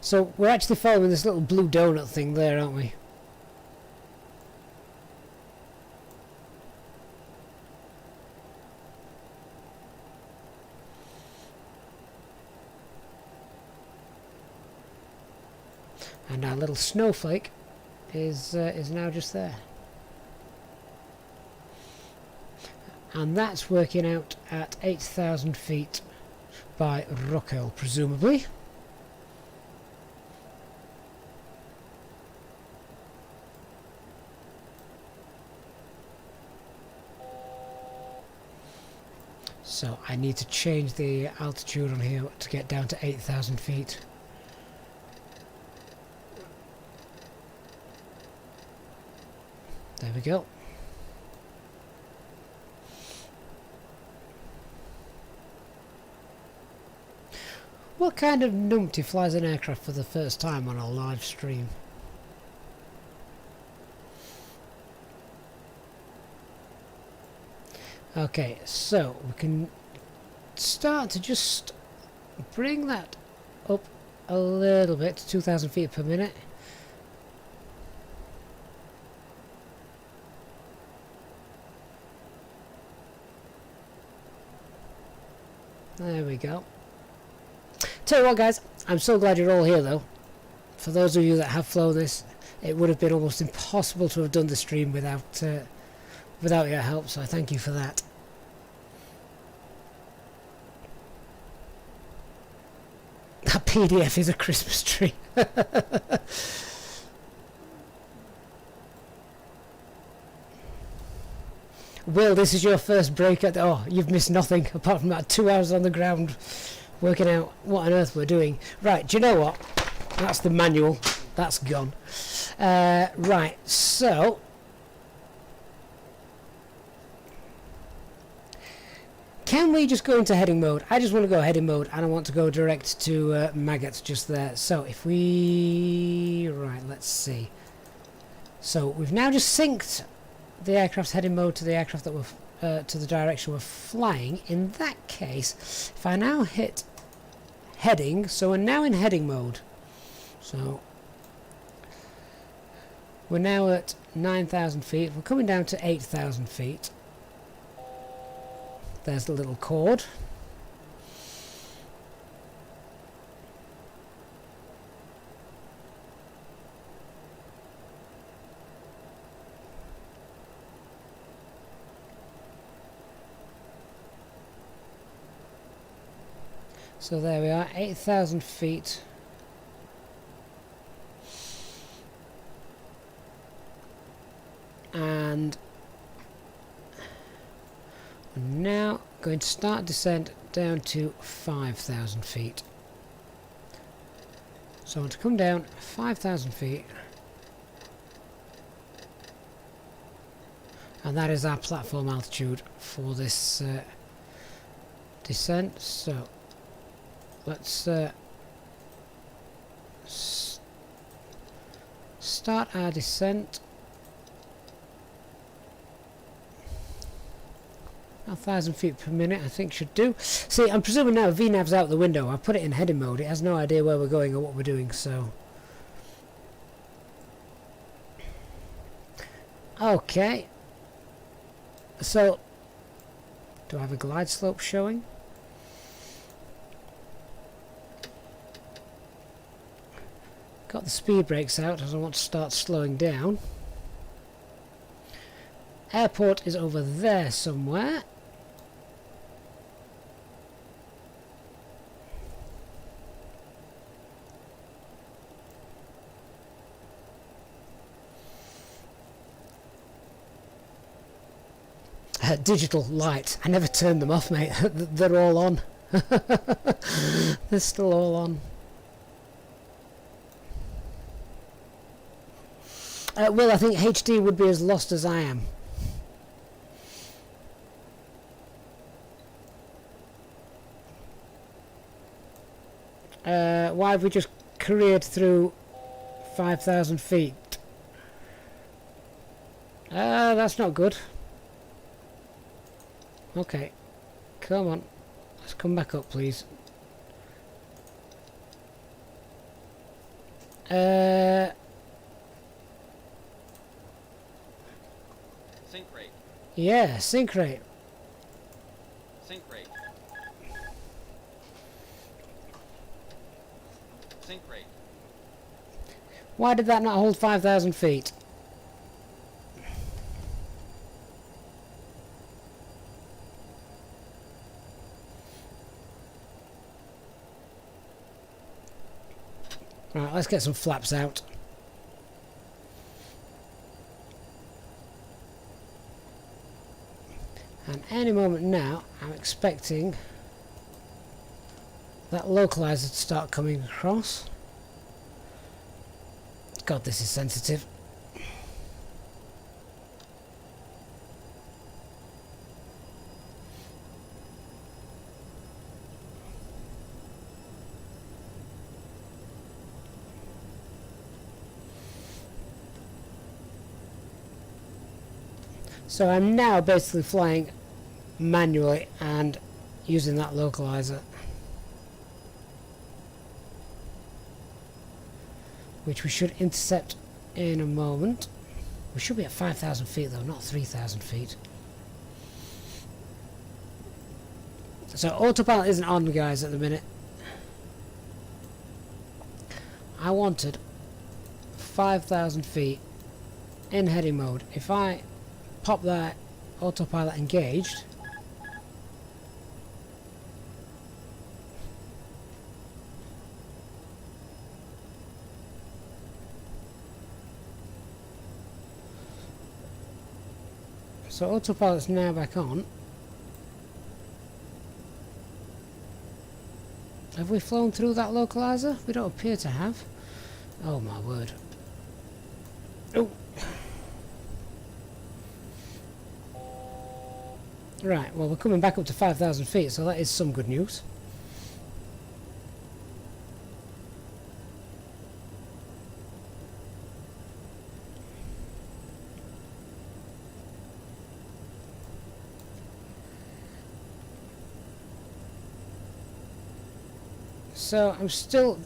So we're actually following this little blue donut thing there, aren't we? And our little snowflake is now just there, and that's working out at 8,000 feet by Rock Hill, presumably. So I need to change the altitude on here to get down to 8,000 feet. There we go. What kind of numpty flies an aircraft for the first time on a live stream? Okay, so we can start to just bring that up a little bit to 2,000 feet per minute. There we go. Tell you what, guys, I'm so glad you're all here, though. For those of you that have flown this, it would have been almost impossible to have done the stream without your help, so I thank you for that. That PDF is a Christmas tree. Will, this is your first break at the... Oh, you've missed nothing apart from that 2 hours on the ground working out what on earth we're doing. Right, do you know what? That's the manual. That's gone. Right, so... Can we just go into heading mode? I just want to go heading mode and I want to go direct to maggots just there. So if we... Right, let's see. So we've now just synced the aircraft's heading mode to the aircraft that we're... to the direction we're flying. In that case, if I now hit heading, so we're now in heading mode. So we're now at 9,000 feet. We're coming down to 8,000 feet. There's the little cord. So there we are, 8,000 feet. And we're now going to start descent down to 5,000 feet. So I want to come down 5,000 feet. And that is our platform altitude for this descent. So let's start our descent. 1,000 feet per minute I think should do. See, I'm presuming now VNAV's out the window. I put it in heading mode. It has no idea where we're going or what we're doing, so... Okay. So, do I have a glide slope showing? Got the speed brakes out as I want to start slowing down. Airport is over there somewhere. Digital light. I never turned them off, mate. They're all on. They're still all on. Well, I think HD would be as lost as I am. Why have we just careered through 5,000 feet? That's not good. Okay, come on, let's come back up, please. Sync rate. Yeah, sync rate. Sync rate. Sync rate. Why did that not hold 5,000 feet? Right, let's get some flaps out. And any moment now, I'm expecting that localizer to start coming across. God, this is sensitive. So I'm now basically flying manually and using that localizer, which we should intercept in a moment. We should be at 5,000 feet though, not 3,000 feet. So autopilot isn't on, guys, at the minute. I wanted 5,000 feet in heading mode. If I pop that autopilot engaged, so autopilot's now back on. Have we flown through that localizer? We don't appear to have. Oh my word. Oh. Right, well, we're coming back up to 5,000 feet, so that is some good news. So I'm still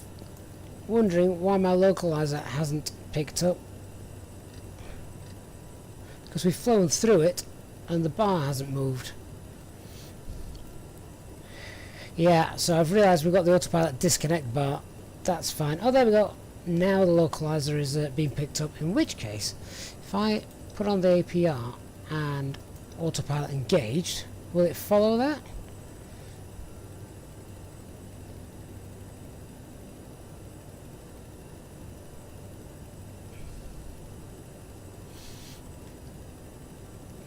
wondering why my localizer hasn't picked up, because we've flown through it and the bar hasn't moved. Yeah, so I've realised we've got the autopilot disconnect bar. That's fine. Oh, there we go. Now the localizer is being picked up, in which case if I put on the APR and autopilot engaged, will it follow that?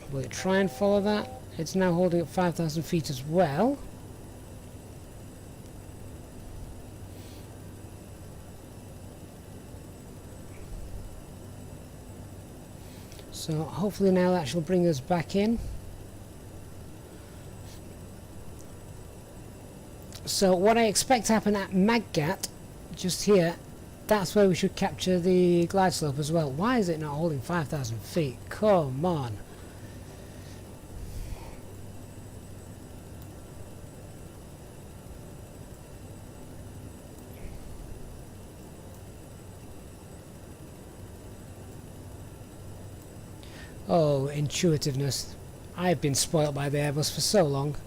Will it try and follow that? It's now holding at 5,000 feet as well. So hopefully now that shall bring us back in. So what I expect to happen at Maggat, just here, that's where we should capture the glide slope as well. Why is it not holding 5,000 feet? Come on. Oh, intuitiveness. I've been spoilt by the Airbus for so long.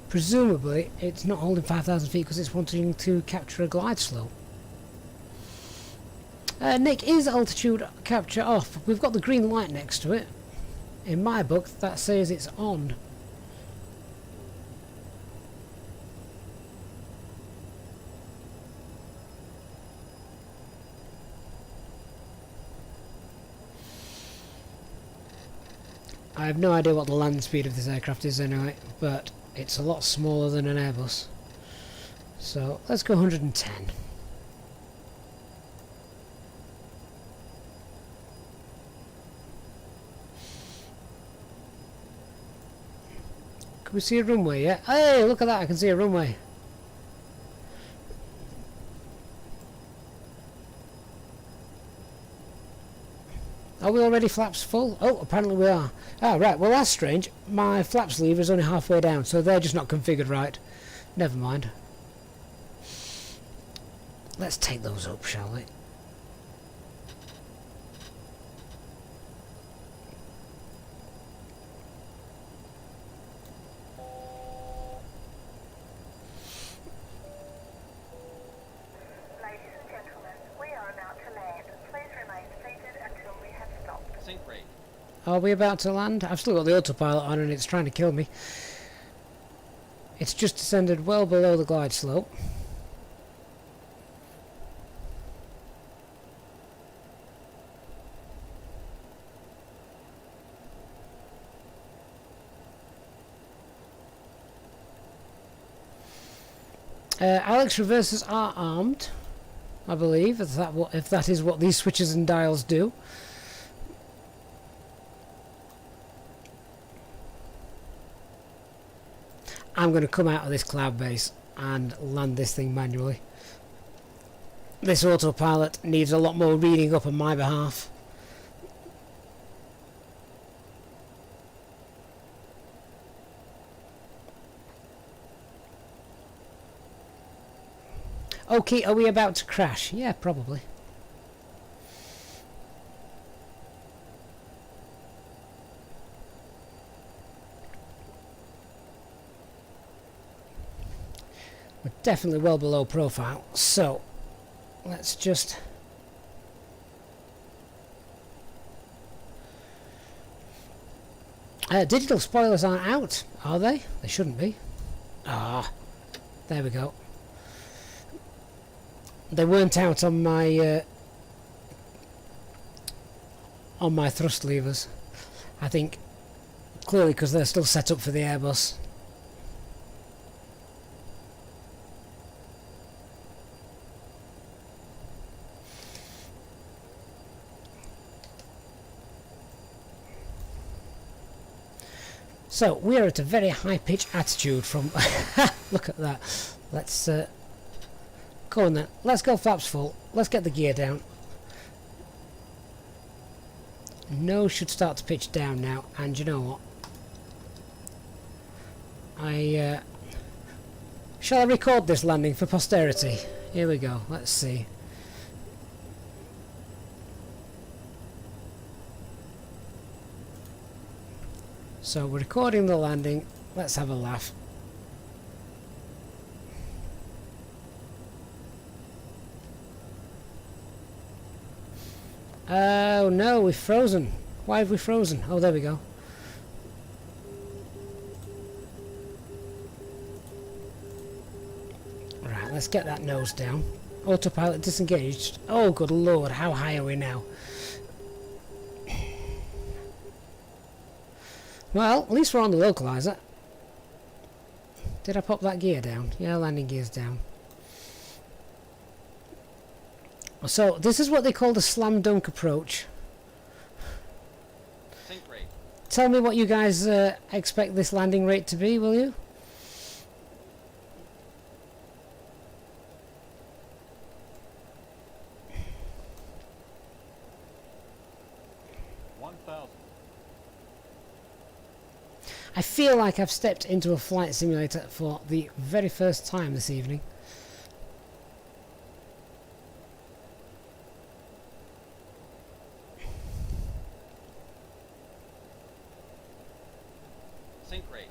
Presumably, it's not holding 5,000 feet because it's wanting to capture a glide slope. Nick, is altitude capture off? We've got the green light next to it. In my book, that says it's on. I have no idea what the land speed of this aircraft is anyway, but it's a lot smaller than an Airbus. So let's go 110. Can we see a runway yet? Hey, look at that, I can see a runway. Are we already flaps full? Oh, apparently we are. Ah, right, well that's strange. My flaps lever is only halfway down, so they're just not configured right. Never mind. Let's take those up, shall we? Ladies and gentlemen, we are about to land. Please remain seated until we have stopped. Sink rate. Are we about to land? I've still got the autopilot on and it's trying to kill me. It's just descended well below the glide slope. Alex, reversers are armed, I believe, if that is what these switches and dials do. I'm going to come out of this cloud base and land this thing manually. This autopilot needs a lot more reading up on my behalf. Okay, are we about to crash? Yeah, probably. We're definitely well below profile, so let's just... digital spoilers aren't out, are they? They shouldn't be. Ah, there we go. They weren't out on my thrust levers. I think clearly because they're still set up for the Airbus. So we are at a very high pitch attitude from look at that. Let's go on then, let's go flaps full, let's get the gear down. Nose should start to pitch down now, and you know what, shall I record this landing for posterity? Here we go, let's see. So we're recording the landing, let's have a laugh. Oh no, we've frozen. Why have we frozen? Oh, there we go. Right, let's get that nose down. Autopilot disengaged. Oh, good lord, how high are we now? Well, at least we're on the localizer. Did I pop that gear down? Yeah, landing gear's down. So, this is what they call the slam dunk approach. Sink rate. Tell me what you guys expect this landing rate to be, will you? I feel like I've stepped into a flight simulator for the very first time this evening. Sink rate.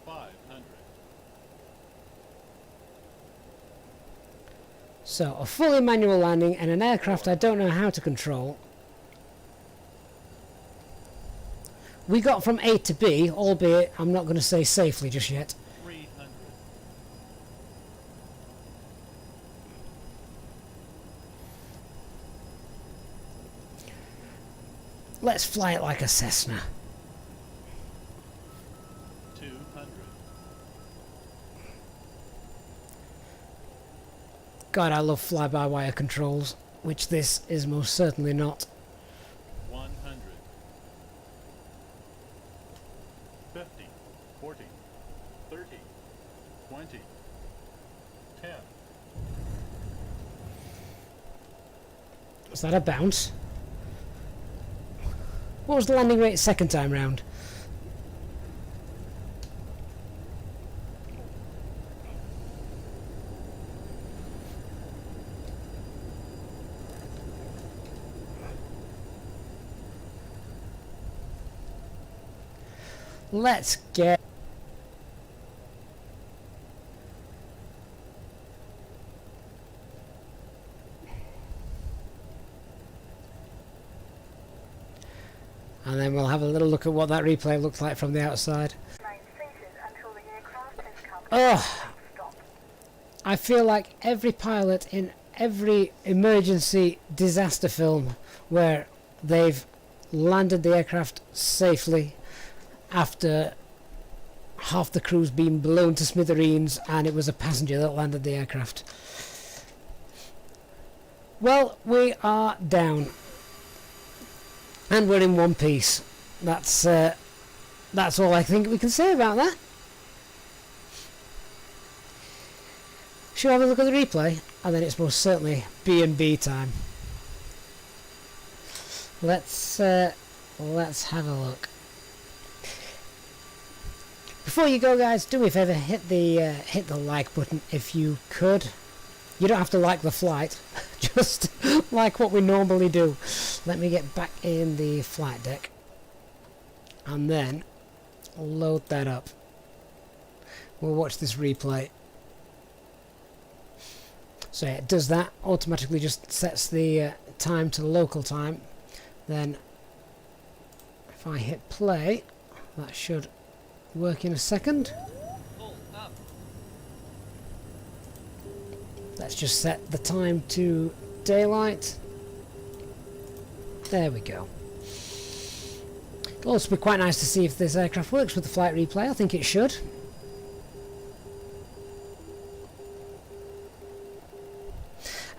500. So, a fully manual landing and an aircraft I don't know how to control. We got from A to B, albeit I'm not going to say safely just yet. 300. Let's fly it like a Cessna. 200. God, I love fly-by-wire controls, which this is most certainly not. 100. 50. 40. 30. 20. 10. Was that a bounce? What was the landing rate second time round? Let's get... And then we'll have a little look at what that replay looks like from the outside. Remain seated until the aircraft has come to Oh, a stop. I feel like every pilot in every emergency disaster film where they've landed the aircraft safely after half the crew's been blown to smithereens and it was a passenger that landed the aircraft. Well, we are down. And we're in one piece. That's all I think we can say about that. Shall we have a look at the replay? And then it's most certainly B&B time. Let's have a look. Before you go, guys, do me a favour, hit the like button if you could. You don't have to like the flight, just like what we normally do. Let me get back in the flight deck and then load that up. We'll watch this replay. So yeah, it does that, automatically just sets the time to local time. Then if I hit play, that should work in a second. Pull up. Let's just set the time to daylight. There we go. It'll also be quite nice to see if this aircraft works with the flight replay. I think it should.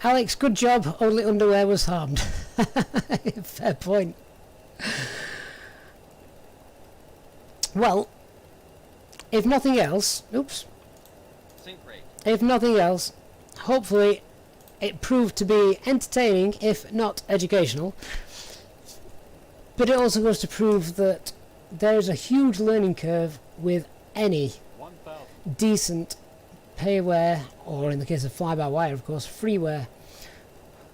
Alex, good job. Only underwear was harmed. Fair point. Well, if nothing else, oops. Sync rate. If nothing else, hopefully it proved to be entertaining, if not educational. But it also goes to prove that there is a huge learning curve with any 1,000. decent payware, or in the case of fly-by-wire, of course, freeware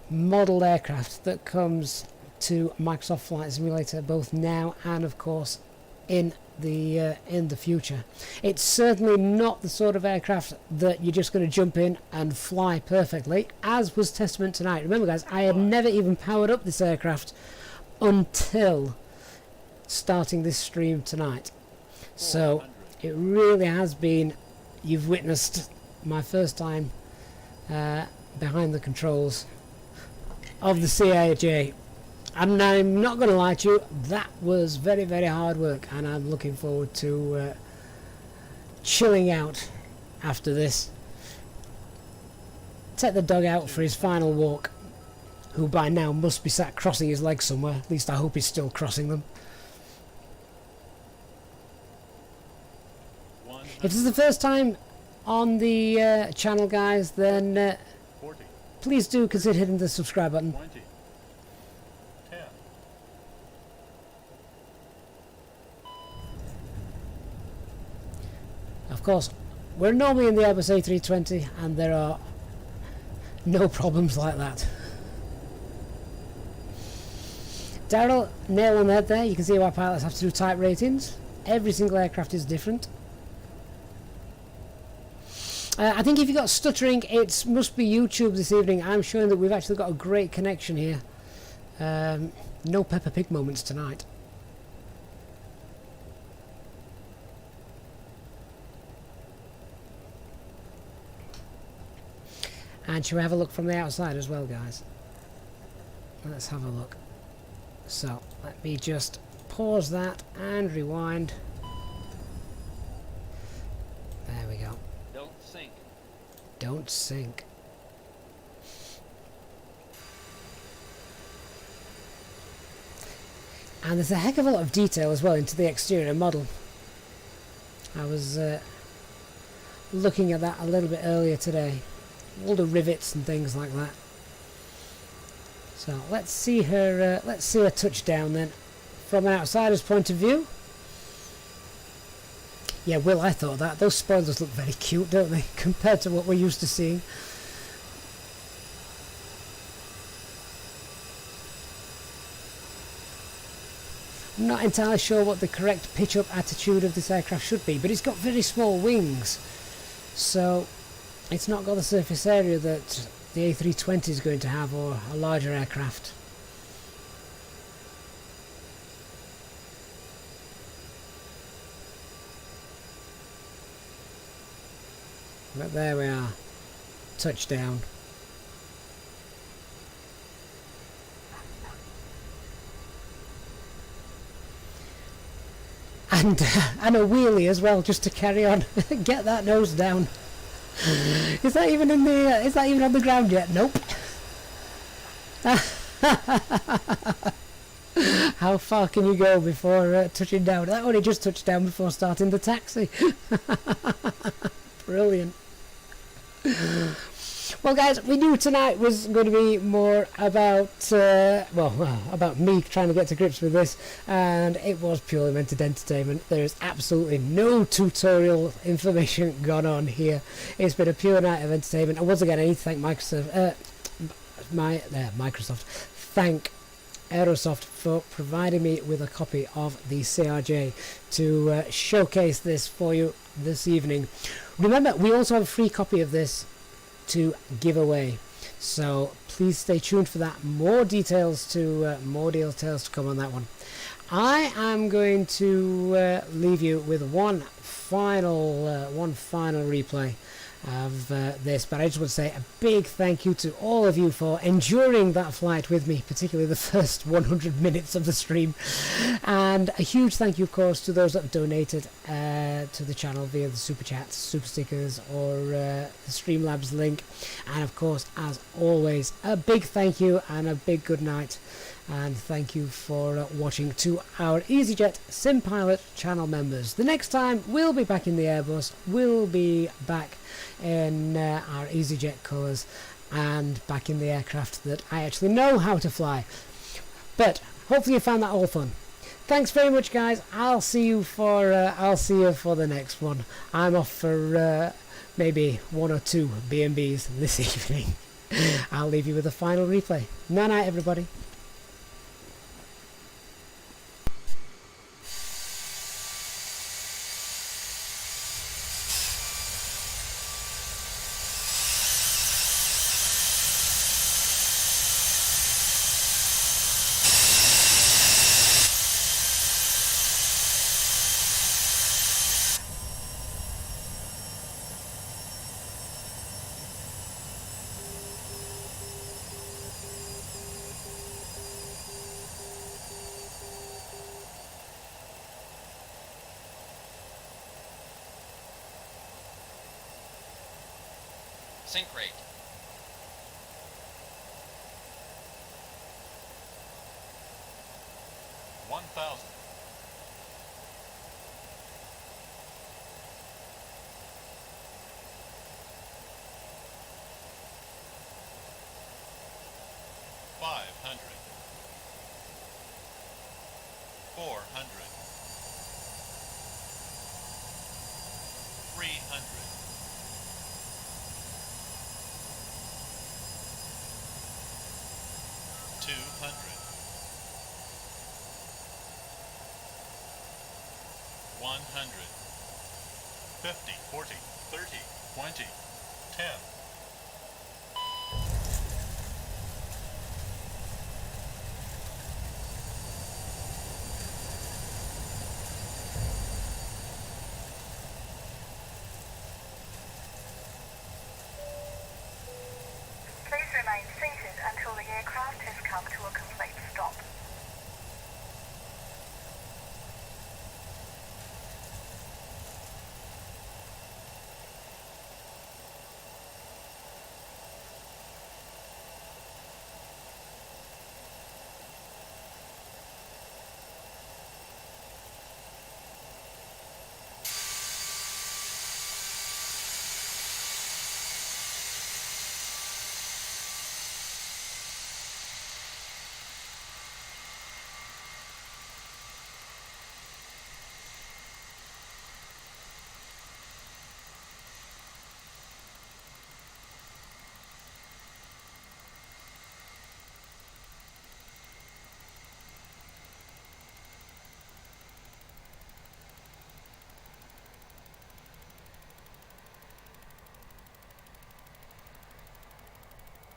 modelled aircraft that comes to Microsoft Flight Simulator, both now and, of course, in the future. It's certainly not the sort of aircraft that you're just going to jump in and fly perfectly, as was testament tonight. Remember, guys, I had never even powered up this aircraft until starting this stream tonight. So it really has been, you've witnessed my first time behind the controls of the CRJ, and I'm not going to lie to you, that was very, very hard work, and I'm looking forward to chilling out after this. Take the dog out for his final walk, who by now must be sat crossing his legs somewhere. At least I hope he's still crossing them. If this is the first time on the channel, guys, then 40, please do consider hitting the subscribe button. 20, 10, Of course, we're normally in the Airbus A320 and there are no problems like that. Daryl, nail on the head there. You can see why pilots have to do type ratings. Every single aircraft is different. I think if you've got stuttering, it must be YouTube this evening. I'm showing that we've actually got a great connection here. No Peppa Pig moments tonight. And shall we have a look from the outside as well, guys? Let's have a look. So, let me just pause that and rewind. There we go. Don't sink. Don't sink. And there's a heck of a lot of detail as well into the exterior model. I was looking at that a little bit earlier today. All the rivets and things like that. So let's see her touch down then, from an outsider's point of view. Yeah, Will, I thought that. Those spoilers look very cute, don't they, compared to what we're used to seeing. I'm not entirely sure what the correct pitch-up attitude of this aircraft should be, but it's got very small wings, so it's not got the surface area that the A320 is going to have, or a larger aircraft. But there we are, touchdown. and a wheelie as well, just to carry on. Get that nose down. Is that even in the? Is that even on the ground yet? Nope. How far can you go before touching down? That only just touched down before starting the taxi. Brilliant. Well, guys, we knew tonight was going to be more about, about me trying to get to grips with this, and it was purely meant to entertainment. There is absolutely no tutorial information gone on here. It's been a pure night of entertainment, and once again, I need to thank Microsoft. Thank Aerosoft for providing me with a copy of the CRJ to showcase this for you this evening. Remember, we also have a free copy of this to give away, so please stay tuned for that. More details to come on that one. I am going to leave you with one final replay of this, but I just want to say a big thank you to all of you for enduring that flight with me, particularly the first 100 minutes of the stream, and a huge thank you of course to those that have donated to the channel via the super chats, super stickers, or the Streamlabs link, and of course, as always, a big thank you and a big good night. And thank you for watching to our EasyJet SimPilot channel members. The next time we'll be back in the Airbus, we'll be back in our EasyJet colours and back in the aircraft that I actually know how to fly. But hopefully you found that all fun. Thanks very much, guys. I'll see you for the next one. I'm off for maybe 1 or 2 B&Bs this evening. I'll leave you with a final replay. Night night, everybody. Sync rate. 1,000. 500. 400. 300. 200. 100. 50, 40, 30, 20, 10.